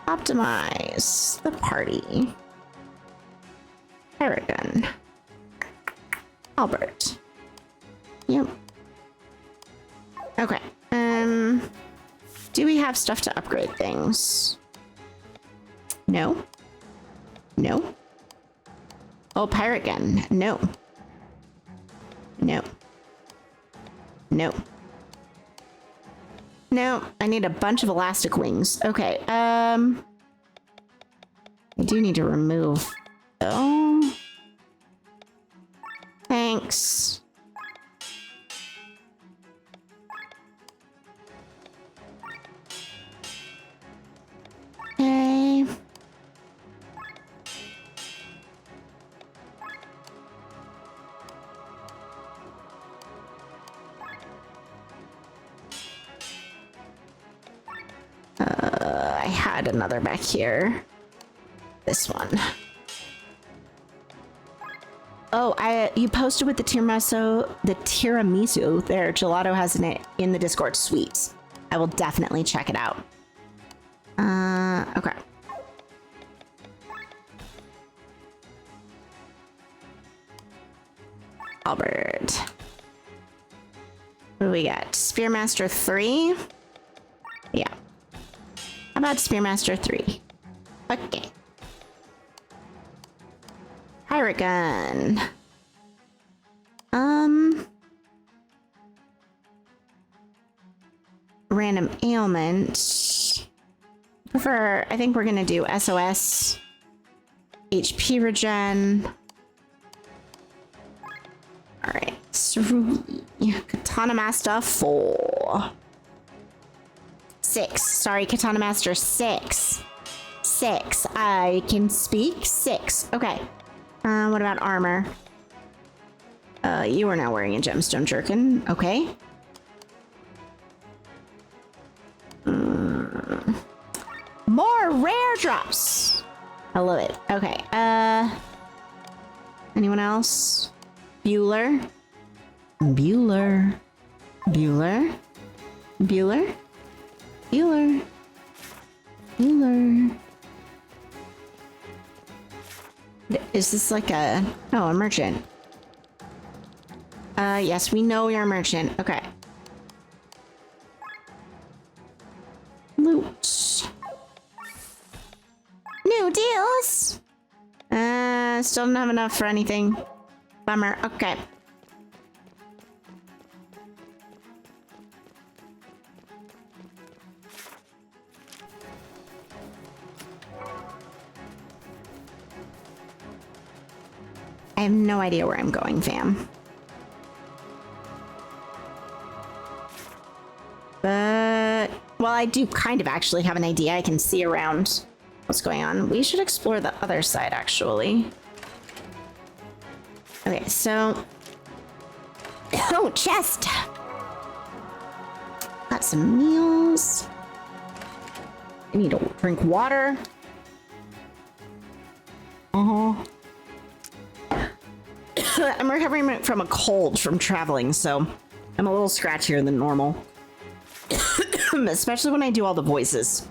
Speaker 2: Optimize the party. Paragon. Albert. Yep. Okay. Do we have stuff to upgrade things? No. No. Oh, pirate gun. No. No. No. No, I need a bunch of elastic wings. Okay, I do need to remove. Oh. Thanks. Okay. I had another back here. This one. Oh, you posted with the tiramisu. The tiramisu there. Gelato has it in the Discord. Sweet. I will definitely check it out. Okay. Albert. What do we got? Spearmaster 3? Yeah. How about Spearmaster 3? Okay. Pirate gun. Random ailment. I think we're gonna do SOS. HP regen. Alright. Katana Master 4. 6. Sorry, Katana Master 6. 6. I can speak. 6. Okay. What about armor? You are now wearing a gemstone jerkin. Okay. More rare drops. I love it. Okay. Anyone else? Bueller. Bueller. Bueller. Bueller. Bueller. Bueller. Is this like a... Oh, a merchant. Yes, we know you're a merchant. Okay. Loot. New deals! Still don't have enough for anything. Bummer. Okay. I have no idea where I'm going, fam. But, well, I do kind of actually have an idea. I can see around what's going on. We should explore the other side, actually. Okay, so... Oh, chest! Got some meals. I need to drink water. I'm recovering from a cold from traveling, so I'm a little scratchier than normal. Especially when I do all the voices.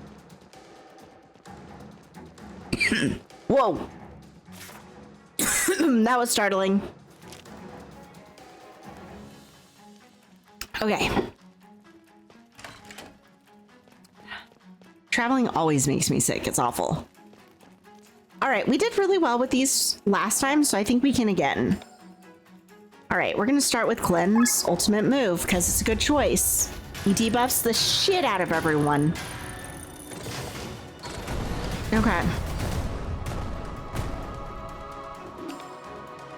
Speaker 2: Whoa! That was startling. Okay. Traveling always makes me sick. It's awful. All right, we did really well with these last time, so I think we can again. All right, we're gonna start with Glenn's ultimate move because it's a good choice. He debuffs the shit out of everyone. Okay.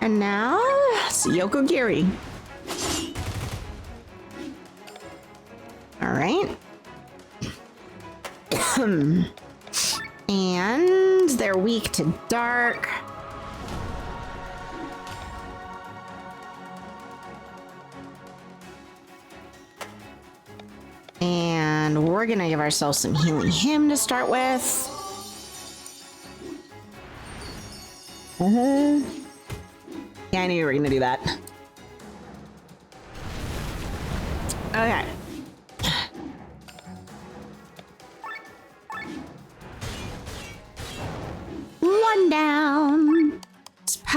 Speaker 2: And now, it's Yokogiri. All right. And they're weak to dark. And we're gonna give ourselves some healing hymn to start with. Yeah, I knew you were gonna do that. Okay.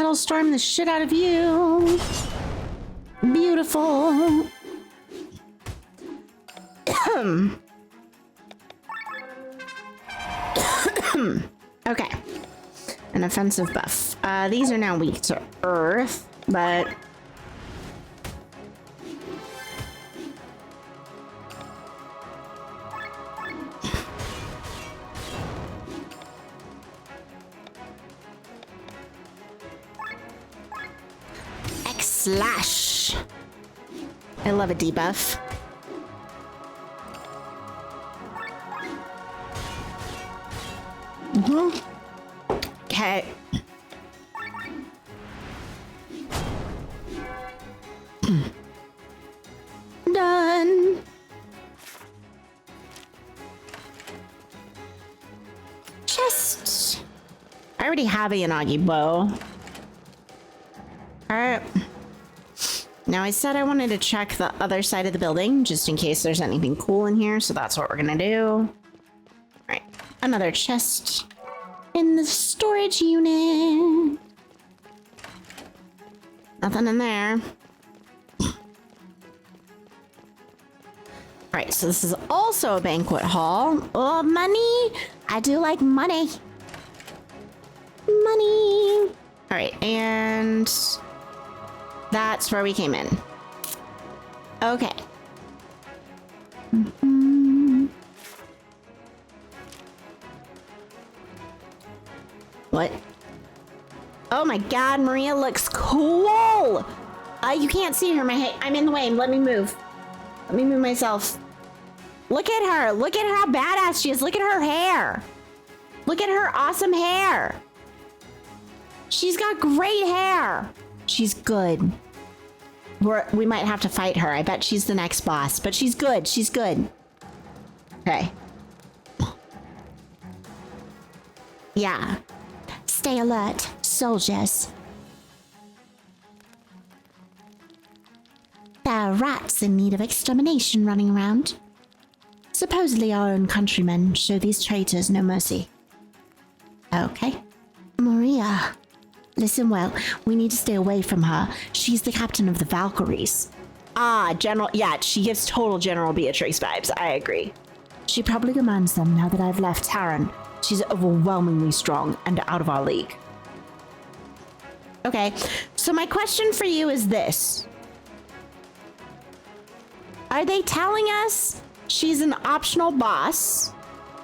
Speaker 2: Petal storm the shit out of you. Beautiful. Okay. An offensive buff. These are now weak to earth, but X-Slash. I love a debuff. Okay. Done. Chest. I already have a Yanagi bow. Alright. Now I said I wanted to check the other side of the building just in case there's anything cool in here, so that's what we're gonna do. Alright. Another chest in the storage unit. Nothing in there. Alright, so this is also a banquet hall. Oh, money! I do like money. Money! Alright, and that's where we came in. Okay. What? Oh my god, Maria looks cool! You can't see her. I'm in the way. Let me move. Let me move myself. Look at her. Look at how badass she is. Look at her hair. Look at her awesome hair. She's got great hair. She's good. We might have to fight her. I bet she's the next boss, but she's good. She's good. Okay. Yeah. Stay alert, soldiers. There are rats in need of extermination running around. Supposedly our own countrymen show these traitors no mercy. Okay. Maria. Listen well, we need to stay away from her. She's the captain of the Valkyries. Ah, General... Yeah, she gives total General Beatrix vibes. I agree. She probably commands them now that I've left Tyrant. She's overwhelmingly strong and out of our league. Okay, so my question for you is this. Are they telling us she's an optional boss?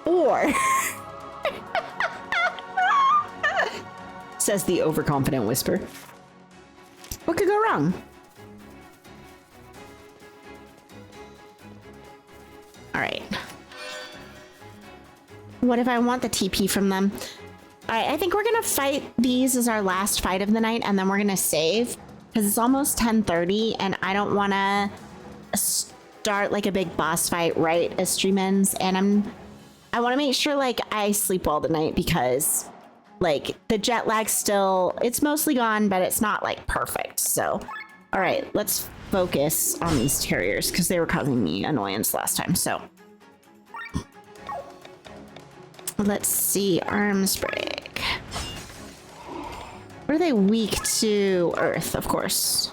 Speaker 2: Or... says the overconfident whisper. What could go wrong? Alright. What if I want the TP from them? Alright, I think we're gonna fight these as our last fight of the night, and then we're gonna save. Because it's almost 10:30, and I don't wanna start like a big boss fight right as stream ends. And I wanna make sure like I sleep well tonight, because like the jet lag still, it's mostly gone, but it's not like perfect. So, all right, let's focus on these terriers because they were causing me annoyance last time. So let's see, arms break. Were they weak to earth? Of course.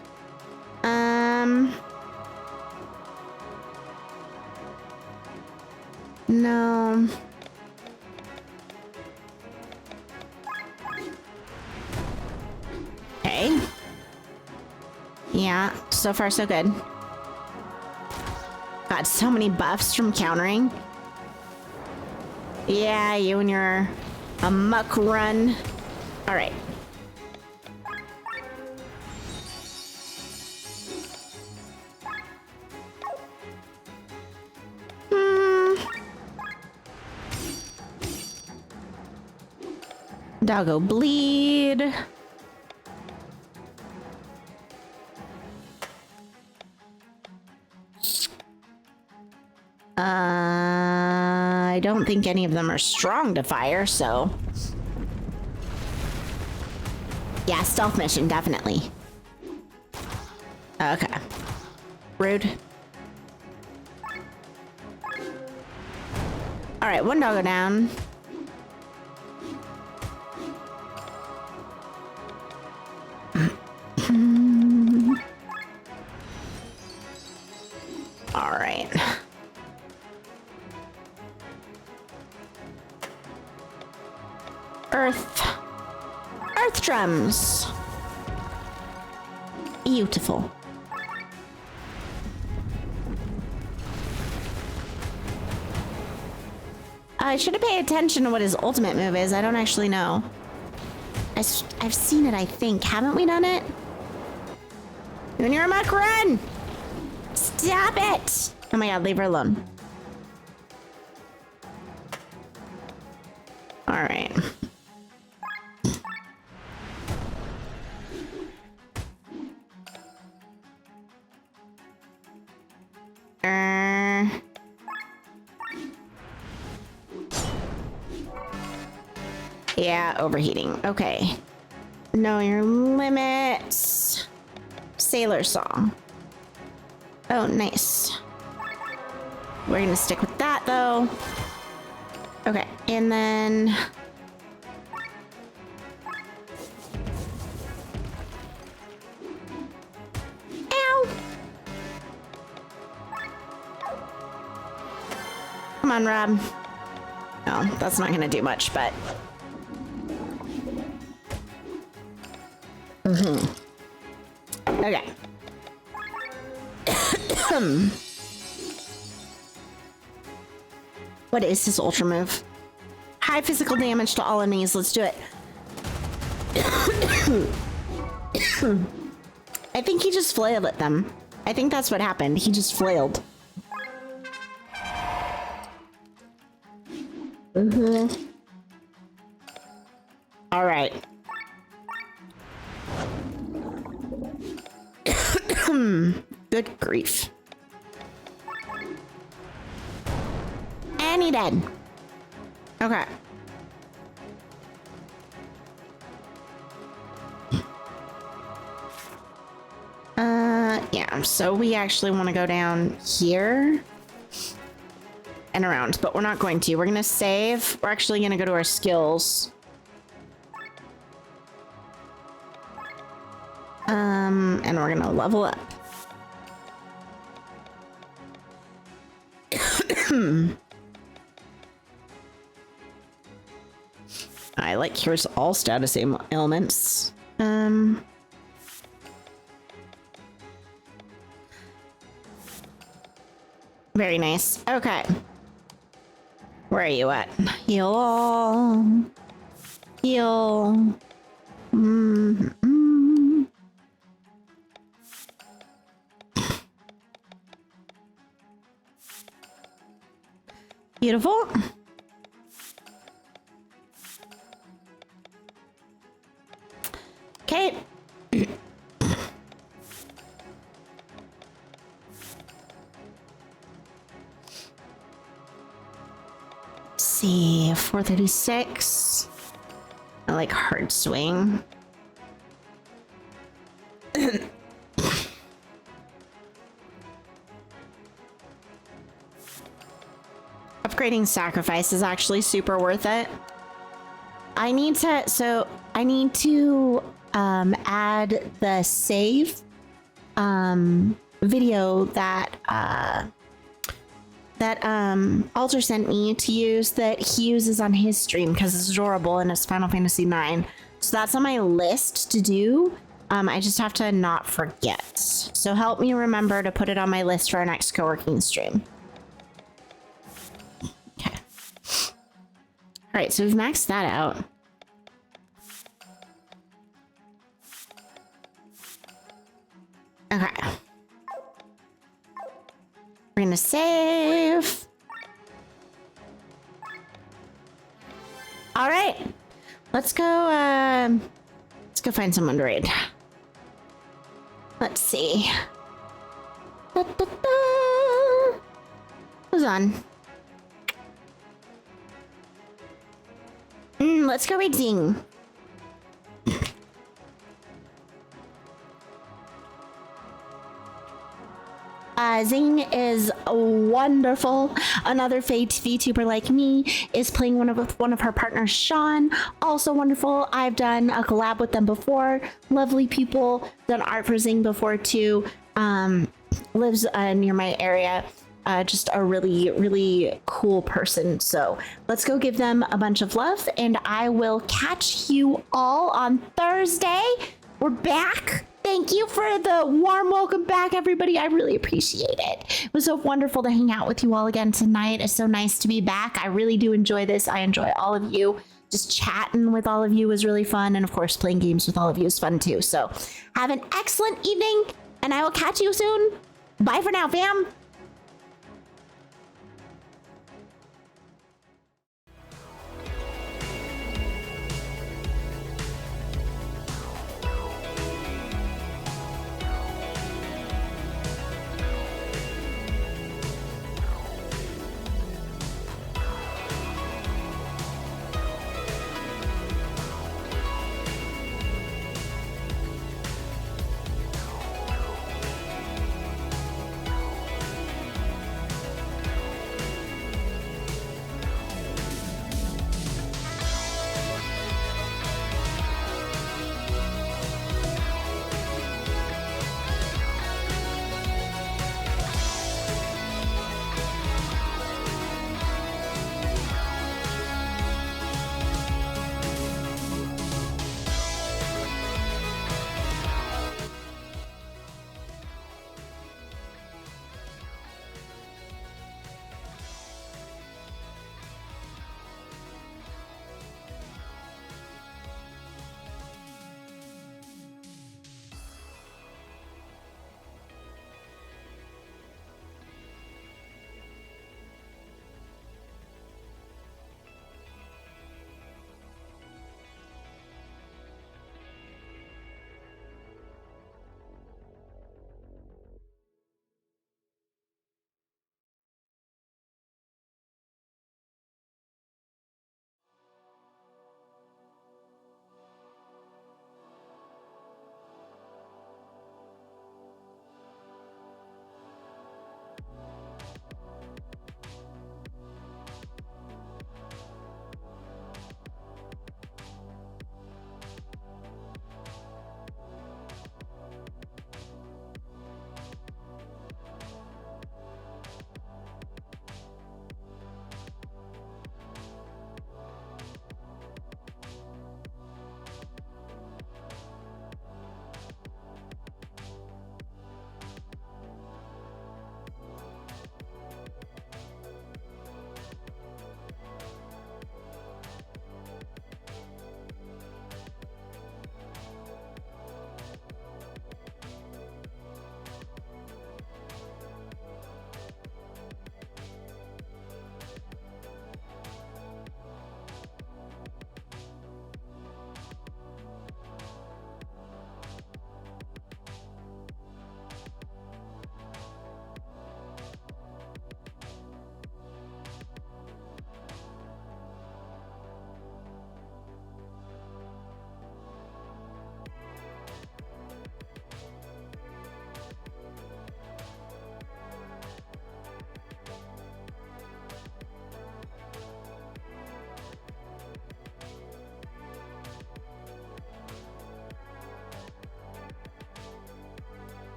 Speaker 2: No. Okay. Yeah, so far so good. Got so many buffs from countering. Yeah, you and your muck run. All right. Doggo bleed. I don't think any of them are strong to fire, so... Yeah, stealth mission, definitely. Okay. Rude. Alright, one doggo down. earth drums. Beautiful. I should have paid attention to what his ultimate move is. I don't actually know. I've seen it, I think. Haven't we done it? Junior Muck, run! Stop it! Oh my god, leave her alone. Alright. Yeah, overheating. Okay. Know your limits. Sailor song. Oh, nice. We're gonna stick with that though. Okay, and then ow! Come on, Rob. No, that's not gonna do much, but okay. What is his ultra move? High physical damage to all enemies. Let's do it. I think he just flailed at them. I think that's what happened. He just flailed. All right. Good grief. And he dead. Okay. Yeah, so we actually want to go down here and around, but we're not going to. We're going to save. We're actually going to go to our skills. And we're gonna level up. I like here's all status elements. Very nice. Okay. Where are you at? Heal all. Heal. Beautiful. Okay. See, 436. I like hard swing. Upgrading sacrifice is actually super worth it. I need to add the save video that Alter sent me to use that he uses on his stream because it's adorable and it's Final Fantasy IX. So that's on my list to do. I just have to not forget. So help me remember to put it on my list for our next co-working stream. Okay. All right, so we've maxed that out. Okay. We're gonna save. All right, let's go find someone to raid. Let's see. Who's on? Let's go raid Zing. Zing is wonderful. Another VTuber like me is playing one of her partners, Sean. Also wonderful. I've done a collab with them before. Lovely people. Done art for Zing before too. Lives near my area. just a really, really cool person. So let's go give them a bunch of love, and I will catch you all on Thursday. We're back. Thank you for the warm welcome back, everybody. I really appreciate it. It was so wonderful to hang out with you all again tonight. It's so nice to be back. I really do enjoy this. I enjoy all of you. Just chatting with all of you was really fun. And of course, playing games with all of you is fun too. So have an excellent evening, and I will catch you soon. Bye for now, fam.